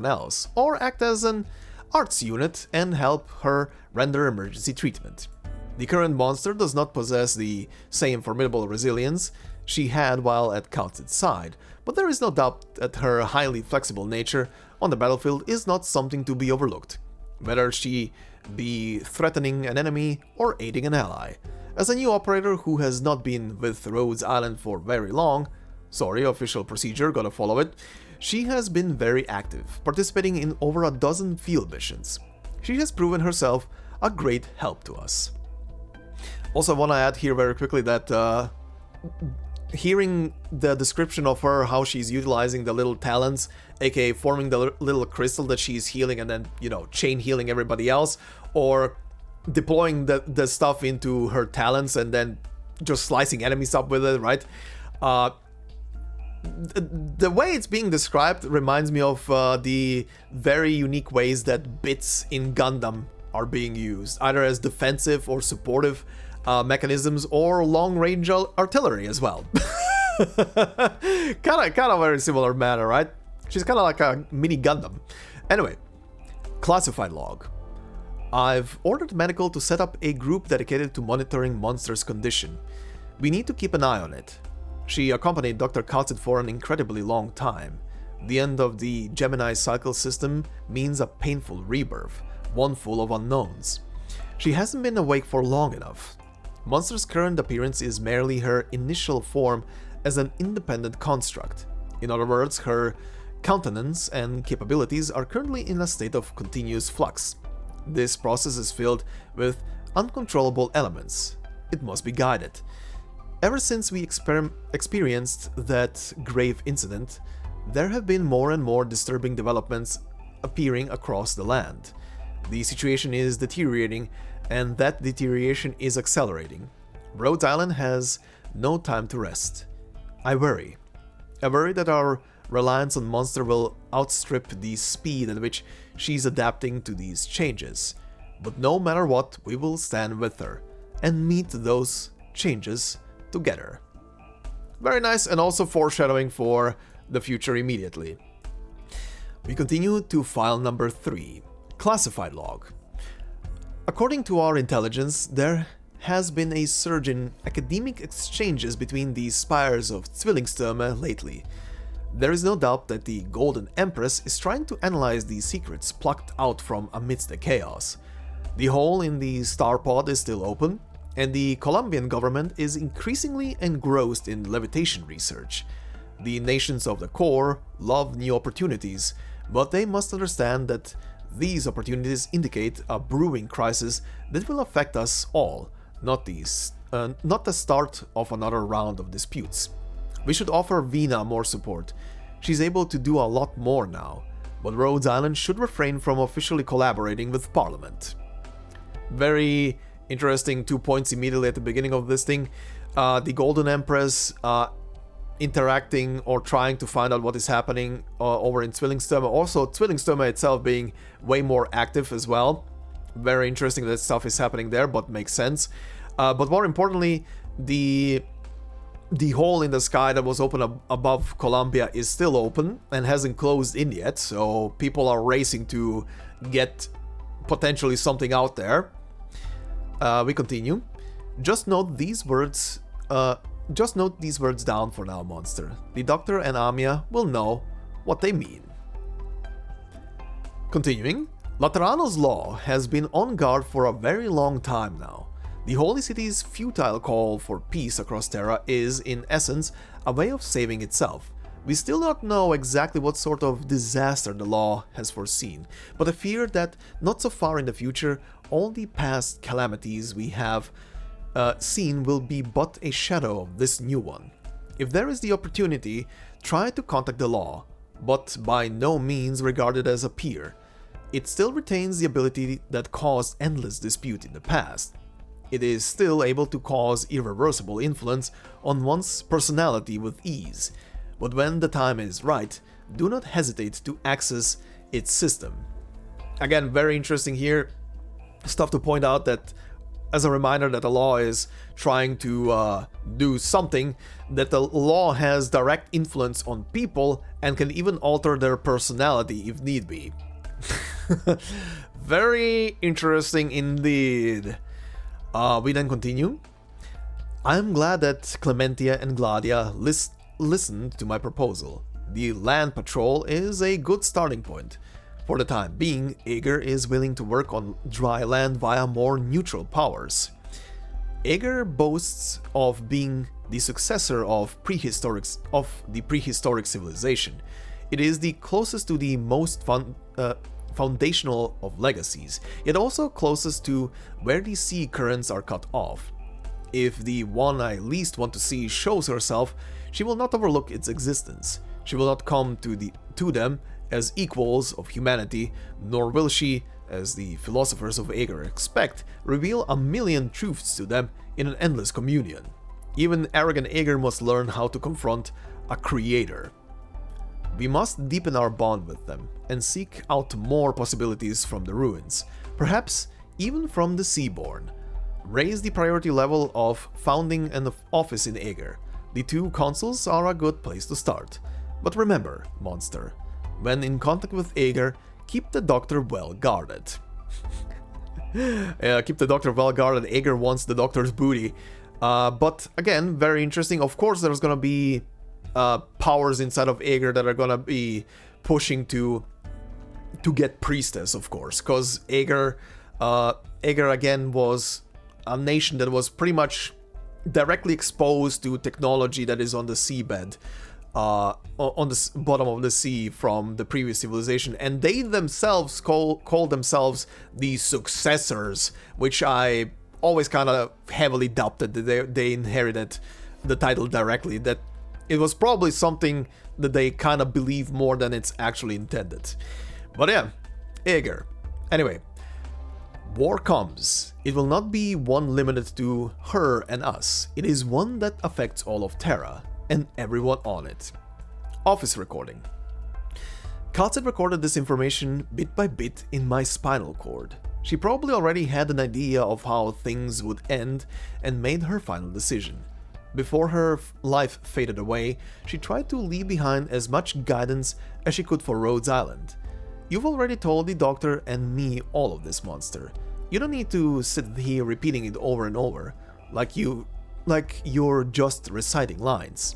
else, or act as an arts unit and help her render emergency treatment. The current Monster does not possess the same formidable resilience she had while at Kal'tsit's side, but there is no doubt that her highly flexible nature on the battlefield is not something to be overlooked, whether she be threatening an enemy or aiding an ally. As a new operator who has not been with Rhodes Island for very long, official procedure, gotta follow it, she has been very active, participating in over a dozen field missions. She has proven herself a great help to us. Also, I want to add here very quickly that hearing the description of her, how she's utilizing the little talents, aka forming the little crystal that she's healing and then, chain healing everybody else, or deploying the stuff into her talents and then just slicing enemies up with it, right? The way it's being described reminds me of the very unique ways that bits in Gundam are being used, either as defensive or supportive. mechanisms or long-range artillery as well. kind of very similar manner, right? She's kind of like a mini Gundam. Anyway, classified log. I've ordered medical to set up a group dedicated to monitoring Monster's condition. We need to keep an eye on it. She accompanied Dr. Kal'tsit for an incredibly long time. The end of the Gemini cycle system means a painful rebirth, one full of unknowns. She hasn't been awake for long enough. Monster's current appearance is merely her initial form as an independent construct. In other words, her countenance and capabilities are currently in a state of continuous flux. This process is filled with uncontrollable elements. It must be guided. Ever since we experienced that grave incident, there have been more and more disturbing developments appearing across the land. The situation is deteriorating, and that deterioration is accelerating. Rhodes Island has no time to rest. I worry. I worry that our reliance on Monster will outstrip the speed at which she's adapting to these changes. But no matter what, we will stand with her and meet those changes together. Very nice, and also foreshadowing for the future immediately. We continue to file number 3, classified log. According to our intelligence, there has been a surge in academic exchanges between the spires of Zwillingstürme lately. There is no doubt that the Golden Empress is trying to analyze the secrets plucked out from amidst the chaos. The hole in the star pod is still open, and the Colombian government is increasingly engrossed in levitation research. The nations of the core love new opportunities, but they must understand that these opportunities indicate a brewing crisis that will affect us all, not the start of another round of disputes. We should offer Vina more support. She's able to do a lot more now, but Rhodes Island should refrain from officially collaborating with Parliament. Very interesting 2 points immediately at the beginning of this thing. The Golden Empress interacting or trying to find out what is happening over in Zwillingstürme. Also, Zwillingstürme itself being way more active as well. Very interesting that stuff is happening there, but makes sense. But more importantly, the hole in the sky that was open above Colombia is still open and hasn't closed in yet, so people are racing to get potentially something out there. We continue. Just note these words down for now, Monster. The Doctor and Amia will know what they mean. Continuing, Laterano's law has been on guard for a very long time now. The Holy City's futile call for peace across Terra is, in essence, a way of saving itself. We still don't know exactly what sort of disaster the law has foreseen, but I fear that not so far in the future, all the past calamities we have seen will be but a shadow of this new one. If there is the opportunity, try to contact the law, but by no means regard it as a peer. It still retains the ability that caused endless dispute in the past. It is still able to cause irreversible influence on one's personality with ease, but when the time is right, do not hesitate to access its system. Again, very interesting here. Stuff to point out that as a reminder that the law is trying to do something, that the law has direct influence on people and can even alter their personality if need be. Very interesting indeed. We then continue. I am glad that Clementia and Gladia listened to my proposal. The land patrol is a good starting point. For the time being, Aegir is willing to work on dry land via more neutral powers. Aegir boasts of being the successor of the prehistoric civilization. It is the closest to the most foundational of legacies, yet also closest to where the sea currents are cut off. If the one I least want to see shows herself, she will not overlook its existence. She will not come to them as equals of humanity, nor will she, as the philosophers of Aegir expect, reveal a million truths to them in an endless communion. Even arrogant Aegir must learn how to confront a creator. We must deepen our bond with them and seek out more possibilities from the ruins, perhaps even from the Seaborn. Raise the priority level of founding an office in Aegir. The 2 consuls are a good place to start. But remember, monster, when in contact with Aegir, keep the doctor well guarded. Keep the doctor well guarded. Aegir wants the doctor's booty. But again, very interesting. Of course, there's gonna be powers inside of Aegir that are gonna be pushing to get Priestess, of course, because Aegir again was a nation that was pretty much directly exposed to technology that is on the seabed, on the bottom of the sea from the previous civilization, and they themselves call themselves the successors, which I always kind of heavily doubted that they inherited the title directly, that it was probably something that they kind of believe more than it's actually intended. But yeah, Aegir. Anyway, war comes. It will not be one limited to her and us. It is one that affects all of Terra and everyone on it. Office recording. Kal'tsit recorded this information bit by bit in my spinal cord. She probably already had an idea of how things would end and made her final decision. Before her life faded away, she tried to leave behind as much guidance as she could for Rhodes Island. You've already told the doctor and me all of this, monster. You don't need to sit here repeating it over and over, like you're just reciting lines.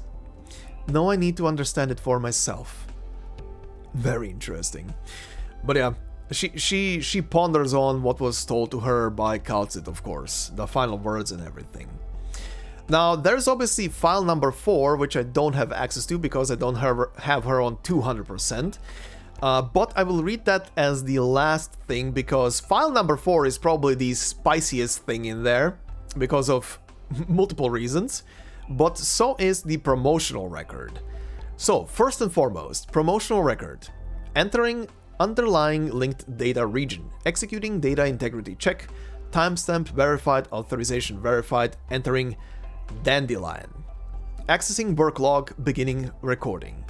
No, I need to understand it for myself. Very interesting. But yeah, she ponders on what was told to her by Kal'tsit, of course, the final words and everything. Now, there's obviously file number 4, which I don't have access to because I don't have her on 200%. But I will read that as the last thing because file number 4 is probably the spiciest thing in there because of multiple reasons. But so is the promotional record. So, first and foremost, promotional record. Entering underlying linked data region, executing data integrity check, timestamp verified, authorization verified, entering Dandelion. Accessing work log, beginning recording.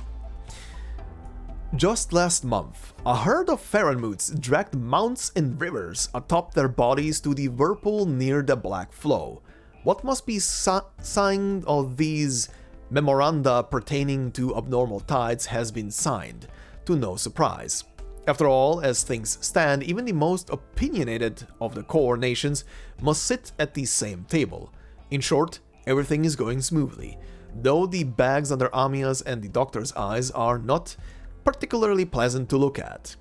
Just last month, a herd of Faranmoots dragged mounts and rivers atop their bodies to the whirlpool near the Black Flow. What must be signed of these memoranda pertaining to abnormal tides has been signed, to no surprise. After all, as things stand, even the most opinionated of the core nations must sit at the same table. In short, everything is going smoothly, though the bags under Amiya's and the doctor's eyes are not particularly pleasant to look at.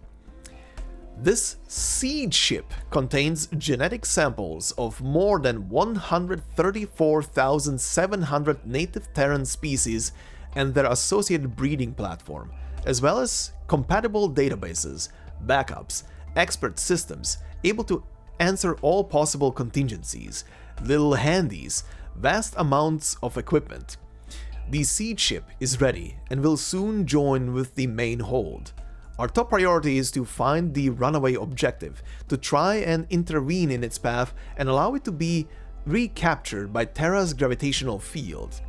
This seed ship contains genetic samples of more than 134,700 native Terran species and their associated breeding platform, as well as compatible databases, backups, expert systems able to answer all possible contingencies, little handies, vast amounts of equipment. The seed ship is ready and will soon join with the main hold. Our top priority is to find the runaway objective, to try and intervene in its path and allow it to be recaptured by Terra's gravitational field.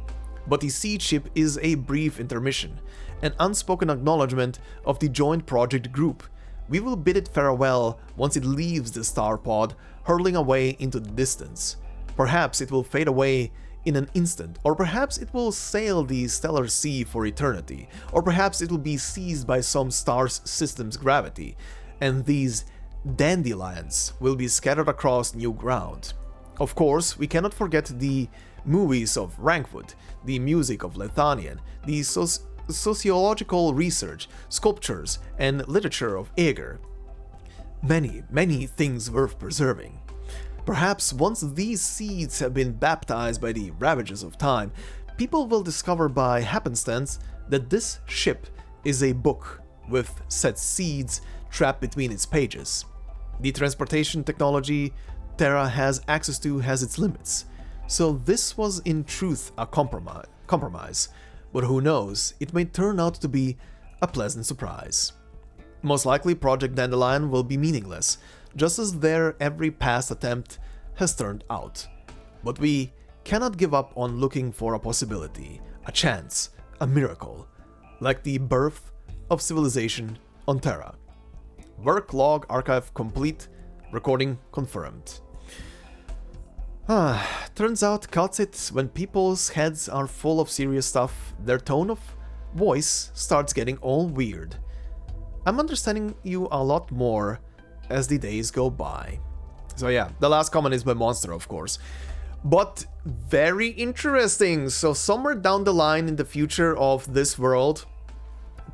But the seed ship is a brief intermission, an unspoken acknowledgement of the joint project group. We will bid it farewell once it leaves the star pod, hurtling away into the distance. Perhaps it will fade away in an instant, or perhaps it will sail the stellar sea for eternity, or perhaps it will be seized by some star's system's gravity, and these dandelions will be scattered across new ground. Of course, we cannot forget the movies of Rankwood, the music of Lethanian, the sociological research, sculptures, and literature of Aegir. Many, many things worth preserving. Perhaps once these seeds have been baptized by the ravages of time, people will discover by happenstance that this ship is a book with said seeds trapped between its pages. The transportation technology Terra has access to has its limits, so this was in truth a compromise, but who knows, it may turn out to be a pleasant surprise. Most likely Project Dandelion will be meaningless, just as their every past attempt has turned out. But we cannot give up on looking for a possibility, a chance, a miracle, like the birth of civilization on Terra. Work log archive complete, recording confirmed. Turns out, Kal'tsit, when people's heads are full of serious stuff, their tone of voice starts getting all weird. I'm understanding you a lot more as the days go by. So yeah, the last comment is by Monster, of course. But very interesting. So somewhere down the line in the future of this world,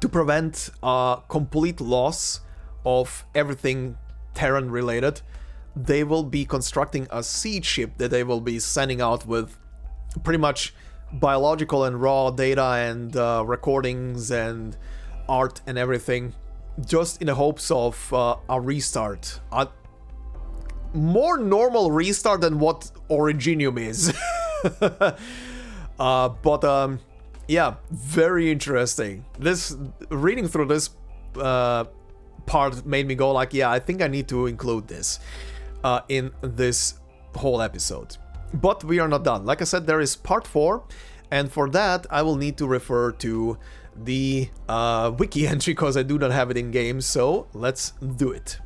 to prevent a complete loss of everything Terran related, they will be constructing a seed ship that they will be sending out with pretty much biological and raw data and recordings and art and everything, just in the hopes of a restart. A more normal restart than what Originium is. Yeah, very interesting. Reading through this part made me go like, yeah, I think I need to include this in this whole episode. But we are not done. Like I said, there is part 4, and for that I will need to refer to the wiki entry because I do not have it in game, so let's do it.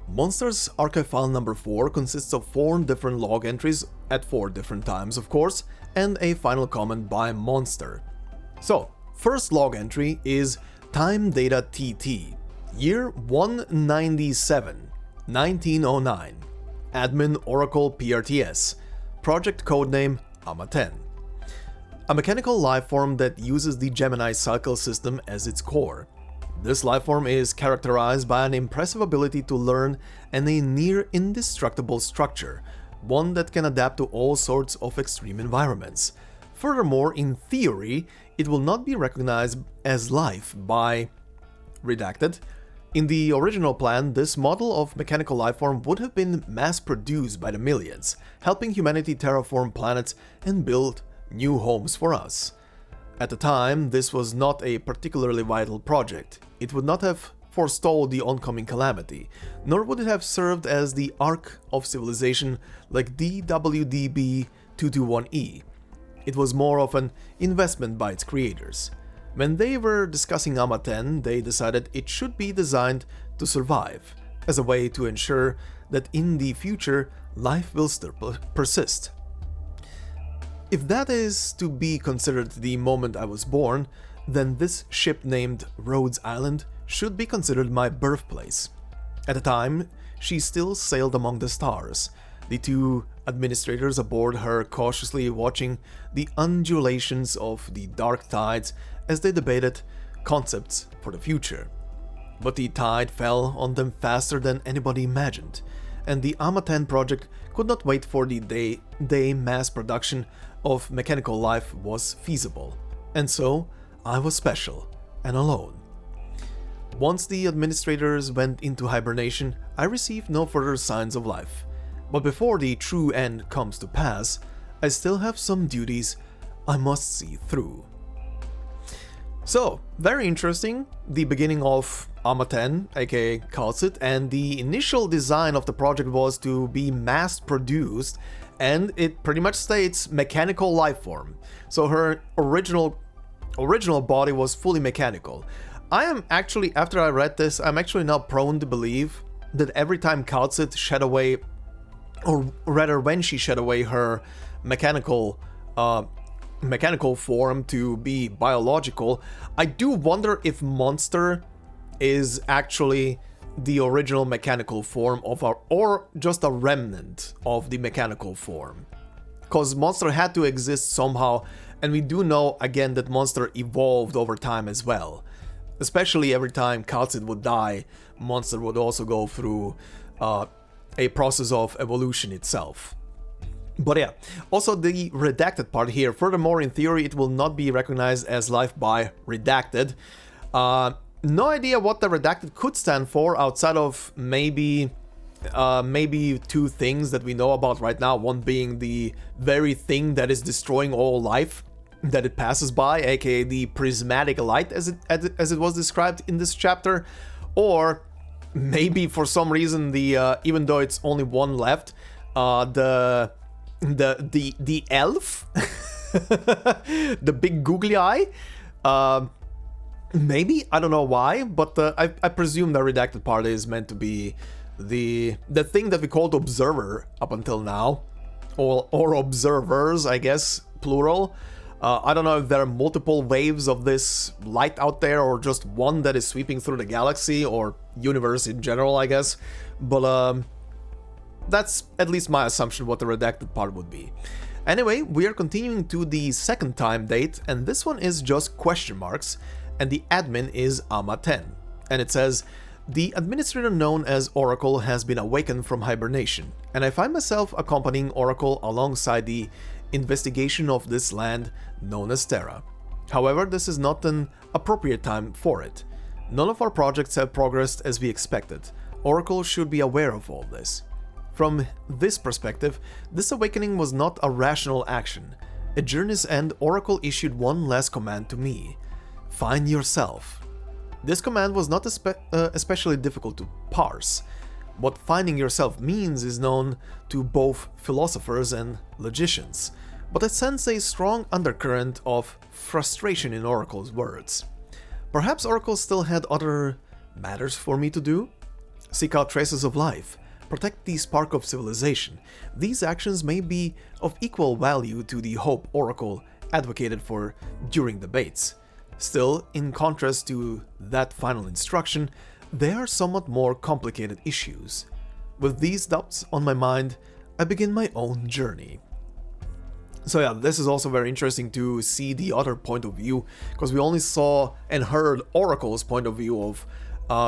Monsters Archive file number 4 consists of 4 different log entries at 4 different times, of course, and a final comment by Monster. So, first log entry is Time Data TT, year 197, 1909, Admin Oracle PRTS, project codename AMA-10. A mechanical lifeform that uses the Gemini cycle system as its core. This lifeform is characterized by an impressive ability to learn and a near indestructible structure, one that can adapt to all sorts of extreme environments. Furthermore, in theory, it will not be recognized as life by Redacted. In the original plan, this model of mechanical lifeform would have been mass-produced by the millions, helping humanity terraform planets and build new homes for us. At the time, this was not a particularly vital project. It would not have forestalled the oncoming calamity, nor would it have served as the arc of civilization like DWDB-221E. It was more of an investment by its creators. When they were discussing AMA-10, they decided it should be designed to survive, as a way to ensure that in the future, life will still persist. If that is to be considered the moment I was born, then this ship named Rhodes Island should be considered my birthplace. At the time, she still sailed among the stars, the 2 administrators aboard her cautiously watching the undulations of the dark tides as they debated concepts for the future. But the tide fell on them faster than anybody imagined, and the AMA-10 project could not wait for the day mass production of mechanical life was feasible, and so I was special and alone. Once the administrators went into hibernation, I received no further signs of life. But before the true end comes to pass, I still have some duties I must see through. So, very interesting, the beginning of AMA-10, aka Kal'tsit, and the initial design of the project was to be mass-produced, and it pretty much states mechanical lifeform. So her original body was fully mechanical. I am actually, after I read this, I'm actually now prone to believe that every time Kal'tsit shed away, or rather when she shed away her mechanical form to be biological, I do wonder if Monster is actually the original mechanical form of our, or just a remnant of the mechanical form. Because Monster had to exist somehow, and we do know again that Monster evolved over time as well. Especially every time Kal'tsit would die, Monster would also go through a process of evolution itself. But yeah, also the redacted part here. Furthermore, in theory, it will not be recognized as life by Redacted. No idea what the Redacted could stand for outside of maybe 2 things that we know about right now. One being the very thing that is destroying all life that it passes by, aka the prismatic light as it was described in this chapter, or maybe for some reason the even though it's only one left, the elf, the big googly eye, maybe, I don't know why, but I presume the redacted part is meant to be the thing that we called Observer up until now, or observers, I guess, plural. I don't know if there are multiple waves of this light out there, or just one that is sweeping through the galaxy, or universe in general, I guess. But that's at least my assumption what the redacted part would be. Anyway, we are continuing to the second time date, and this one is just question marks, and the admin is Ama-10. And it says, the administrator known as Oracle has been awakened from hibernation, and I find myself accompanying Oracle alongside the investigation of this land known as Terra. However, this is not an appropriate time for it. None of our projects have progressed as we expected. Oracle should be aware of all this. From this perspective, this awakening was not a rational action. At journey's end, Oracle issued one last command to me. Find yourself. This command was not especially difficult to parse. What finding yourself means is known to both philosophers and logicians, but I sense a strong undercurrent of frustration in Oracle's words. Perhaps Oracle still had other matters for me to do? Seek out traces of life, protect the spark of civilization. These actions may be of equal value to the hope Oracle advocated for during debates. Still, in contrast to that final instruction, there are somewhat more complicated issues. With these doubts on my mind, I begin my own journey. So yeah, this is also very interesting to see the other point of view, because we only saw and heard Oracle's point of view of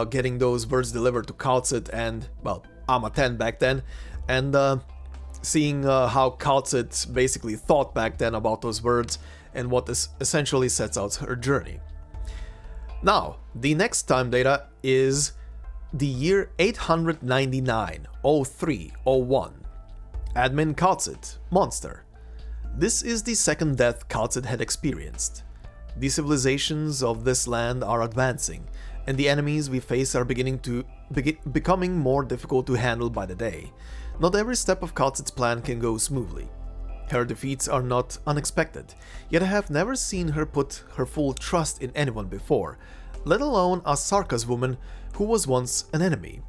getting those words delivered to Kal'tsit and, well, Ama-10 back then, and seeing how Kal'tsit basically thought back then about those words and what this essentially sets out her journey. Now, the next time data is the year 899, 03, 01. Admin Kal'tsit, Monster. This is the second death Kal'tsit had experienced. The civilizations of this land are advancing, and the enemies we face are becoming more difficult to handle by the day. Not every step of Kal'tsit's plan can go smoothly. Her defeats are not unexpected, yet I have never seen her put her full trust in anyone before, let alone a Sarkaz woman who was once an enemy.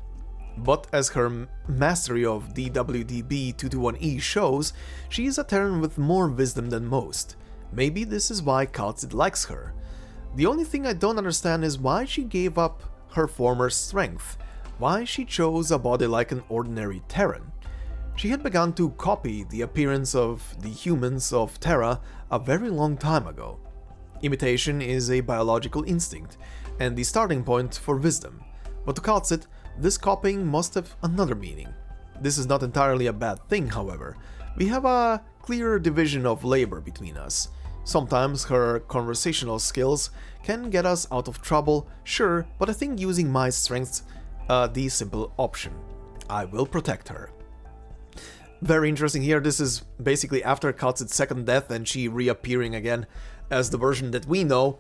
But as her mastery of DWDB221E shows, she is a Terran with more wisdom than most. Maybe this is why Kal'tsit likes her. The only thing I don't understand is why she gave up her former strength, why she chose a body like an ordinary Terran. She had begun to copy the appearance of the humans of Terra a very long time ago. Imitation is a biological instinct, and the starting point for wisdom. But to Kal'tsit, this copying must have another meaning. This is not entirely a bad thing, however. We have a clear division of labor between us. Sometimes her conversational skills can get us out of trouble, sure, but I think using my strengths the simple option. I will protect her. Very interesting here. This is basically after Kal'tsit's second death and she reappearing again as the version that we know,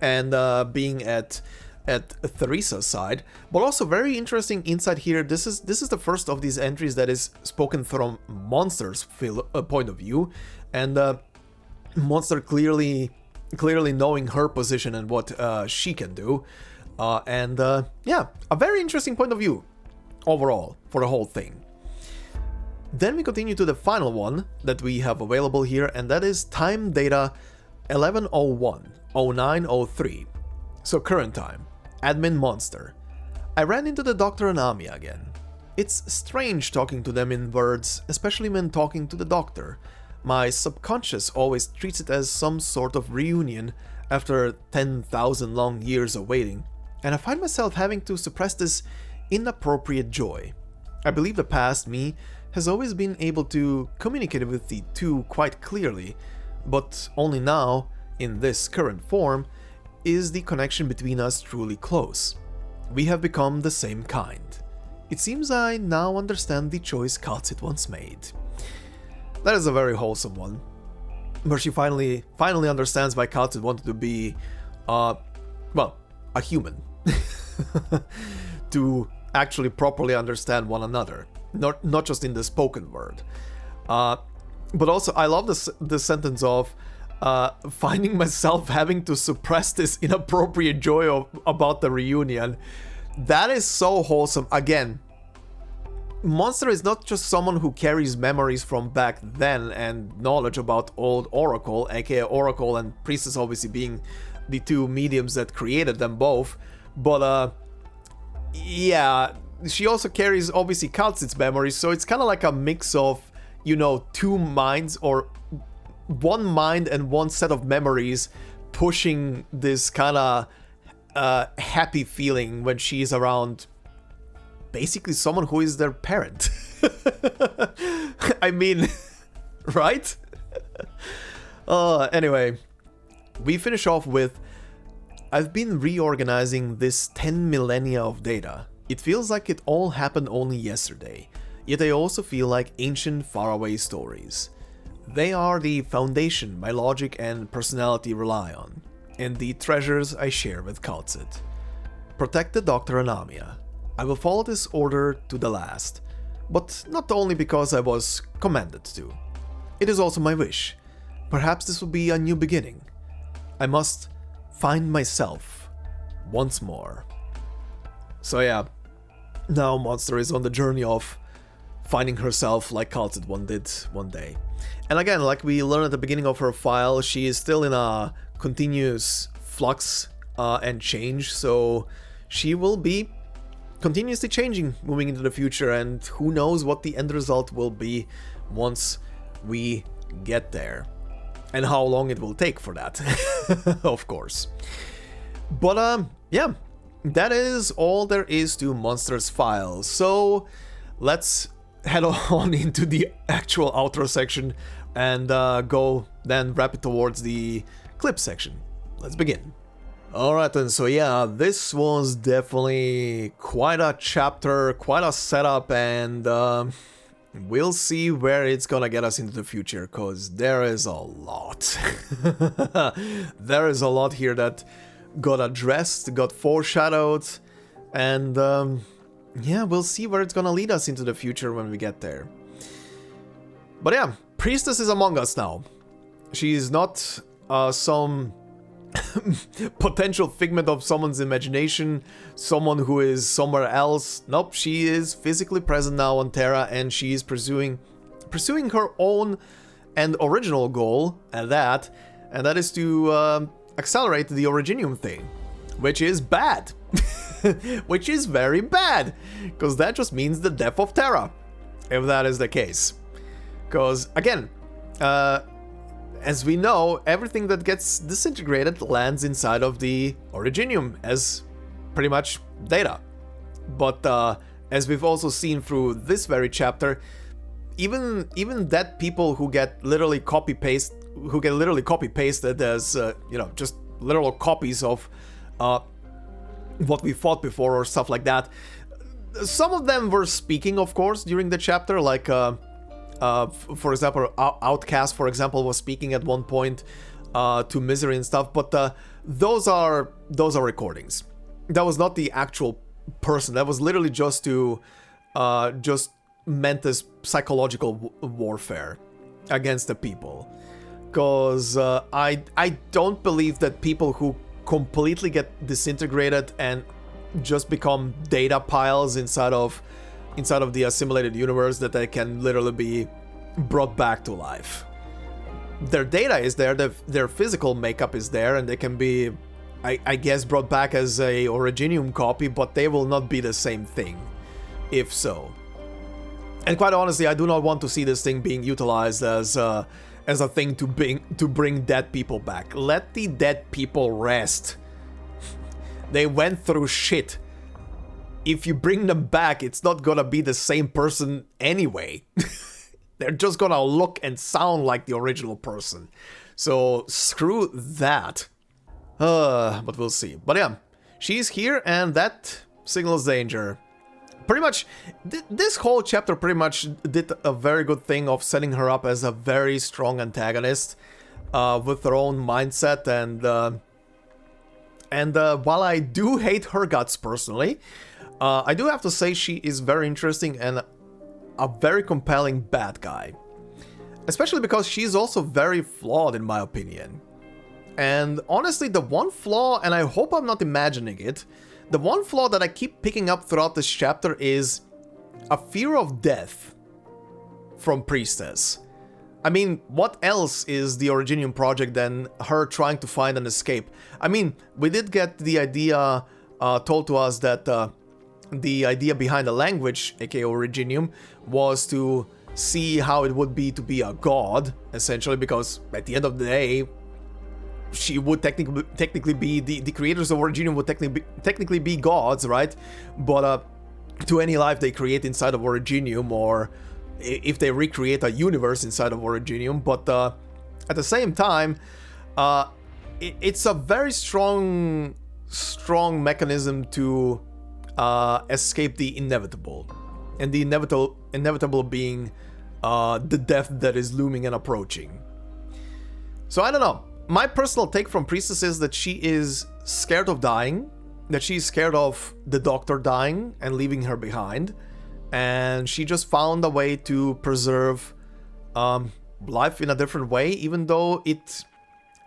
and being at Theresa's side. But also very interesting insight here. This is the first of these entries that is spoken from Monster's point of view, and Monster clearly knowing her position and what she can do, yeah, a very interesting point of view overall for the whole thing. Then we continue to the final one that we have available here, and that is time data 1101, 09, 03. So current time. Admin Monster. I ran into the Doctor and Ami again. It's strange talking to them in words, especially when talking to the Doctor. My subconscious always treats it as some sort of reunion after 10,000 long years of waiting, and I find myself having to suppress this inappropriate joy. I believe the past me has always been able to communicate with the two quite clearly, but only now, in this current form, is the connection between us truly close. We have become the same kind. It seems I now understand the choice Kal'tsit once made. That is a very wholesome one, where she finally understands why Kal'tsit wanted to be, well, a human, to actually properly understand one another, not just in the spoken word. But also, I love the sentence of finding myself having to suppress this inappropriate joy about the reunion. That is so wholesome. Again, Monster is not just someone who carries memories from back then and knowledge about old Oracle, aka Oracle and Priestess obviously being the two mediums that created them both, but yeah, she also carries obviously Kal'tsit's memories, so it's kind of like a mix of, you know, two minds, or one mind and one set of memories pushing this kind of happy feeling when she's around basically someone who is their parent. I mean, right? Anyway, we finish off with, I've been reorganizing this 10 millennia of data. It feels like it all happened only yesterday, yet I also feel like ancient faraway stories. They are the foundation my logic and personality rely on, and the treasures I share with Kal'tsit. Protect the Dr. Anamia. I will follow this order to the last, but not only because I was commanded to. It is also my wish. Perhaps this will be a new beginning. I must find myself once more. So yeah, now Monster is on the journey of finding herself like Kal'tsit did one day. And again, like we learned at the beginning of her file, she is still in a continuous flux and change, so she will be continuously changing moving into the future, and who knows what the end result will be once we get there. And how long it will take for that, of course. But yeah, that is all there is to Monster's file. So let's head on into the actual outro section and go then wrap it towards the clip section. Let's begin. Alright then, so yeah, this was definitely quite a chapter, quite a setup, and we'll see where it's gonna get us into the future, cause there is a lot. There is a lot here that got addressed, got foreshadowed, and yeah, we'll see where it's gonna lead us into the future when we get there. But yeah, Priestess is among us now. She is not some potential figment of someone's imagination, someone who is somewhere else. Nope, she is physically present now on Terra, and she is pursuing her own and original goal, and that is to accelerate the Originium thing, which is bad. Which is very bad, because that just means the death of Terra, if that is the case. Because again, as we know, everything that gets disintegrated lands inside of the Originium as pretty much data. But as we've also seen through this very chapter, even dead people who get literally copy pasted as you know, just literal copies of what we fought before or stuff like that. Some of them were speaking, of course, during the chapter, like for example, Outcast, for example, was speaking at one point to Misery and stuff, but those are recordings. That was not the actual person. That was literally just to just meant as psychological warfare against the people. Because I don't believe that people who completely get disintegrated and just become data piles inside of the assimilated universe, that they can literally be brought back to life. Their data is there, their physical makeup is there, and they can be, I guess, brought back as a Originium copy, but they will not be the same thing, if so. And quite honestly, I do not want to see this thing being utilized as a thing to bring dead people back. Let the dead people rest. They went through shit. If you bring them back, it's not gonna be the same person anyway. They're just gonna look and sound like the original person. So screw that. But we'll see. But yeah, she's here, and that signals danger. Pretty much, this whole chapter pretty much did a very good thing of setting her up as a very strong antagonist with her own mindset, and while I do hate her guts personally, I do have to say she is very interesting and a very compelling bad guy. Especially because she's also very flawed in my opinion. And honestly, the one flaw, and I hope I'm not imagining it, the one flaw that I keep picking up throughout this chapter is a fear of death from Priestess. I mean, what else is the Originium project than her trying to find an escape? I mean, we did get the idea told to us that the idea behind the language, aka Originium, was to see how it would be to be a god, essentially, because at the end of the day, she would technically be, the creators of Originium would technically be gods, right? But to any life they create inside of Originium, or if they recreate a universe inside of Originium, but at the same time, it's a very strong mechanism to escape the inevitable, and the inevitable being the death that is looming and approaching. So I don't know. My personal take from Priestess is that she is scared of dying, that she's scared of the doctor dying and leaving her behind, and she just found a way to preserve life in a different way, even though it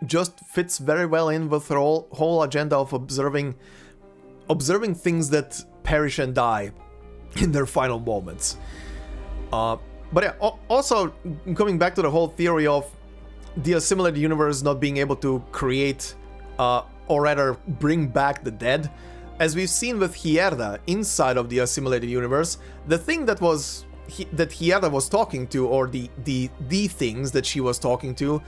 just fits very well in with her whole agenda of observing things that perish and die in their final moments. But yeah, also coming back to the whole theory of the assimilated universe not being able to create, or rather bring back the dead, as we've seen with Hierda inside of the assimilated universe, the thing that Hierda was talking to, or the things that she was talking to,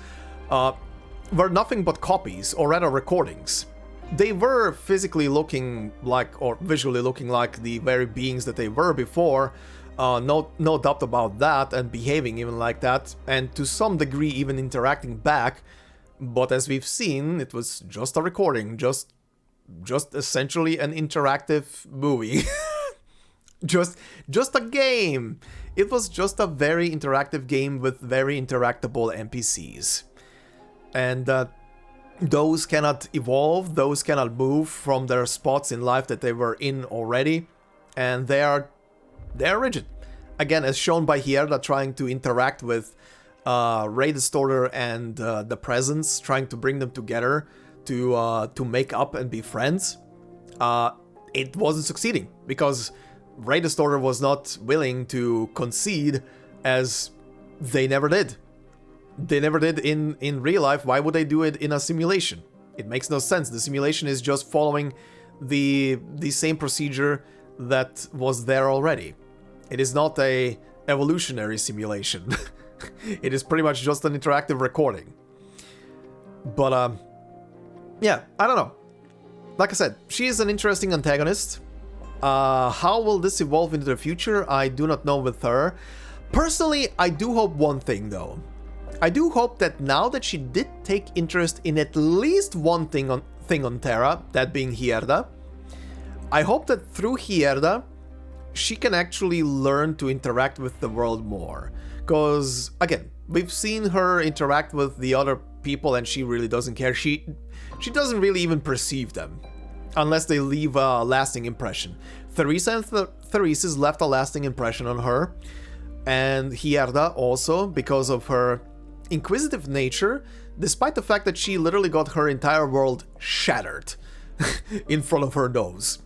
were nothing but copies, or rather recordings. They were physically looking like, or visually looking like, the very beings that they were before, no doubt about that, and behaving even like that, and to some degree even interacting back. But as we've seen, it was just a recording, just essentially an interactive movie. just a game. It was just a very interactive game with very interactable NPCs. And those cannot evolve, those cannot move from their spots in life that they were in already, and they're rigid. Again, as shown by Hierda trying to interact with Ray Distorter and the Presence, trying to bring them together to make up and be friends. It wasn't succeeding because Ray Distorter was not willing to concede, as they never did. They never did in real life. Why would they do it in a simulation? It makes no sense. The simulation is just following the same procedure that was there already. It is not a evolutionary simulation. It is pretty much just an interactive recording. But yeah, I don't know. Like I said, she is an interesting antagonist. How will this evolve into the future? I do not know with her. Personally, I do hope one thing though. I do hope that now that she did take interest in at least one thing on Terra, that being Hierda, I hope that through Hierda, she can actually learn to interact with the world more. Because, again, we've seen her interact with the other people and she really doesn't care. She doesn't really even perceive them, unless they leave a lasting impression. Theresa and Theresis left a lasting impression on her, and Hierda also, because of her inquisitive nature, despite the fact that she literally got her entire world shattered in front of her nose.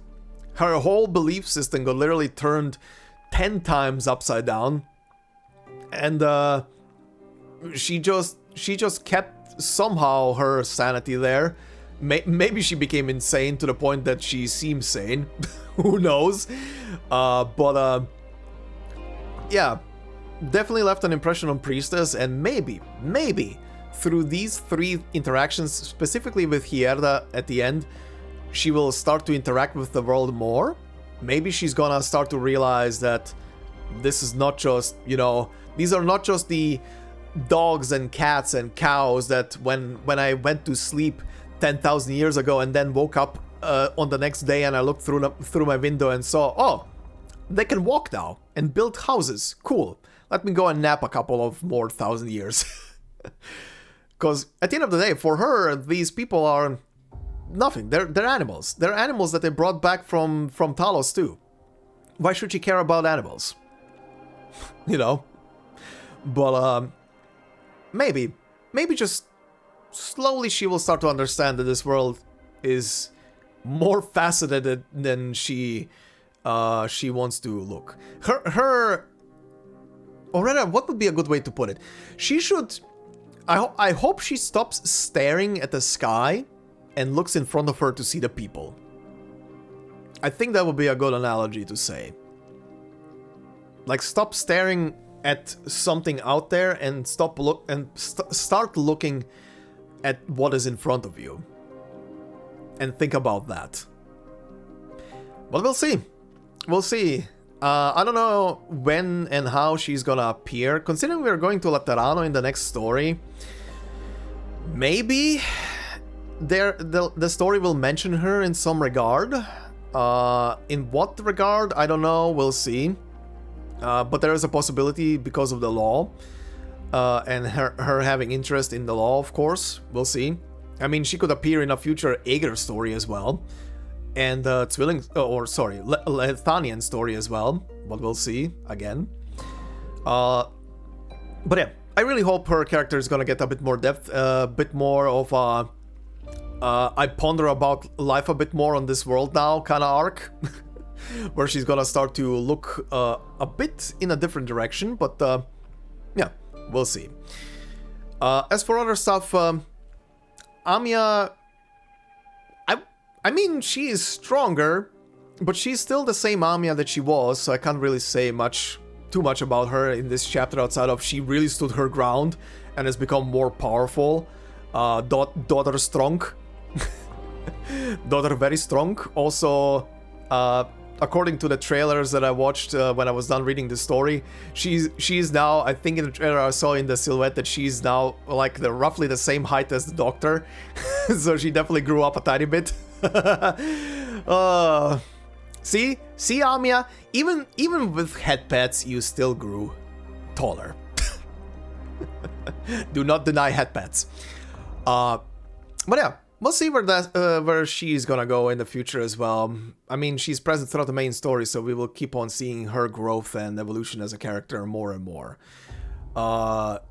Her whole belief system got literally turned 10 times upside down, and she just kept somehow her sanity there. Maybe she became insane to the point that she seems sane. Who knows? But yeah, definitely left an impression on Priestess, and maybe through these 3 interactions, specifically with Hierda at the end, she will start to interact with the world more. Maybe she's gonna start to realize that this is not just, these are not just the dogs and cats and cows that when I went to sleep 10,000 years ago and then woke up on the next day and I looked through my window and saw, oh, they can walk now and build houses. Cool. Let me go and nap a couple of more 1,000 years. Because at the end of the day, for her, these people are nothing. They're animals. They're animals that they brought back from Talos too. Why should she care about animals? But maybe just slowly she will start to understand that this world is more faceted than she she wants to look. Or rather, what would be a good way to put it? She should... I hope she stops staring at the sky and looks in front of her to see the people. I think that would be a good analogy to say. Like, stop staring at something out there and start looking at what is in front of you. And think about that. But we'll see. We'll see. I don't know when and how she's gonna appear. Considering we're going to Laterano in the next story, maybe the story will mention her in some regard. In what regard? I don't know. We'll see. But there is a possibility because of the law. And her having interest in the law, of course. We'll see. I mean, she could appear in a future Aegir story as well. And Lethanian story as well, but we'll see again. But yeah, I really hope her character is gonna get a bit more depth, a bit more of I ponder about life a bit more on this world now kind of arc, where she's gonna start to look a bit in a different direction. But yeah, we'll see. As for other stuff, Amiya. I mean, she is stronger, but she's still the same Amiya that she was, so I can't really say too much about her in this chapter outside of she really stood her ground and has become more powerful. Daughter strong. Daughter very strong. Also, according to the trailers that I watched when I was done reading the story, she's now, I think in the trailer I saw in the silhouette that she's now like roughly the same height as the Doctor. So she definitely grew up a tiny bit. See Amiya, even with head pads you still grew taller. Do not deny head pads. But yeah, we'll see where she's gonna go in the future as well. I mean, she's present throughout the main story, so we will keep on seeing her growth and evolution as a character more and more.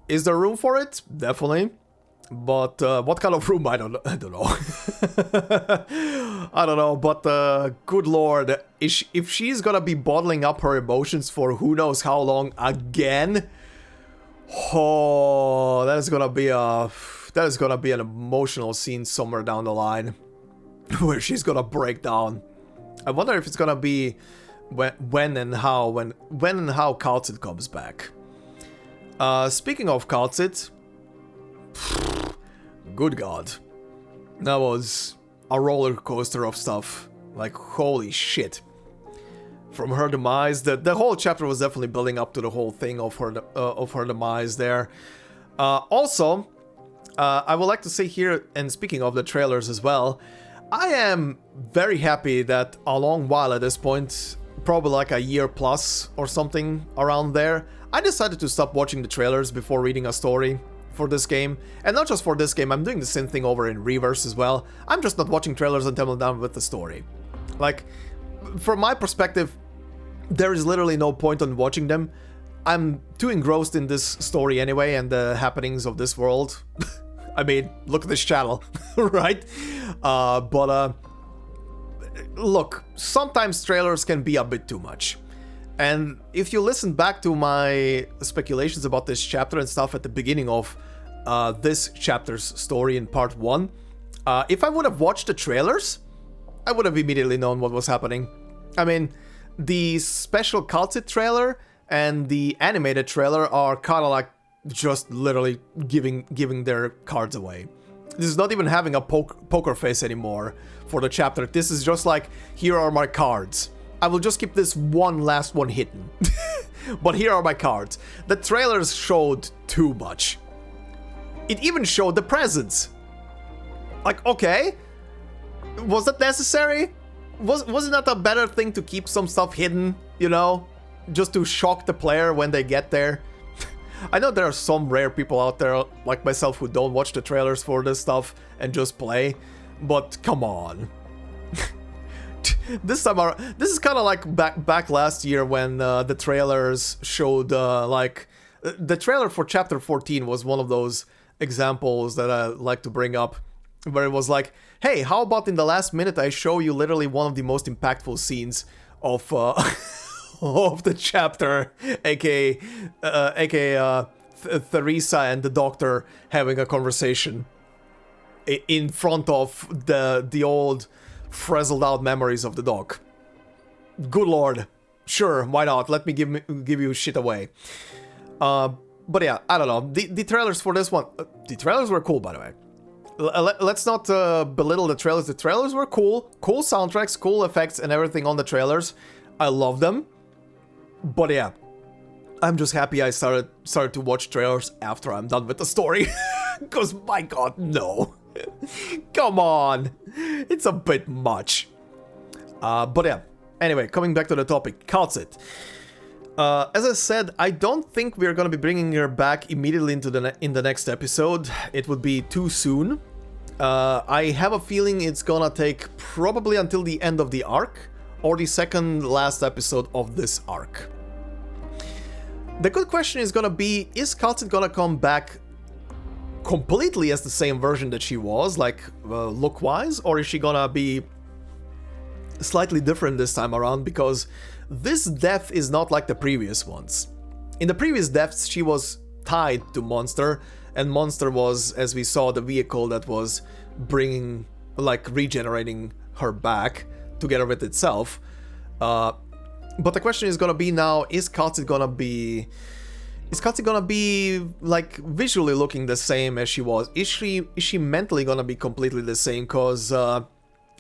Is there room for it? Definitely. But what kind of room? I don't know. I don't know. But good lord, if she's gonna be bottling up her emotions for who knows how long again, oh, that is gonna be an emotional scene somewhere down the line where she's gonna break down. I wonder if it's gonna be when and how Kal'tsit comes back. Speaking of Kal'tsit. Good god. That was a roller coaster of stuff. Like, holy shit. From her demise, the whole chapter was definitely building up to the whole thing of her demise there. Also, I would like to say here, and speaking of the trailers as well, I am very happy that a long while at this point, probably like a year plus or something around there, I decided to stop watching the trailers before reading a story for this game. And not just for this game, I'm doing the same thing over in Reverse as well. I'm just not watching trailers until I'm done with the story. Like, from my perspective, there is literally no point on watching them. I'm too engrossed in this story anyway and the happenings of this world. I mean, look at this channel, right? Look, sometimes trailers can be a bit too much. And if you listen back to my speculations about this chapter and stuff at the beginning of this chapter's story in part 1, if I would have watched the trailers, I would have immediately known what was happening. I mean, the special Kal'tsit trailer and the animated trailer are kind of like just literally giving their cards away. This is not even having a poker face anymore for the chapter. This is just like, here are my cards. I will just keep this last one hidden. But here are my cards. The trailers showed too much. It even showed the presents. Like, okay, was that necessary? Wasn't that a better thing to keep some stuff hidden, you know? Just to shock the player when they get there? I know there are some rare people out there like myself who don't watch the trailers for this stuff and just play, but come on. This is kind of like back last year when the trailers showed the trailer for chapter 14 was one of those examples that I like to bring up, where it was like, hey, how about in the last minute I show you literally one of the most impactful scenes of the chapter, aka Theresa and the doctor having a conversation in front of the old frazzled out memories of the dog. Good lord, sure, why not? Let me give you shit away. But yeah, I don't know. The trailers for this one, the trailers were cool, by the way. Let's not belittle the trailers. The trailers were cool. Cool soundtracks, cool effects, and everything on the trailers. I love them. But yeah, I'm just happy I started to watch trailers after I'm done with the story. Because, my god, no. Come on. It's a bit much. But yeah, anyway, coming back to the topic, Kal'tsit. As I said, I don't think we're gonna be bringing her back immediately in the next episode. It would be too soon. I have a feeling it's gonna take probably until the end of the arc, or the second last episode of this arc. The good question is gonna be, is Kal'tsit gonna come back completely as the same version that she was, like look-wise, or is she gonna be slightly different this time around? Because this death is not like the previous ones. In the previous deaths, she was tied to Monster, and Monster was, as we saw, the vehicle that was bringing, like, regenerating her back together with itself. But the question is gonna be now, is Kal'tsit gonna be like visually looking the same as she was? Is she mentally gonna be completely the same? Cause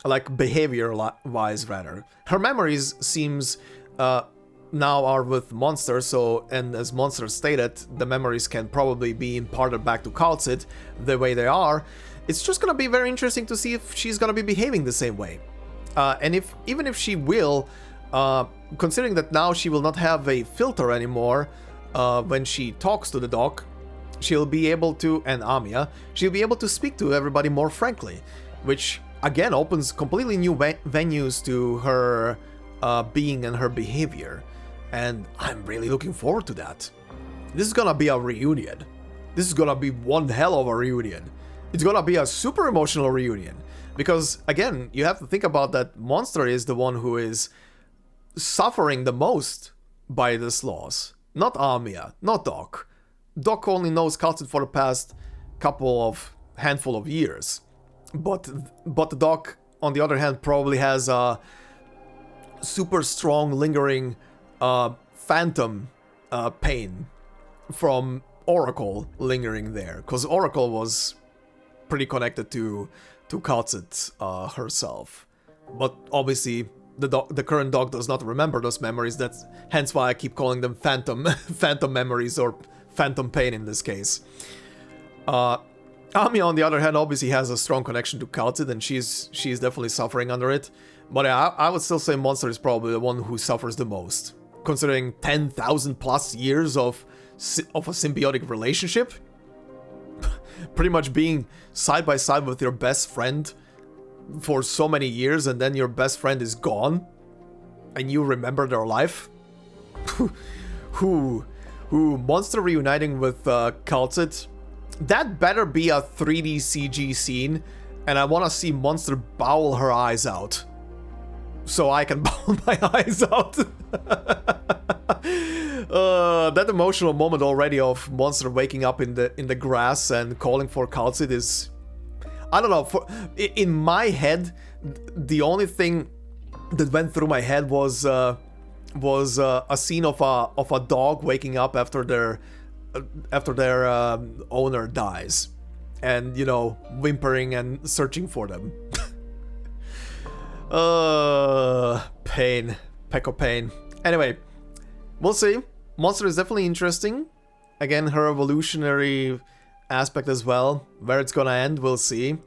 like behavior wise rather, her memories seems now are with Monster, so, and as Monster stated, the memories can probably be imparted back to Kal'tsit the way they are. It's just gonna be very interesting to see if she's gonna be behaving the same way. And even if she will, considering that now she will not have a filter anymore when she talks to the doc, she'll be able to, and Amiya, she'll be able to speak to everybody more frankly, which again opens completely new venues to her being and her behavior, and I'm really looking forward to that. This is gonna be a reunion. This is gonna be one hell of a reunion. It's gonna be a super emotional reunion, because again, you have to think about that Monster is the one who is suffering the most by this loss, not Amiya, not Doc. Doc only knows Kal'tsit for the past handful of years, but the Doc, on the other hand, probably has a super strong lingering phantom pain from Oracle lingering there, because Oracle was pretty connected to Kal'tsit herself, but obviously the current Doc does not remember those memories. That's hence why I keep calling them phantom memories, or phantom pain in this case. Amiya, on the other hand, obviously has a strong connection to Kal'tsit, and she's definitely suffering under it. But I would still say Monster is probably the one who suffers the most, considering 10,000 plus years of a symbiotic relationship. Pretty much being side by side with your best friend for so many years, and then your best friend is gone, and you remember their life. Monster reuniting with Kal'tsit. That better be a 3D CG scene, and I want to see Monster bawl her eyes out, so I can bawl my eyes out. That emotional moment already of Monster waking up in the grass and calling for Kal'tsit is, I don't know. In my head, the only thing that went through my head was a scene of a dog waking up after their owner dies, and whimpering and searching for them. Pain, peck of pain. Anyway, we'll see. Monster is definitely interesting. Again, her evolutionary aspect as well. Where it's gonna end, we'll see.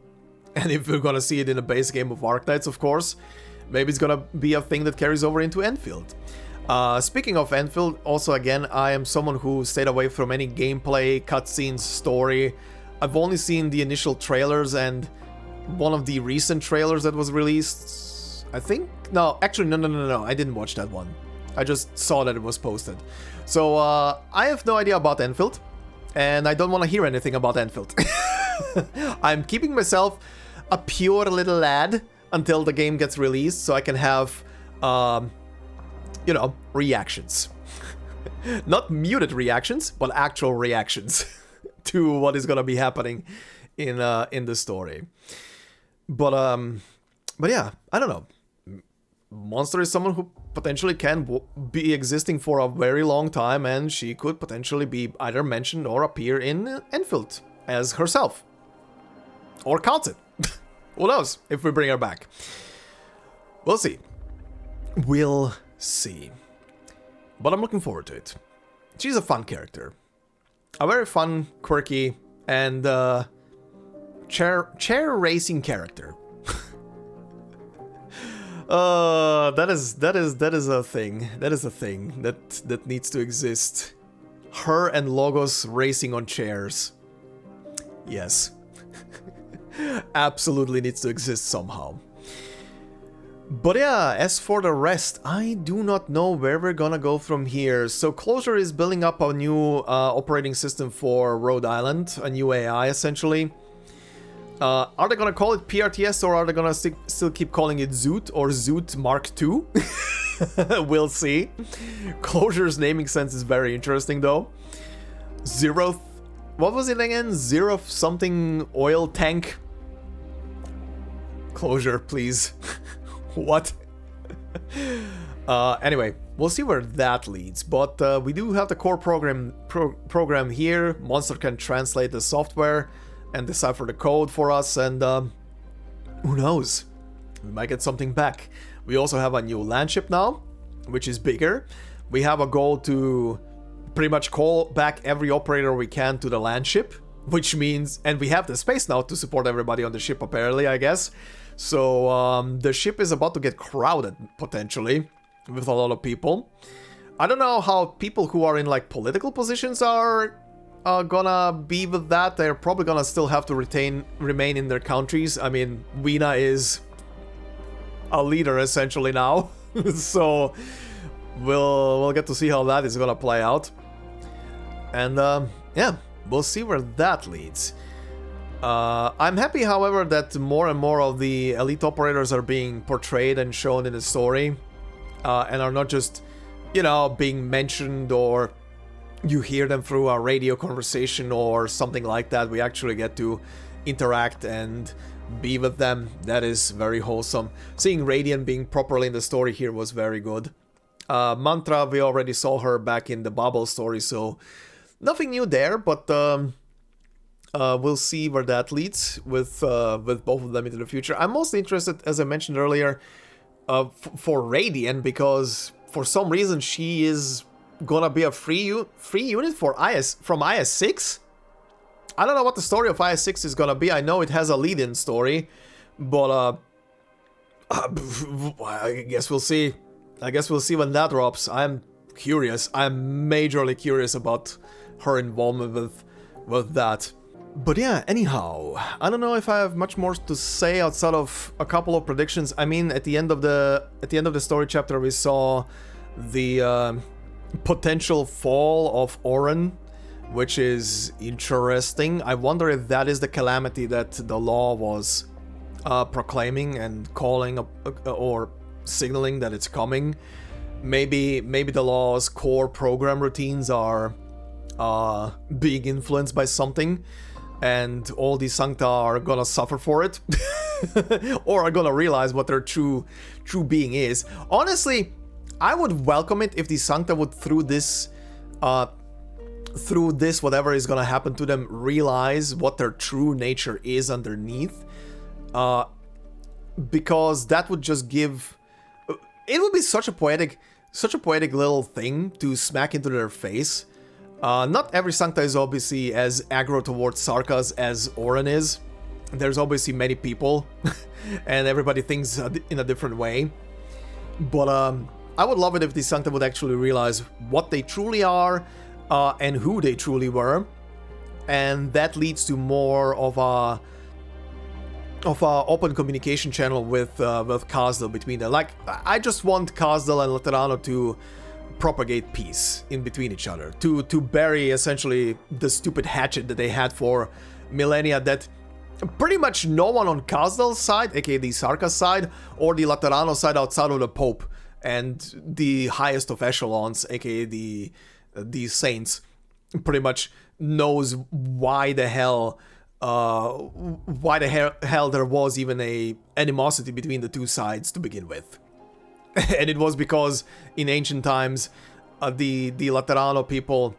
And if we're gonna see it in a base game of Arknights, of course, maybe it's gonna be a thing that carries over into Enfield. Speaking of Enfield, also again, I am someone who stayed away from any gameplay, cutscenes, story. I've only seen the initial trailers and one of the recent trailers that was released, I think? No, actually, no, I didn't watch that one. I just saw that it was posted. So, I have no idea about Enfield, and I don't want to hear anything about Enfield. I'm keeping myself a pure little lad until the game gets released, so I can have you know, reactions. Not muted reactions, but actual reactions to what is gonna be happening in the story. But yeah, I don't know. Monster is someone who potentially can be existing for a very long time, and she could potentially be either mentioned or appear in Enfield as herself. Or Kal'tsit. Who knows if we bring her back. We'll see. We'll see. But I'm looking forward to it. She's a fun character. A very fun, quirky, and chair racing character. That is a thing. That is a thing that needs to exist. Her and Logos racing on chairs. Yes. Absolutely needs to exist somehow. But yeah, as for the rest, I do not know where we're gonna go from here. So Closure is building up a new operating system for Rhodes Island, a new AI essentially. Are they gonna call it PRTS, or are they gonna still keep calling it Zoot or Zoot Mark II? We'll see. Closure's naming sense is very interesting though. Zero... What was it again? Zero something oil tank? Closure, please. What? Anyway, we'll see where that leads. But we do have the core program here. Monster can translate the software and decipher the code for us, and who knows? We might get something back. We also have a new land ship now, which is bigger. We have a goal to pretty much call back every operator we can to the land ship, which means, and we have the space now to support everybody on the ship apparently, I guess. So the ship is about to get crowded potentially with a lot of people. I don't know how people who are in like political positions are gonna be with that. They're probably gonna still have to remain in their countries. I mean, Weena is a leader essentially now. So we'll get to see how that is gonna play out. And yeah, we'll see where that leads. I'm happy, however, that more and more of the elite operators are being portrayed and shown in the story, and are not just, you know, being mentioned, or you hear them through a radio conversation or something like that. We actually get to interact and be with them. That is very wholesome. Seeing Radiant being properly in the story here was very good. Mantra, we already saw her back in the Bubble story, so nothing new there, but we'll see where that leads with both of them into the future. I'm mostly interested, as I mentioned earlier, for Radiant, because for some reason she is gonna be a free unit for from IS-6. I don't know what the story of IS-6 is gonna be. I know it has a lead-in story, but I guess we'll see. I guess we'll see when that drops. I'm curious. I'm majorly curious about her involvement with that. But yeah, anyhow, I don't know if I have much more to say outside of a couple of predictions. I mean, at the end of the story chapter, we saw the potential fall of Oren, which is interesting. I wonder if that is the calamity that the law was proclaiming and calling or signaling that it's coming. Maybe the law's core program routines are being influenced by something, and all these Sancta are gonna suffer for it, or are gonna realize what their true being is. Honestly, I would welcome it if the Sancta would, through this, whatever is gonna happen to them, realize what their true nature is underneath, because that would just give. It would be such a poetic little thing to smack into their face. Not every Sancta is obviously as aggro towards Sarkas as Oren is. There's obviously many people, and everybody thinks in a different way. But I would love it if the Sancta would actually realize what they truly are, and who they truly were, and that leads to more of a open communication channel with Kazdal between them. Like, I just want Kazdal and Laterano to propagate peace in between each other, to bury essentially the stupid hatchet that they had for millennia, that pretty much no one on Kazdal's side, aka the Sarka's side, or the Laterano side outside of the Pope, and the highest of echelons, aka the saints, pretty much knows why the hell there was even a animosity between the two sides to begin with. And it was because in ancient times, the Laterano people,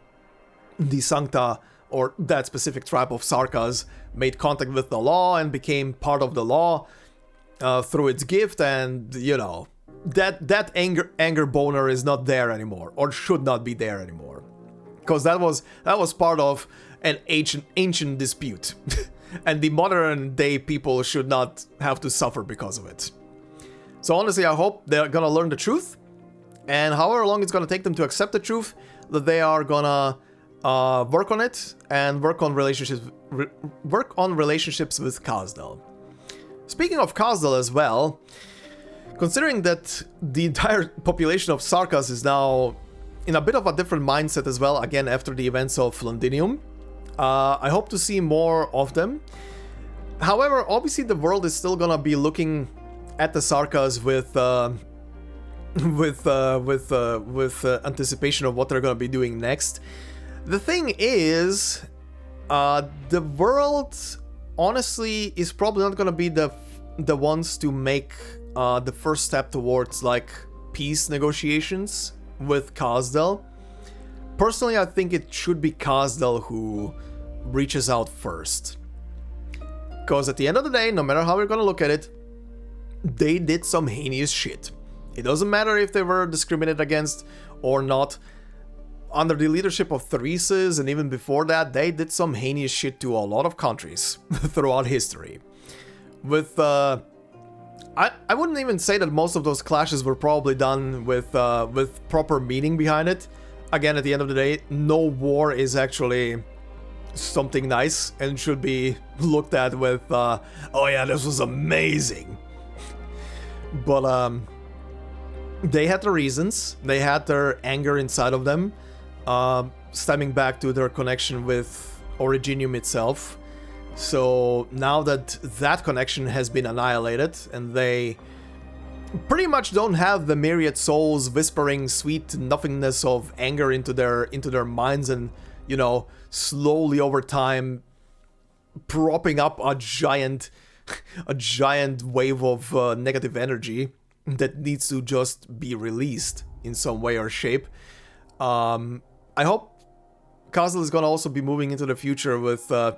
the Sancta, or that specific tribe of Sarkas, made contact with the law and became part of the law through its gift, and you know, that anger boner is not there anymore, or should not be there anymore, because that was part of an ancient dispute, and the modern day people should not have to suffer because of it. So honestly, I hope they're gonna learn the truth, and however long it's gonna take them to accept the truth, that they are gonna work on it and work on relationships with Kazdal. Speaking of Kazdal as well, considering that the entire population of Sarkas is now in a bit of a different mindset as well, again after the events of Londinium, I hope to see more of them. However, obviously the world is still gonna be looking at the Sarkas with anticipation of what they're gonna be doing next. The thing is, the world honestly is probably not gonna be the ones to make the first step towards like peace negotiations with Kazdal. Personally, I think it should be Kazdal who reaches out first, because at the end of the day, no matter how we're gonna look at it, they did some heinous shit. It doesn't matter if they were discriminated against or not. Under the leadership of Theresis, and even before that, they did some heinous shit to a lot of countries throughout history. With I wouldn't even say that most of those clashes were probably done with proper meaning behind it. Again, at the end of the day, no war is actually something nice and should be looked at with, oh yeah, this was amazing. But they had their reasons, they had their anger inside of them, stemming back to their connection with Originium itself. So now that that connection has been annihilated and they pretty much don't have the myriad souls whispering sweet nothingness of anger into their minds, and you know, slowly over time propping up a giant wave of negative energy that needs to just be released in some way or shape. I hope Kazdal is gonna also be moving into the future with a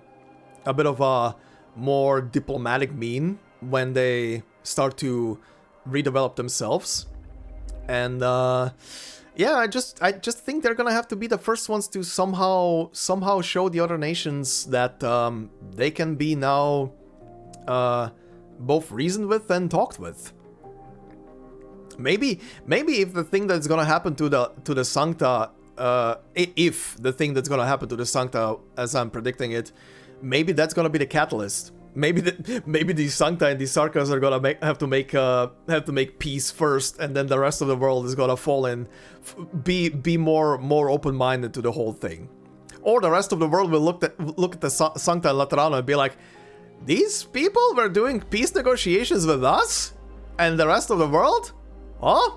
bit of a more diplomatic mien when they start to redevelop themselves. And yeah, I just think they're gonna have to be the first ones to somehow show the other nations that they can be now both reasoned with and talked with. Maybe if the thing that's gonna happen to the Sancta, if the thing that's gonna happen to the Sancta, as I'm predicting it, maybe that's gonna be the catalyst. Maybe the Sancta and the Sarkas are gonna have to make peace first, and then the rest of the world is gonna fall in, be more open-minded to the whole thing. Or the rest of the world will look at the Sancta and Laterano and be like, these people were doing peace negotiations with us, and the rest of the world, huh?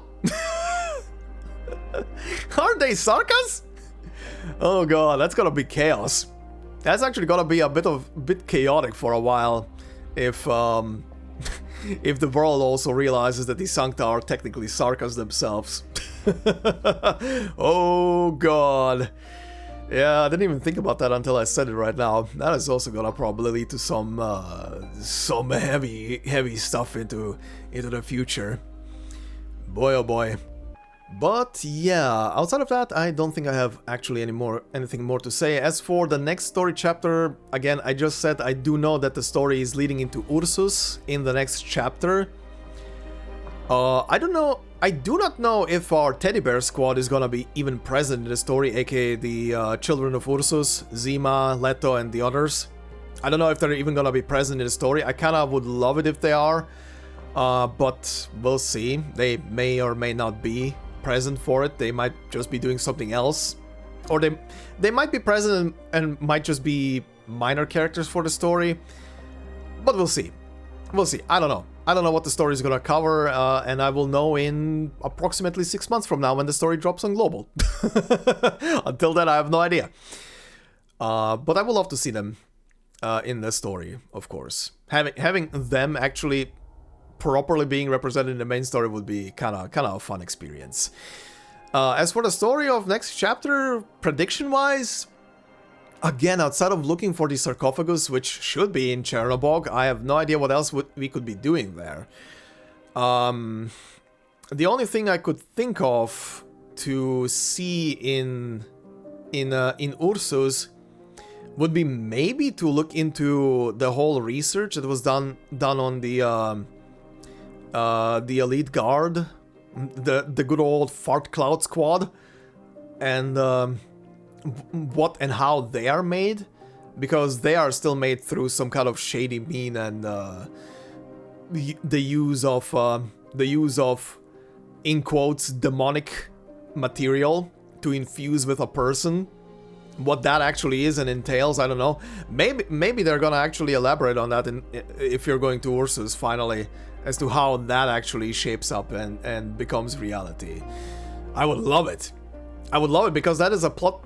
Aren't they Sarkas? Oh god, that's gonna be chaos. That's actually gonna be a bit chaotic for a while, if if the world also realizes that the Sancta are technically Sarkas themselves. Oh god. Yeah, I didn't even think about that until I said it right now. That is also gonna probably lead to some heavy stuff into the future. Boy oh boy. But yeah, outside of that, I don't think I have actually anything more to say. As for the next story chapter, again, I just said I do know that the story is leading into Ursus in the next chapter. I do not know if our teddy bear squad is gonna be even present in the story, aka the children of Ursus, Zima, Leto, and the others. I don't know if they're even gonna be present in the story. I kinda would love it if they are, but we'll see. They may or may not be present for it. They might just be doing something else, or they might be present and might just be minor characters for the story, but we'll see. I don't know. I don't know what the story is gonna cover, and I will know in approximately 6 months from now when the story drops on Global. Until then, I have no idea. But I would love to see them in the story, of course. Having them actually properly being represented in the main story would be kind of a fun experience. As for the story of next chapter, prediction-wise, again, outside of looking for the sarcophagus, which should be in Chernobog, I have no idea what else we could be doing there. The only thing I could think of to see in Ursus would be maybe to look into the whole research that was done on the Elite Guard, the good old Fart Cloud Squad, and what and how they are made, because they are still made through some kind of shady mean and the use of in quotes demonic material to infuse with a person. What that actually is and entails, I don't know. Maybe they're gonna actually elaborate on that if you're going to Ursus finally, as to how that actually shapes up and becomes reality. I would love it. I would love it, because that is a plot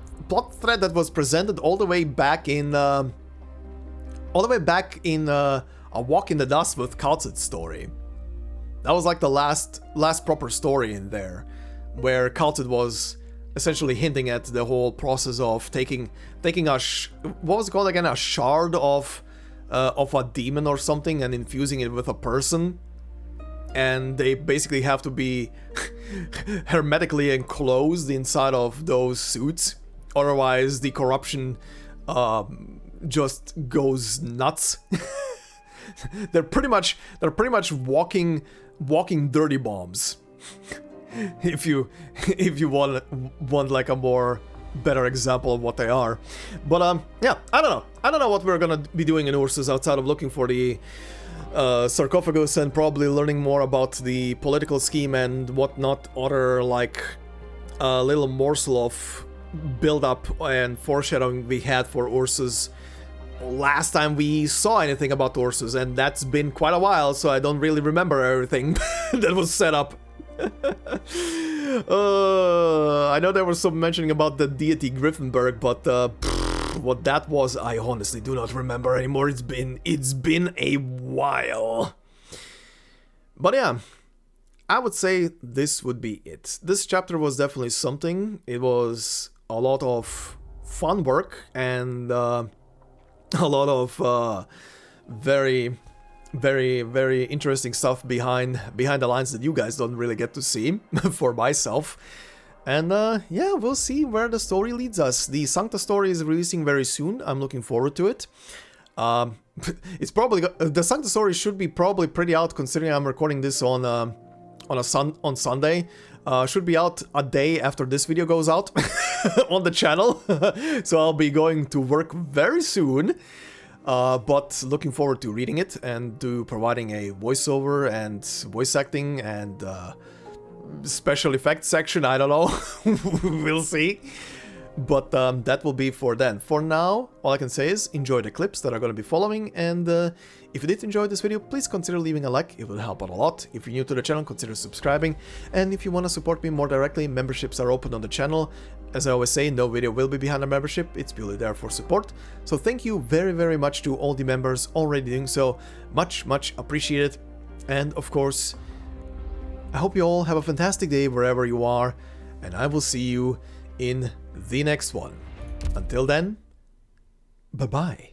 thread that was presented all the way back in A Walk in the Dust with Kal'tsit's story. That was like the last proper story in there, where Kal'tsit was essentially hinting at the whole process of taking what was it called again, a shard of a demon or something, and infusing it with a person, and they basically have to be hermetically enclosed inside of those suits, otherwise the corruption just goes nuts. They're pretty much walking dirty bombs. if you want like a more better example of what they are. But yeah, I don't know what we're gonna be doing in Ursus outside of looking for the sarcophagus and probably learning more about the political scheme and whatnot, other like little morsel of build up and foreshadowing we had for Ursus last time we saw anything about Ursus, and that's been quite a while, so I don't really remember everything that was set up. I know there was some mentioning about the deity Griffenberg, but what that was, I honestly do not remember anymore. It's been a while. But yeah, I would say this would be it. This chapter was definitely something. It was a lot of fun work and a lot of very interesting stuff behind the lines that you guys don't really get to see for myself. And yeah, we'll see where the story leads us. The Sancta story is releasing very soon. I'm looking forward to it. It's probably the Sancta story should be probably pretty out, considering I'm recording this on Sunday. Should be out a day after this video goes out on the channel. So I'll be going to work very soon. But looking forward to reading it and to providing a voiceover and voice acting and special effects section. I don't know. We'll see. But that will be for then. For now, all I can say is enjoy the clips that are going to be following, and if you did enjoy this video, please consider leaving a like. It will help out a lot. If you're new to the channel, consider subscribing, and if you want to support me more directly, memberships are open on the channel. As I always say, no video will be behind a membership. It's purely there for support. So thank you very much to all the members already doing so. Much appreciated. And of course, I hope you all have a fantastic day wherever you are, and I will see you in the next one. Until then, bye-bye.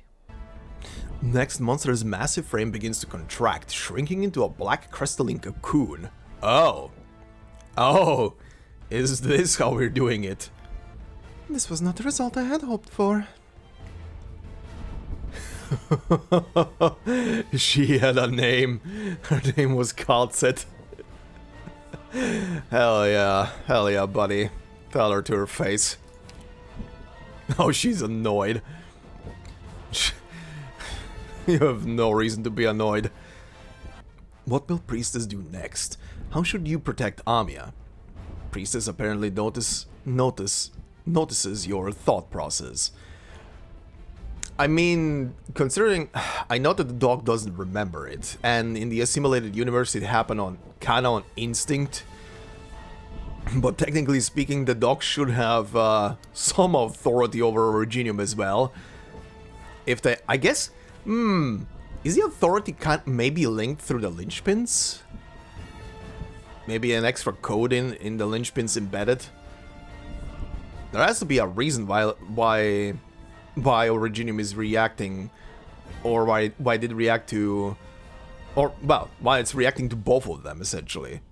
Next, Monster's massive frame begins to contract, shrinking into a black crystalline cocoon. Oh, is this how we're doing it? This was not the result I had hoped for. She had a name. Her name was Kal'tsit. Hell yeah, buddy. Tell her to her face. Oh, she's annoyed. You have no reason to be annoyed. What will Priestess do next? How should you protect Amia? Priestess apparently notices your thought process. I mean, considering I know that the dog doesn't remember it, and in the assimilated universe it happened on kind of on instinct. But technically speaking, the dog should have some authority over Originium as well. If they, I guess, is the authority maybe linked through the linchpins? Maybe an extra code in the linchpins embedded. There has to be a reason why Originium is reacting, or why it did react to, or well, why it's reacting to both of them essentially.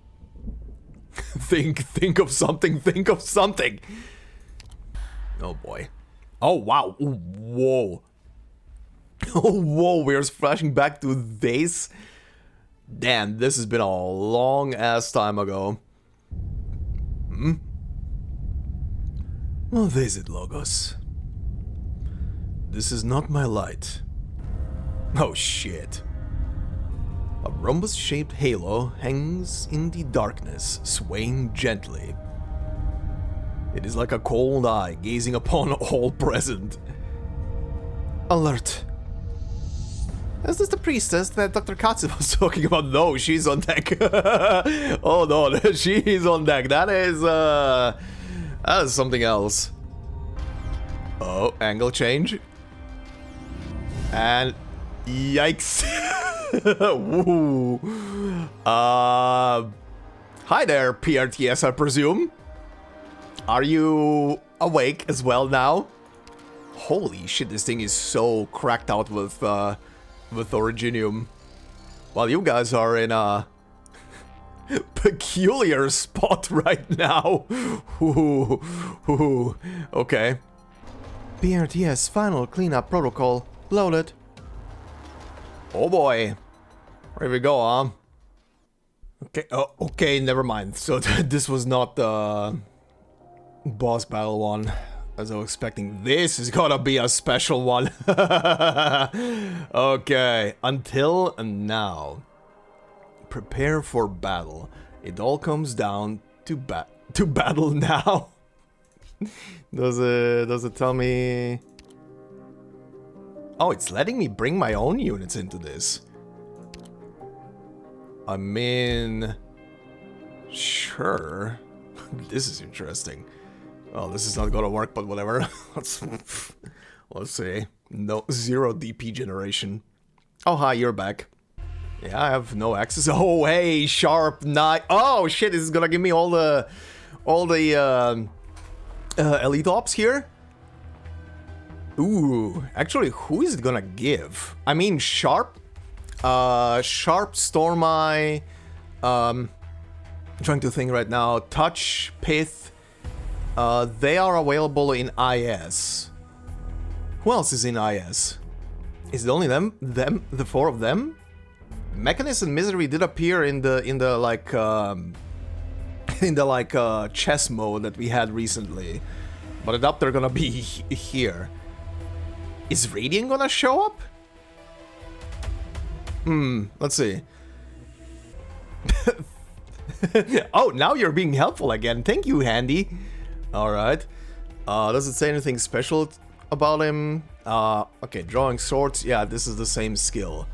think of something. Think of something. Oh boy. Oh wow. Whoa. Oh whoa. We're flashing back to this. Damn, this has been a long ass time ago. What is it, Logos? This is not my light. Oh shit. A rhombus-shaped halo hangs in the darkness, swaying gently. It is like a cold eye gazing upon all present. Alert. Is this the priestess that Dr. Kal'tsit was Talking about? No, she's on deck. Oh no, she's on deck. That is something else. Oh, angle change. And yikes. Woo. Hi there, PRTS, I presume. Are you awake as well now? Holy shit, this thing is so cracked out with Originium. While you guys are in a peculiar spot right now. Ooh. Okay. PRTS final cleanup protocol loaded. Oh boy. Here we go, huh? Okay, okay, never mind. So this was not the boss battle one, as I was expecting. This is gonna be a special one. Okay, until now. Prepare for battle. It all comes down to battle now. Does it tell me? Oh, it's letting me bring my own units into this. I mean, sure. This is interesting. Oh, this is not gonna work, but whatever. Let's see. No, 0 DP generation. Oh, hi, you're back. Yeah, I have no access. Oh, hey, sharp knife. Oh shit, this is gonna give me all the elite ops here. Ooh, actually, who is it gonna give? I mean, Sharp, Storm Eye, I'm trying to think right now, Touch, Pith, they are available in IS. Who else is in IS? Is it only them, the 4 of them? Mechanist and Misery did appear in the chess mode that we had recently, but I doubt they're gonna be here. Is Radiant gonna show up? Let's see. Oh, now you're being helpful again. Thank you, Handy. Alright. Does it say anything special about him? Okay, drawing swords. Yeah, this is the same skill.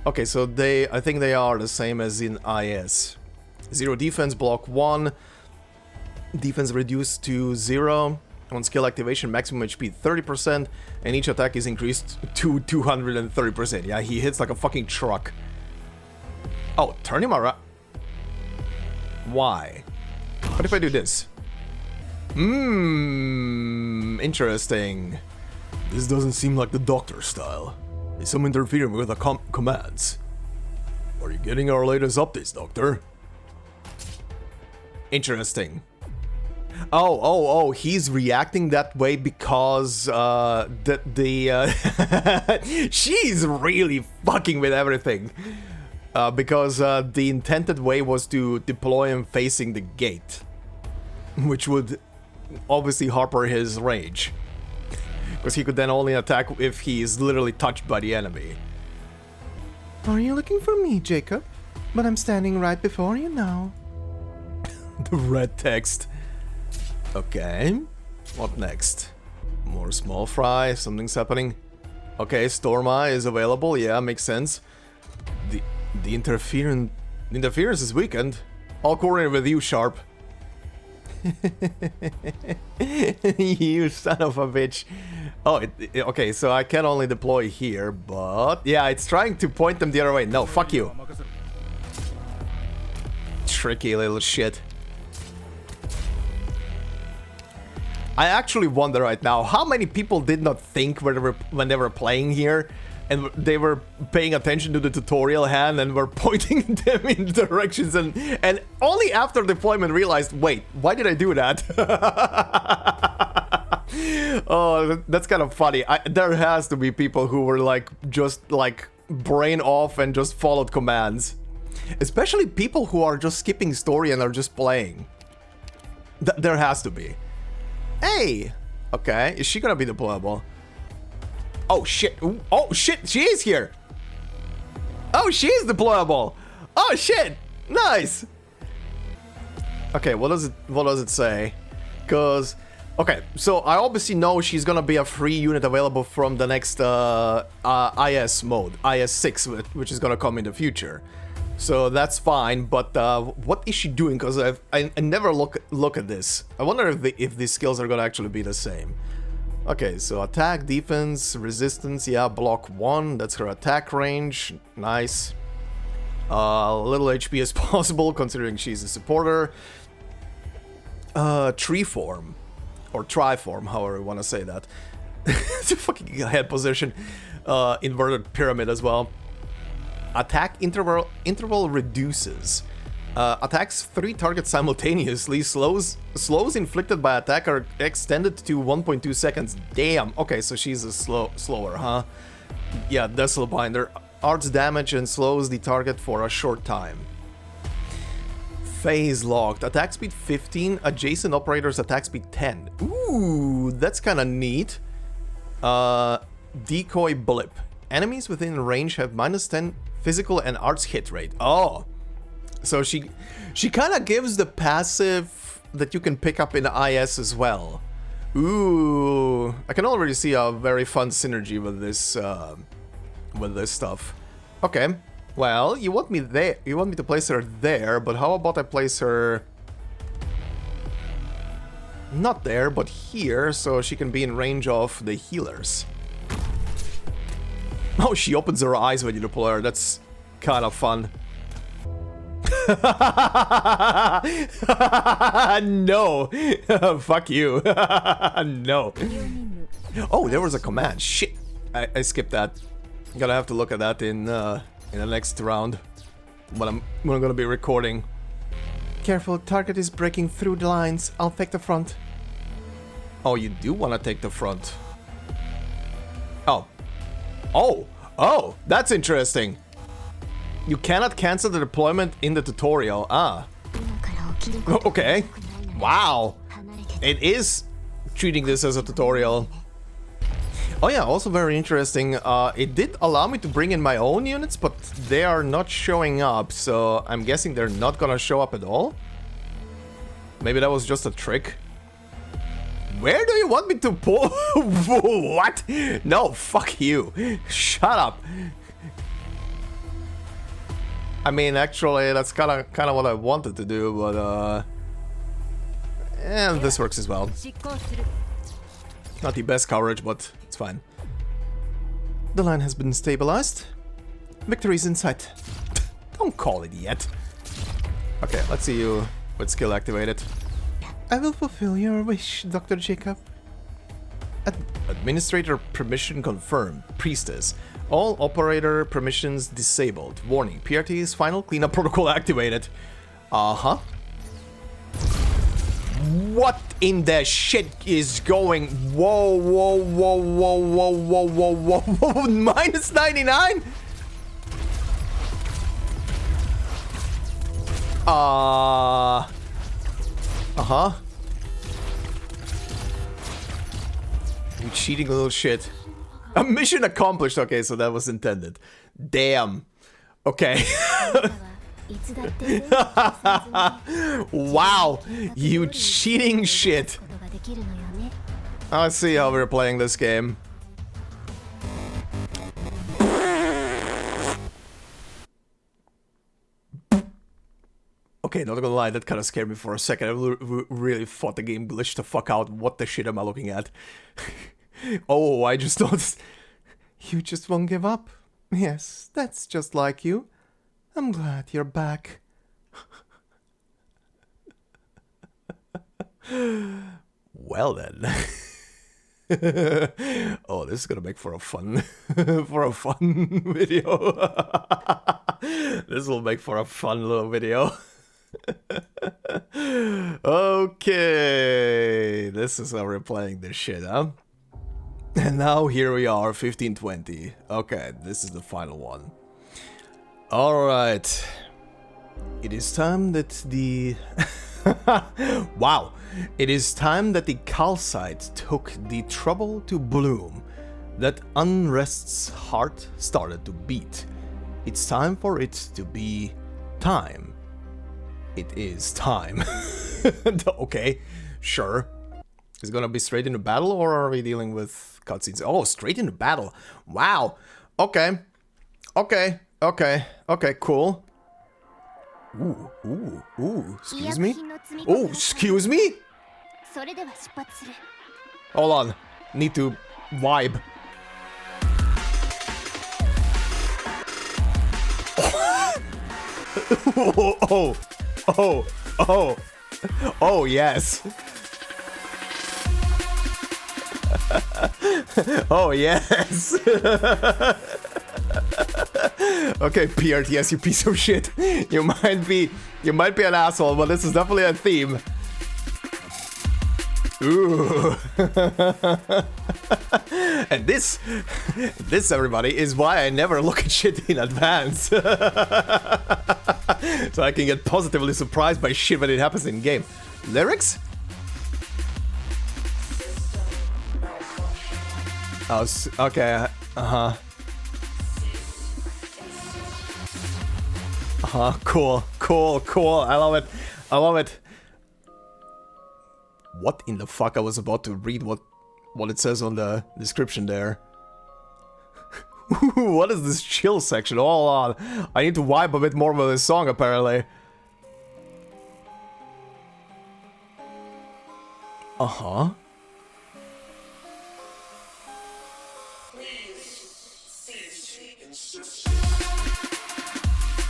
Okay, so I think they are the same as in IS. 0 defense, block 1. Defense reduced to 0. On skill activation, maximum HP 30%, and each attack is increased to 230%. Yeah, he hits like a fucking truck. Oh, turn him around. Why? What if I do this? Interesting. This doesn't seem like the Doctor style. Is someone interfering with the commands? Are you getting our latest updates, Doctor? Interesting. Oh, he's reacting that way because she's really fucking with everything. Because the intended way was to deploy him facing the gate, which would obviously harbor his rage, because he could then only attack if he is literally touched by the enemy. Are you looking for me, Jacob? But I'm standing right before you now. The red text. Okay, what next? More small fry, something's happening. Okay, Storma is available. Yeah, makes sense. The interference is weakened. I'll coordinate with you, Sharp. You son of a bitch. Oh, okay, so I can only deploy here, but... Yeah, it's trying to point them the other way. No, fuck you. Tricky little shit. I actually wonder right now, how many people did not think when they were playing here, and they were paying attention to the tutorial hand and were pointing them in directions, and only after deployment realized, wait, why did I do that? Oh, that's kind of funny. There has to be people who were like, just like brain off and just followed commands. Especially people who are just skipping story and are just playing. There has to be. Hey! Okay, is she gonna be deployable? Oh shit! Oh shit! She is here! Oh, she is deployable! Oh shit! Nice! Okay, what does it say? Cause okay, so I obviously know she's gonna be a free unit available from the next IS mode, IS6, which is gonna come in the future. So that's fine, but what is she doing? Because I never look at this. I wonder if these skills are gonna actually be the same. Okay, so attack, defense, resistance, yeah, block 1, that's her attack range, nice. Little HP as possible, considering she's a supporter. Tree form, or triform, however you want to say that. It's a fucking head position. Inverted pyramid as well. Attack interval reduces. Attacks 3 targets simultaneously. Slows inflicted by attack are extended to 1.2 seconds. Damn. Okay, so she's a slower, huh? Yeah, Desolate Binder. Arts damage and slows the target for a short time. Phase locked. Attack speed 15. Adjacent operators attack speed 10. Ooh, that's kind of neat. Decoy blip. Enemies within range have -10 physical and arts hit rate. Oh, so she kind of gives the passive that you can pick up in IS as well. Ooh, I can already see a very fun synergy with this stuff. Okay, well, you want me there? You want me to place her there? But how about I place her not there, but here, so she can be in range of the healers. Oh, she opens her eyes when you deploy her. That's kind of fun. No. Fuck you. No. Oh, there was a command. Shit. I skipped that. Gonna have to look at that in the next round. When I'm gonna be recording. Careful, target is breaking through the lines. I'll take the front. Oh, you do want to take the front. Oh. Oh, that's interesting. You cannot cancel the deployment in the tutorial. Ah. Okay. Wow. It is treating this as a tutorial. Oh yeah, also very interesting. It did allow me to bring in my own units, but they are not showing up, so I'm guessing they're not gonna show up at all. Maybe that was just a trick. Where do you want me to pull? What? No, fuck you. Shut up. I mean, actually, that's kind of what I wanted to do, but and this works as well. Not the best coverage, but it's fine. The line has been stabilized. Victory is in sight. Don't call it yet. Okay, let's see you with skill activated. I will fulfill your wish, Dr. Jacob. Administrator permission confirmed. Priestess. All operator permissions disabled. Warning, PRT's final cleanup protocol activated. Uh-huh. What in the shit is going? Whoa, whoa, whoa, whoa, whoa, whoa, whoa, whoa, whoa, minus 99? Uh-huh. You cheating little shit. A mission accomplished. Okay, so that was intended. Damn. Okay. Wow. You cheating shit. Let's see how we're playing this game. Okay, not gonna lie, that kind of scared me for a second. I really thought the game glitched the fuck out. What the shit am I looking at? Oh, I just noticed. You just won't give up. Yes, that's just like you. I'm glad you're back. Well then. Oh, this is gonna make for a fun video. This will make for a fun little video. Okay, this is how we're playing this shit, huh? And now here we are, 1520. Okay, this is the final one. Alright. It is time that the... Wow! It is time that the Kal'tsit took the trouble to bloom. That unrest's heart started to beat. It's time for it to be time. It is time. Okay, sure. Is it gonna be straight into battle, or are we dealing with cutscenes? Oh, straight into battle. Wow. Okay. Okay. Okay. Okay, cool. Ooh. Excuse me? Oh, excuse me? Hold on. Need to vibe. Oh, yes. Oh, yes. Okay, PRTS, you piece of shit. You might be an asshole, but this is definitely a theme. Ooh. And this, everybody, is why I never look at shit in advance. So I can get positively surprised by shit when it happens in game. Lyrics? Oh, okay, uh-huh. Cool. I love it. What in the fuck? I was about to read what it says on the description there. What is this chill section? Hold on. I need to vibe a bit more with this song, apparently. Uh-huh.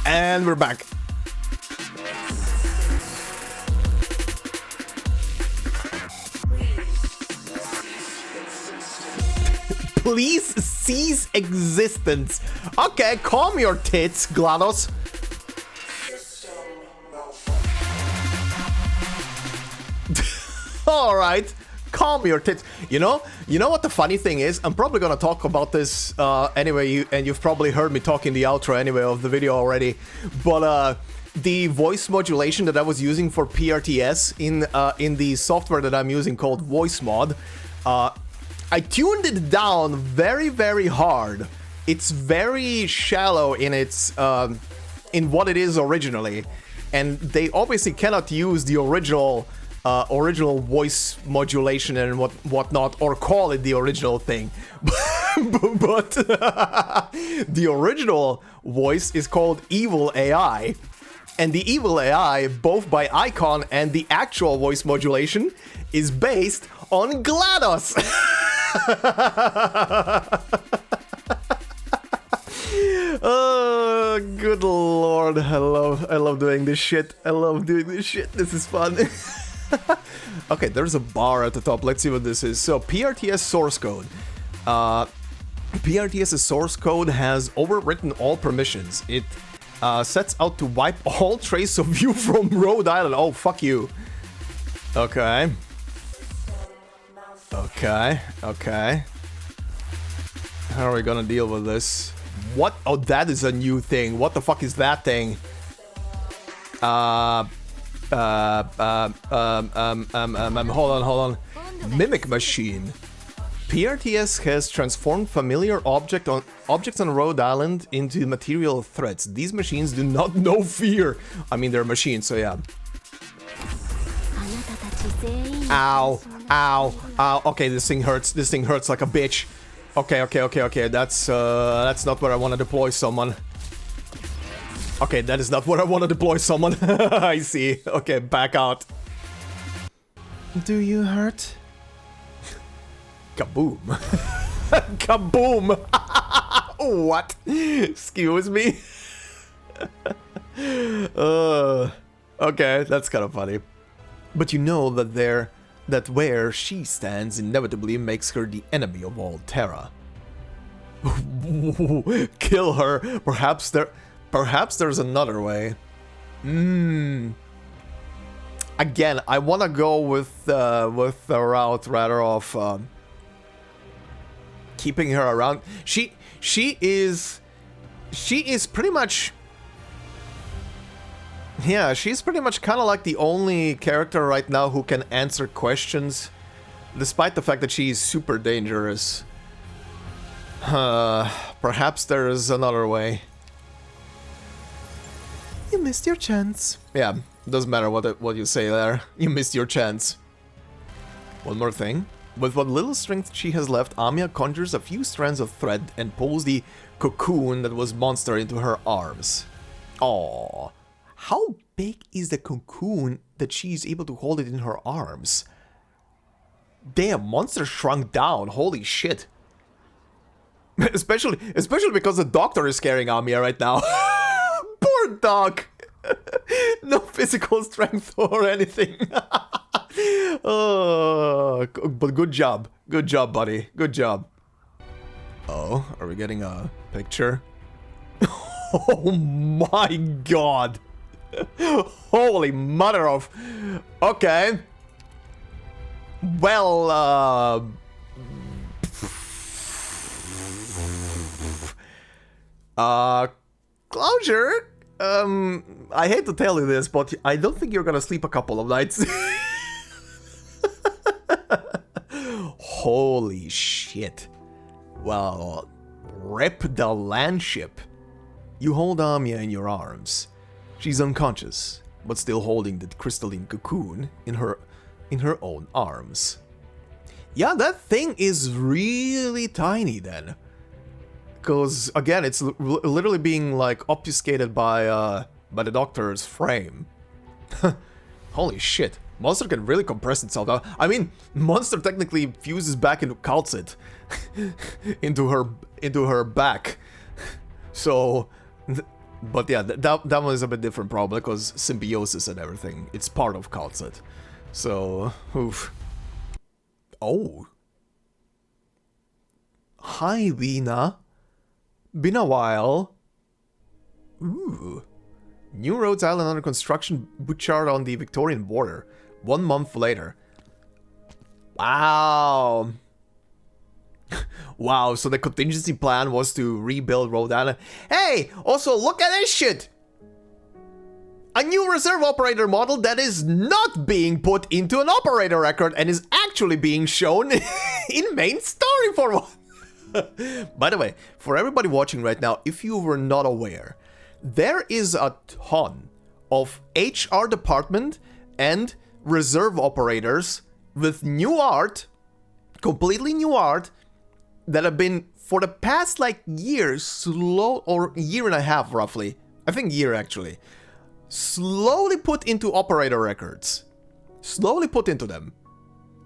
And we're back. Please cease existence. Okay, calm your tits, GLaDOS. Alright, calm your tits. You know what the funny thing is? I'm probably gonna talk about this anyway, and you've probably heard me talk in the outro anyway of the video already. But the voice modulation that I was using for PRTS in the software that I'm using called Voice Mod, I tuned it down very, very hard. It's very shallow in its in what it is originally, and they obviously cannot use the original voice modulation and whatnot, or call it the original thing. But the original voice is called Evil AI, and the Evil AI, both by icon and the actual voice modulation, is based on GLaDOS. Oh, good lord. I love doing this shit. This is fun. Okay, there's a bar at the top. Let's see what this is. So, PRTS source code. PRTS's source code has overwritten all permissions. It sets out to wipe all trace of you from Rhodes Island. Oh, fuck you. Okay. How are we gonna deal with this? What? Oh, that is a new thing. What the fuck is that thing? Hold on. Mimic machine. PRTS has transformed familiar objects on Rhodes Island into material threats. These machines do not know fear. I mean, they're machines, so yeah. Ow. Okay, this thing hurts like a bitch. Okay. That's not where I want to deploy someone. Okay, that is not where I want to deploy someone. I see. Okay, back out. Do you hurt? Kaboom. Kaboom! What? Excuse me? Okay, that's kind of funny. But you know that where she stands inevitably makes her the enemy of all Terra. Kill her. Perhaps there's another way. Again, I want to go with the route rather of keeping her around. She is pretty much, yeah, she's pretty much kind of like the only character right now who can answer questions, despite the fact that she's super dangerous. Perhaps there is another way. You missed your chance. Yeah, doesn't matter what you say there. You missed your chance. One more thing. With what little strength she has left, Amiya conjures a few strands of thread and pulls the cocoon that was Monster into her arms. Aww. How big is the cocoon that she's able to hold it in her arms? Damn, Monster shrunk down. Holy shit. Especially because the doctor is carrying Amiya right now. Poor dog. No physical strength or anything. Oh, but good job. Good job, buddy. Good job. Oh, are we getting a picture? Oh my god. Holy mother of... Okay. Well, Closure? I hate to tell you this, but I don't think you're gonna sleep a couple of nights. Holy shit. Well, rip the landship. You hold Amiya in your arms. She's unconscious, but still holding the crystalline cocoon in her own arms. Yeah, that thing is really tiny then. Because, again, it's literally being, like, obfuscated by the doctor's frame. Holy shit. Monster can really compress itself out. I mean, Monster technically fuses back into Kal'tsit. into her back. So... But yeah, that one is a bit different problem, because symbiosis and everything. It's part of Kal'tsit. So, oof. Oh. Hi, Vina. Been a while. Ooh. New Rhodes Island under construction, butchered on the Victorian border. 1 month later. Wow. Wow, so the contingency plan was to rebuild Rhodes Island. Hey, also look at this shit! A new reserve operator model that is not being put into an operator record and is actually being shown in main story for one. By the way, for everybody watching right now, if you were not aware, there is a ton of HR department and reserve operators with new art, completely new art, that have been for the past like years, or year and a half roughly, I think year actually, slowly put into operator records. Slowly put into them.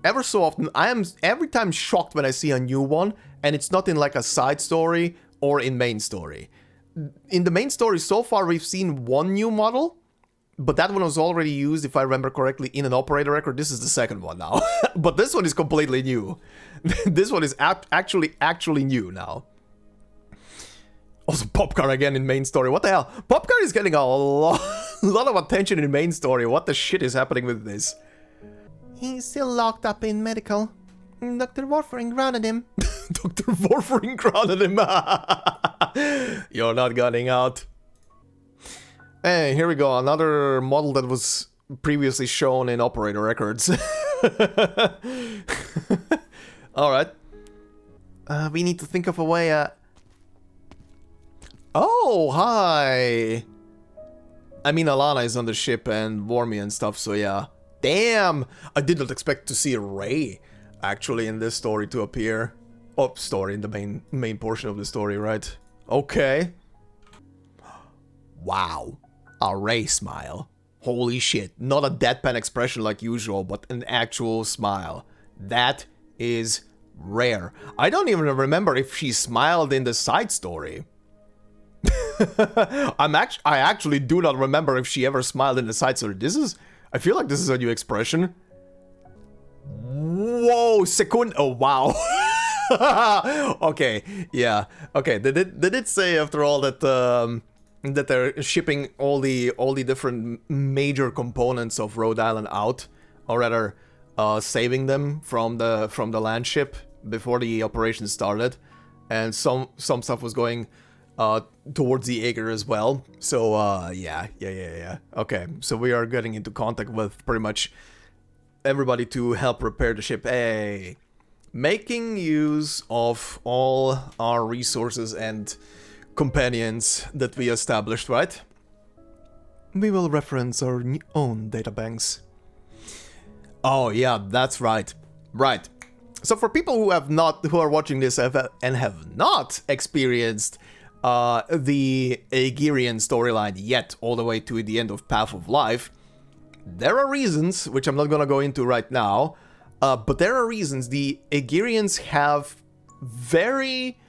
Ever so often, I am every time shocked when I see a new one, and it's not in like a side story or in main story. In the main story so far, we've seen one new model, but that one was already used, if I remember correctly, in an operator record. This is the second one now. But this one is completely new. This one is actually new now. Also, Popcar again in main story. What the hell? Popcar is getting a lot of attention in main story. What the shit is happening with this? He's still locked up in medical. Dr. Warfarin grounded him. Dr. Warfarin grounded him. You're not getting out. Hey, here we go. Another model that was previously shown in operator records. Alright. We need to think of a way, Oh, hi! I mean, Alana is on the ship and Wormy and stuff, so yeah. Damn! I did not expect to see Ray actually in this story to appear. Oh, story, in the main portion of the story, right? Okay. Wow. A Ray smile. Holy shit. Not a deadpan expression like usual, but an actual smile. That is rare. I don't even remember if she smiled in the side story. I actually do not remember if she ever smiled in the side story. I feel like this is a new expression. Whoa, second. Oh, wow. Okay, yeah. Okay, they did say after all that that they're shipping all the different major components of Rhode Island out, or rather, saving them from the land ship before the operation started, and some stuff was going towards the Aegir as well. So yeah. Okay, so we are getting into contact with pretty much everybody to help repair the ship. Hey, making use of all our resources and companions that we established, right? We will reference our own databanks. Oh yeah, that's right. Right. So for people who are watching this and have not experienced the Aegirian storyline yet, all the way to the end of Path of Life, there are reasons, which I'm not gonna go into right now, but there are reasons. The Aegirians have very,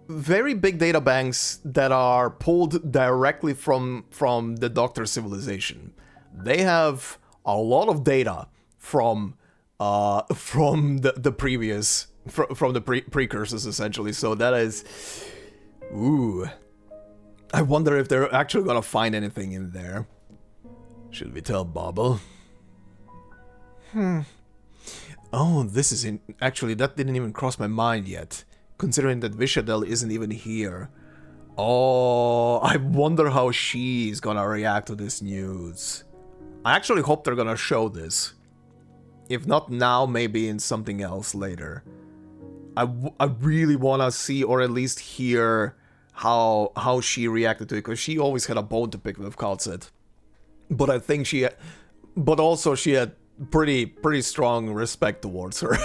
very big databanks that are pulled directly from the Doctor civilization. They have a lot of data from the previous, from the precursors essentially. So that is, ooh, I wonder if they're actually gonna find anything in there. Should we tell Bobble? Oh, this is actually, that didn't even cross my mind yet, considering that Vishadel isn't even here. Oh, I wonder how she's gonna react to this news. I actually hope they're gonna show this. If not now, maybe in something else later. I really wanna see, or at least hear, how she reacted to it, because she always had a bone to pick with Kal'tsit. But I think she had pretty strong respect towards her.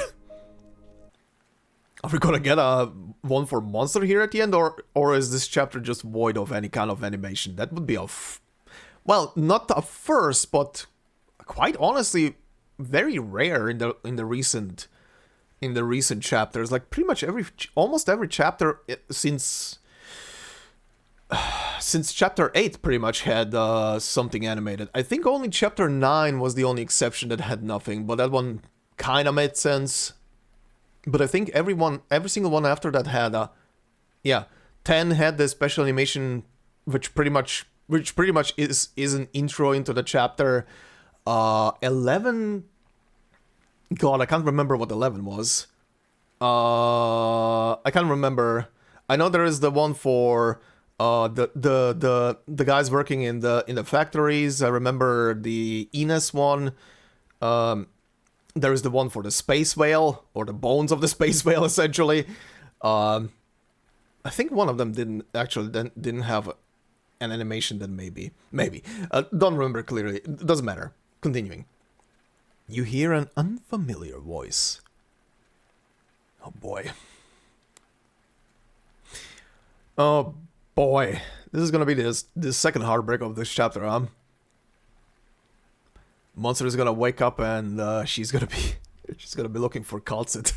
Are we gonna get a one for monster here at the end, or is this chapter just void of any kind of animation? That would be well, not a first, but quite honestly, very rare in the recent chapters. Like pretty much almost every chapter since chapter 8 pretty much had something animated. I think only chapter 9 was the only exception that had nothing, but that one kind of made sense. But I think every single one after that had 10 had the special animation, which pretty much is an intro into the chapter. 11, God, I can't remember what 11 was. I can't remember. I know there is the one for the guys working in the factories. I remember the Ines one. There is the one for the space whale, or the bones of the space whale, essentially. I think one of them didn't have an animation. Then maybe don't remember clearly. It doesn't matter. Continuing. You hear an unfamiliar voice. Oh boy. Oh boy. This is gonna be the second heartbreak of this chapter, huh? Monster is gonna wake up and she's gonna be looking for Kal'tsit.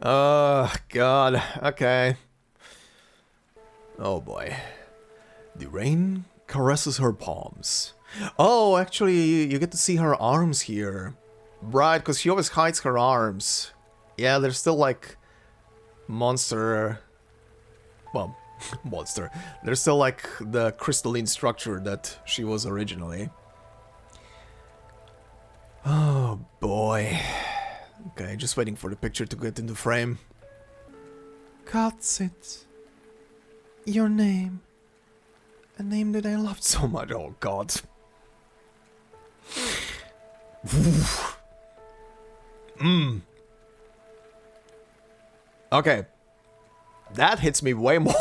Oh God. Okay. Oh boy. The rain caresses her palms. Oh, actually, you get to see her arms here. Right, because she always hides her arms. Yeah, they're still like monster. Well, monster. They're still like the crystalline structure that she was originally. Oh boy. Okay, just waiting for the picture to get into frame. Kal'tsit. Your name. A name that I loved So much. Oh God. Okay. That hits me way more.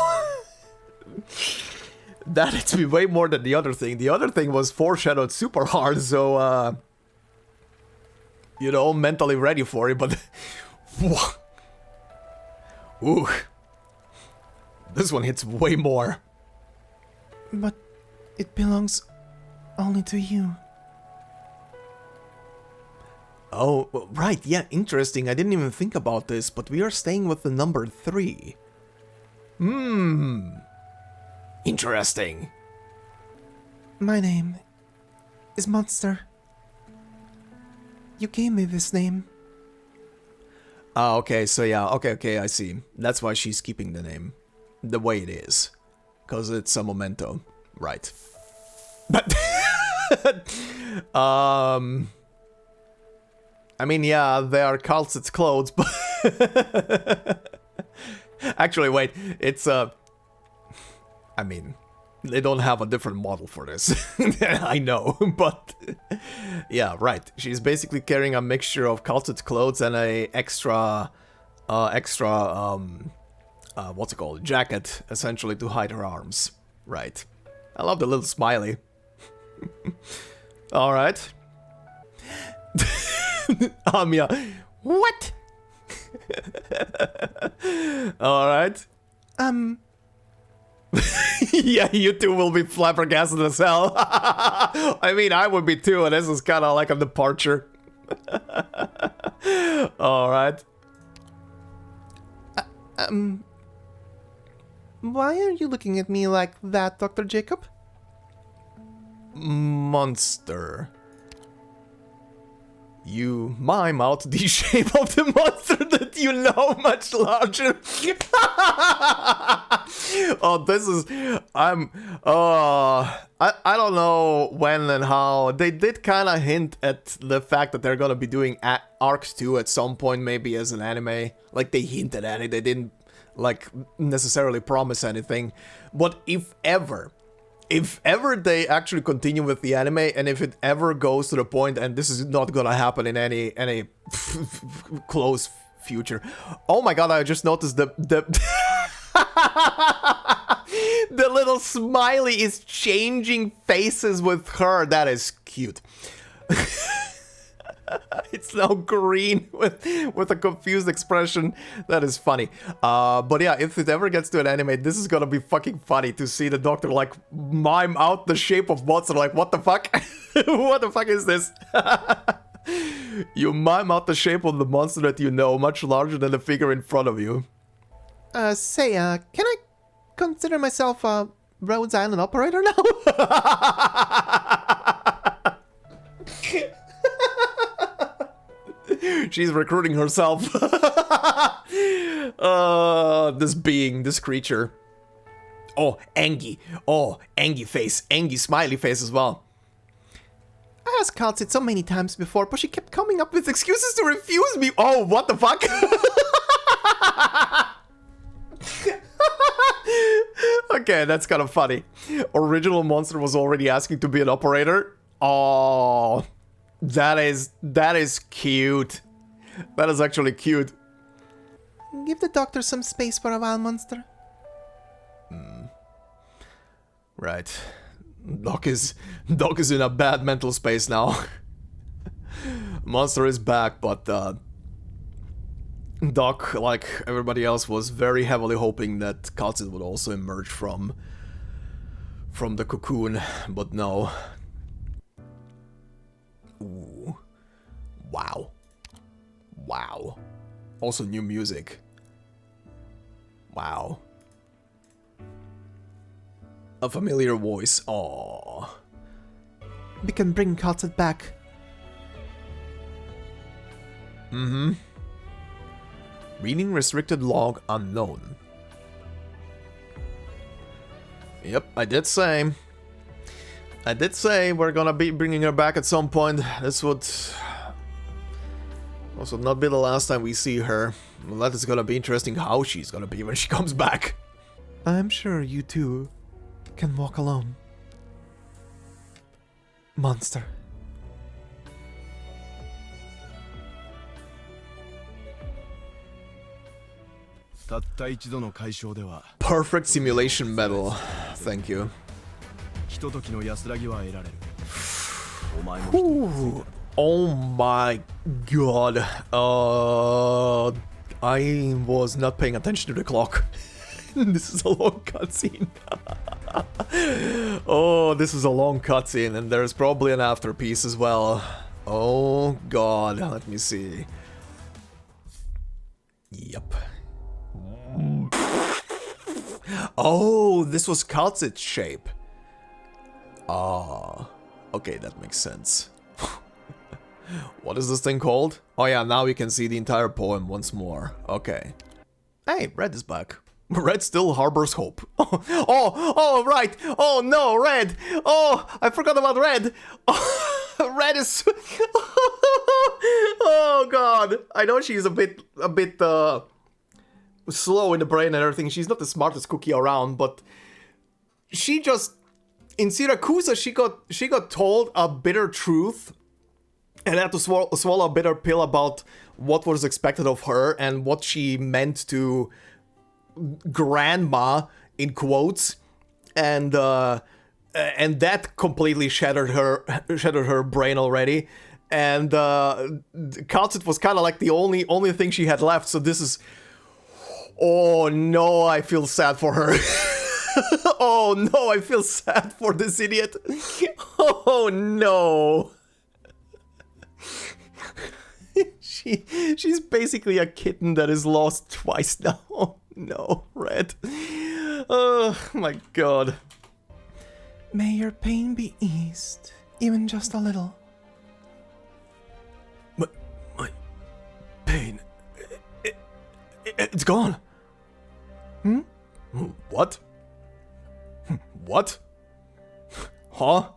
That hits me way more than the other thing. The other thing was foreshadowed super hard, so you know, mentally ready for it, but ooh. This one hits way more. But it belongs only to you. Oh, right, yeah, interesting. I didn't even think about this, but we are staying with the number 3. Interesting. My name is Monster. You gave me this name. Ah, okay, so yeah, okay, I see. That's why she's keeping the name the way it is. Because it's a memento. Right. But, I mean, yeah, they are Kal'tsit's clothes, but... Actually, wait, it's, I mean, they don't have a different model for this. I know, but... Yeah, right. She's basically carrying a mixture of Kal'tsit's clothes and a extra, what's it called? Jacket, essentially, to hide her arms. Right. I love the little smiley. Alright. Amiya. What? Alright. Yeah, you two will be flabbergasted as hell. I mean, I would be too, and this is kind of like a departure. Alright. Why are you looking at me like that, Dr. Jacob? Monster. You mime out the shape of the monster that you know much larger. Oh, this is... I don't know when and how. They did kind of hint at the fact that they're gonna be doing Arcs 2 at some point, maybe as an anime. Like, they hinted at it. They didn't, like, necessarily promise anything. But if ever they actually continue with the anime, and if it ever goes to the point, and this is not gonna happen in any close future. Oh my god, I just noticed the the little smiley is changing faces with her. That is cute. It's now green with a confused expression. That is funny. But yeah, if it ever gets to an anime, this is gonna be fucking funny to see the Doctor like mime out the shape of monster. Like, what the fuck? What the fuck is this? You mime out the shape of the monster that you know, much larger than the figure in front of you. Can I consider myself a Rhodes Island operator now? She's recruiting herself. This creature. Oh, Angie. Oh, Angie face. Angie smiley face as well. I asked Kal'tsit so many times before, but she kept coming up with excuses to refuse me. Oh, what the fuck? Okay, that's kind of funny. Original monster was already asking to be an operator. Oh, that is cute. That is actually cute. Give the doctor some space for a while, Monster. Right. Doc is in a bad mental space now. Monster is back, but Doc, like everybody else, was very heavily hoping that Kal'tsit would also emerge from the cocoon, but no. Ooh. Wow. Wow. Also new music. Wow. A familiar voice. Aww. We can bring Kal'tsit back. Mm-hmm. Reading restricted log unknown. Yep, I did say we're gonna be bringing her back at some point. This would also not be the last time we see her. Well, that is gonna be interesting how she's gonna be when she comes back. I'm sure you too can walk alone. Monster. Perfect simulation medal. Thank you. Ooh. Oh my god. I was not paying attention to the clock. This is a long cutscene. Oh, this is a long cutscene, and there's probably an afterpiece as well. Oh god, let me see. Yep. Oh, this was Kal'tsit's shape. Ah, okay, that makes sense. What is this thing called? Oh yeah, now we can see the entire poem once more. Okay. Hey, Red is back. Red still harbors hope. Oh, right. Oh no, Red. Oh, I forgot about Red. Oh, Red is. Oh god. I know she's a bit slow in the brain and everything. She's not the smartest cookie around, but she just in Siracusa she got told a bitter truth and had to swallow a bitter pill about what was expected of her and what she meant to grandma in quotes, and that completely shattered her brain already. And Kal'tsit was kind of like the only thing she had left. So this is, oh no, I feel sad for her. Oh no, I feel sad for this idiot. Oh no. She's basically a kitten that is lost twice now. Oh no, Red. Oh my god. May your pain be eased, even just a little. My pain. It's gone. Hmm? What? What? Huh?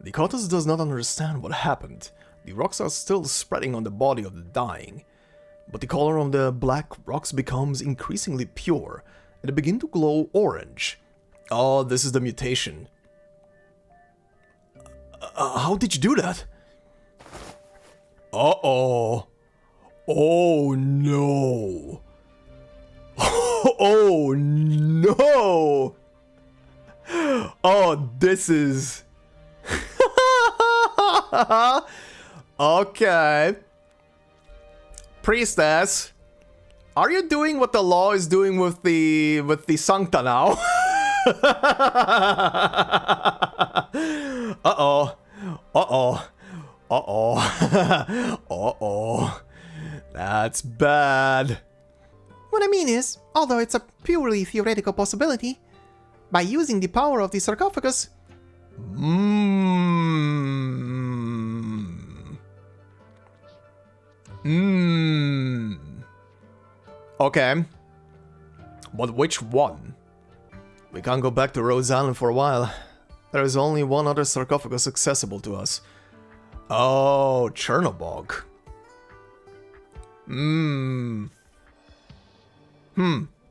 The Kotas does not understand what happened. The rocks are still spreading on the body of the dying, but the color of the black rocks becomes increasingly pure, and they begin to glow orange. Oh, this is the mutation. How did you do that? Uh-oh. Oh no. Oh no. Oh, this is... Okay. Priestess, are you doing what the law is doing with the Sancta now? Uh-oh. Uh-oh. Uh-oh. Uh-oh. That's bad. What I mean is, although it's a purely theoretical possibility, by using the power of the sarcophagus... Okay. But which one? We can't go back to Rhodes Island for a while. There is only one other sarcophagus accessible to us. Oh, Chernobog.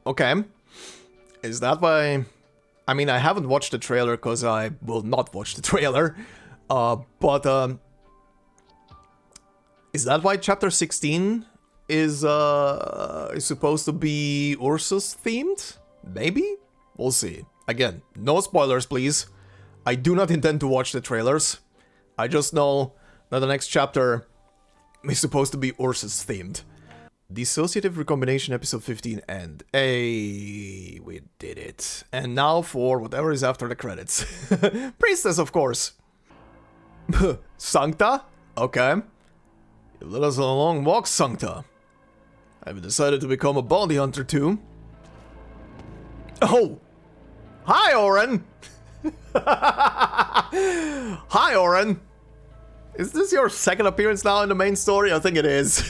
Okay. Is that why... I mean, I haven't watched the trailer because I will not watch the trailer. But is that why Chapter 16 is supposed to be Ursus themed? Maybe? We'll see. Again, no spoilers, please. I do not intend to watch the trailers. I just know that the next chapter is supposed to be Ursus themed. Dissociative Recombination Episode 15 and hey, we did it. And now for whatever is after the credits. Priestess, of course. Sancta? Okay. You led us on a long walk, Sancta. I've decided to become a bounty hunter too. Oh! Hi, Oren! Hi, Oren! Is this your second appearance now in the main story? I think it is.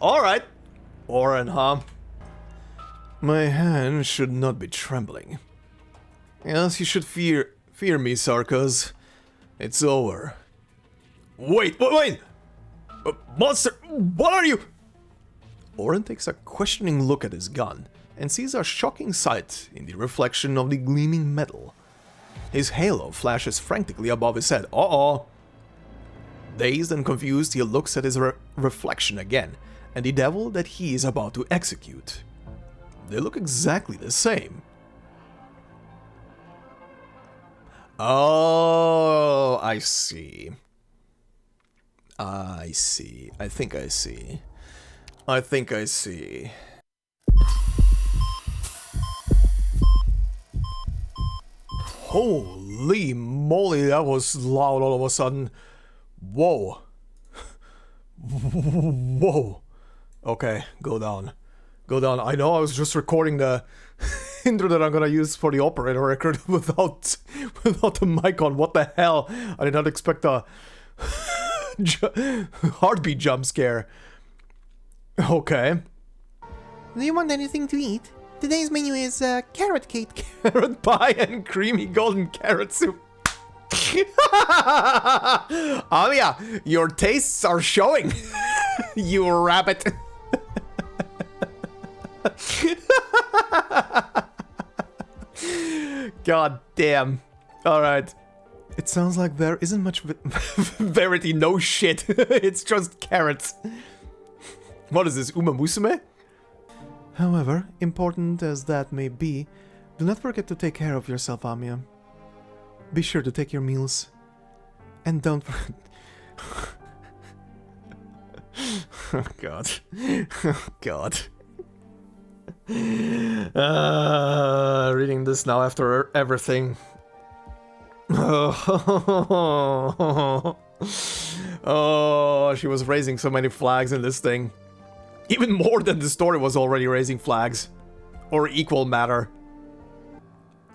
Alright. Oren, huh? My hand should not be trembling. Yes, you should fear me, Sarkas. It's over. Wait! Monster! What are you? Oren takes a questioning look at his gun and sees a shocking sight in the reflection of the gleaming metal. His halo flashes frantically above his head. Uh-oh! Dazed and confused, he looks at his reflection again, and the devil that he is about to execute. They look exactly the same. Oh, I see. I see. I think I see. Holy moly, that was loud all of a sudden. Whoa. Whoa. Okay, go down. Go down. I know I was just recording the intro that I'm gonna use for the operator record without the mic on. What the hell? I did not expect a heartbeat jump scare. Okay. Do you want anything to eat? Today's menu is carrot cake. Carrot pie and creamy golden carrot soup. Anya, your tastes are showing. You rabbit. God damn. Alright. It sounds like there isn't much Verity, no shit. It's just carrots. What is this, Uma Musume? However, important as that may be, do not forget to take care of yourself, Amiya. Be sure to take your meals. And don't forget... Oh god. Oh god. Reading this now after everything. Oh, she was raising so many flags in this thing. Even more than the story was already raising flags. Or equal matter.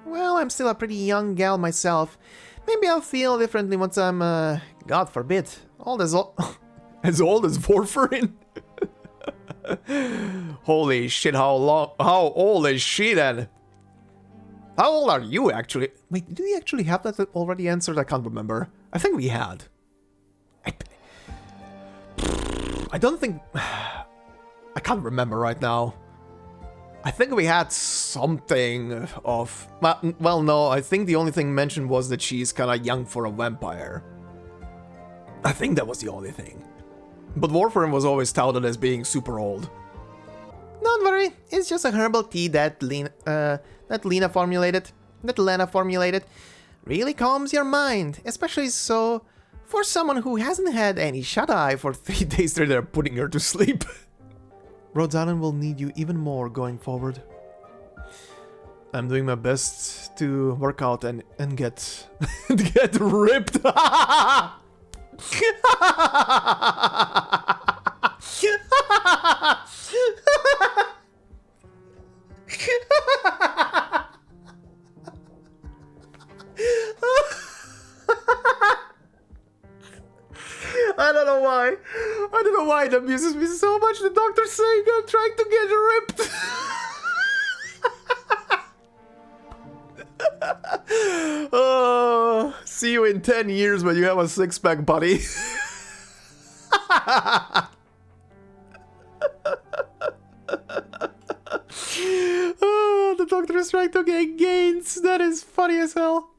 Well, I'm still a pretty young gal myself. Maybe I'll feel differently once I'm, God forbid, old as as old as Warfarin? Holy shit, how old is she then? How old are you actually? Wait, do we actually have that already answered? I can't remember. I think we had. I don't think... I can't remember right now. I think we had something of... Well, no, I think the only thing mentioned was that she's kinda young for a vampire. I think that was the only thing. But Warfarin was always touted as being super old. Don't worry, it's just a herbal tea that Lena formulated. Really calms your mind, especially so for someone who hasn't had any shut-eye for 3 days straight. They're putting her to sleep. Rhodes Island will need you even more going forward. I'm doing my best to work out and get get ripped. I don't know why. I don't know why it amuses me so much. The doctor's saying I'm trying to get ripped. Oh, see you in 10 years when you have a six-pack, buddy. Oh, the doctor is trying to get gains. That is funny as hell.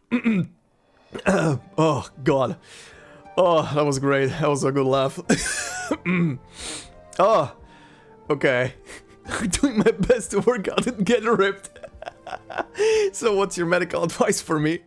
Oh, God. Oh, that was great. That was a good laugh. Oh, okay. I'm doing my best to work out and get ripped. So what's your medical advice for me?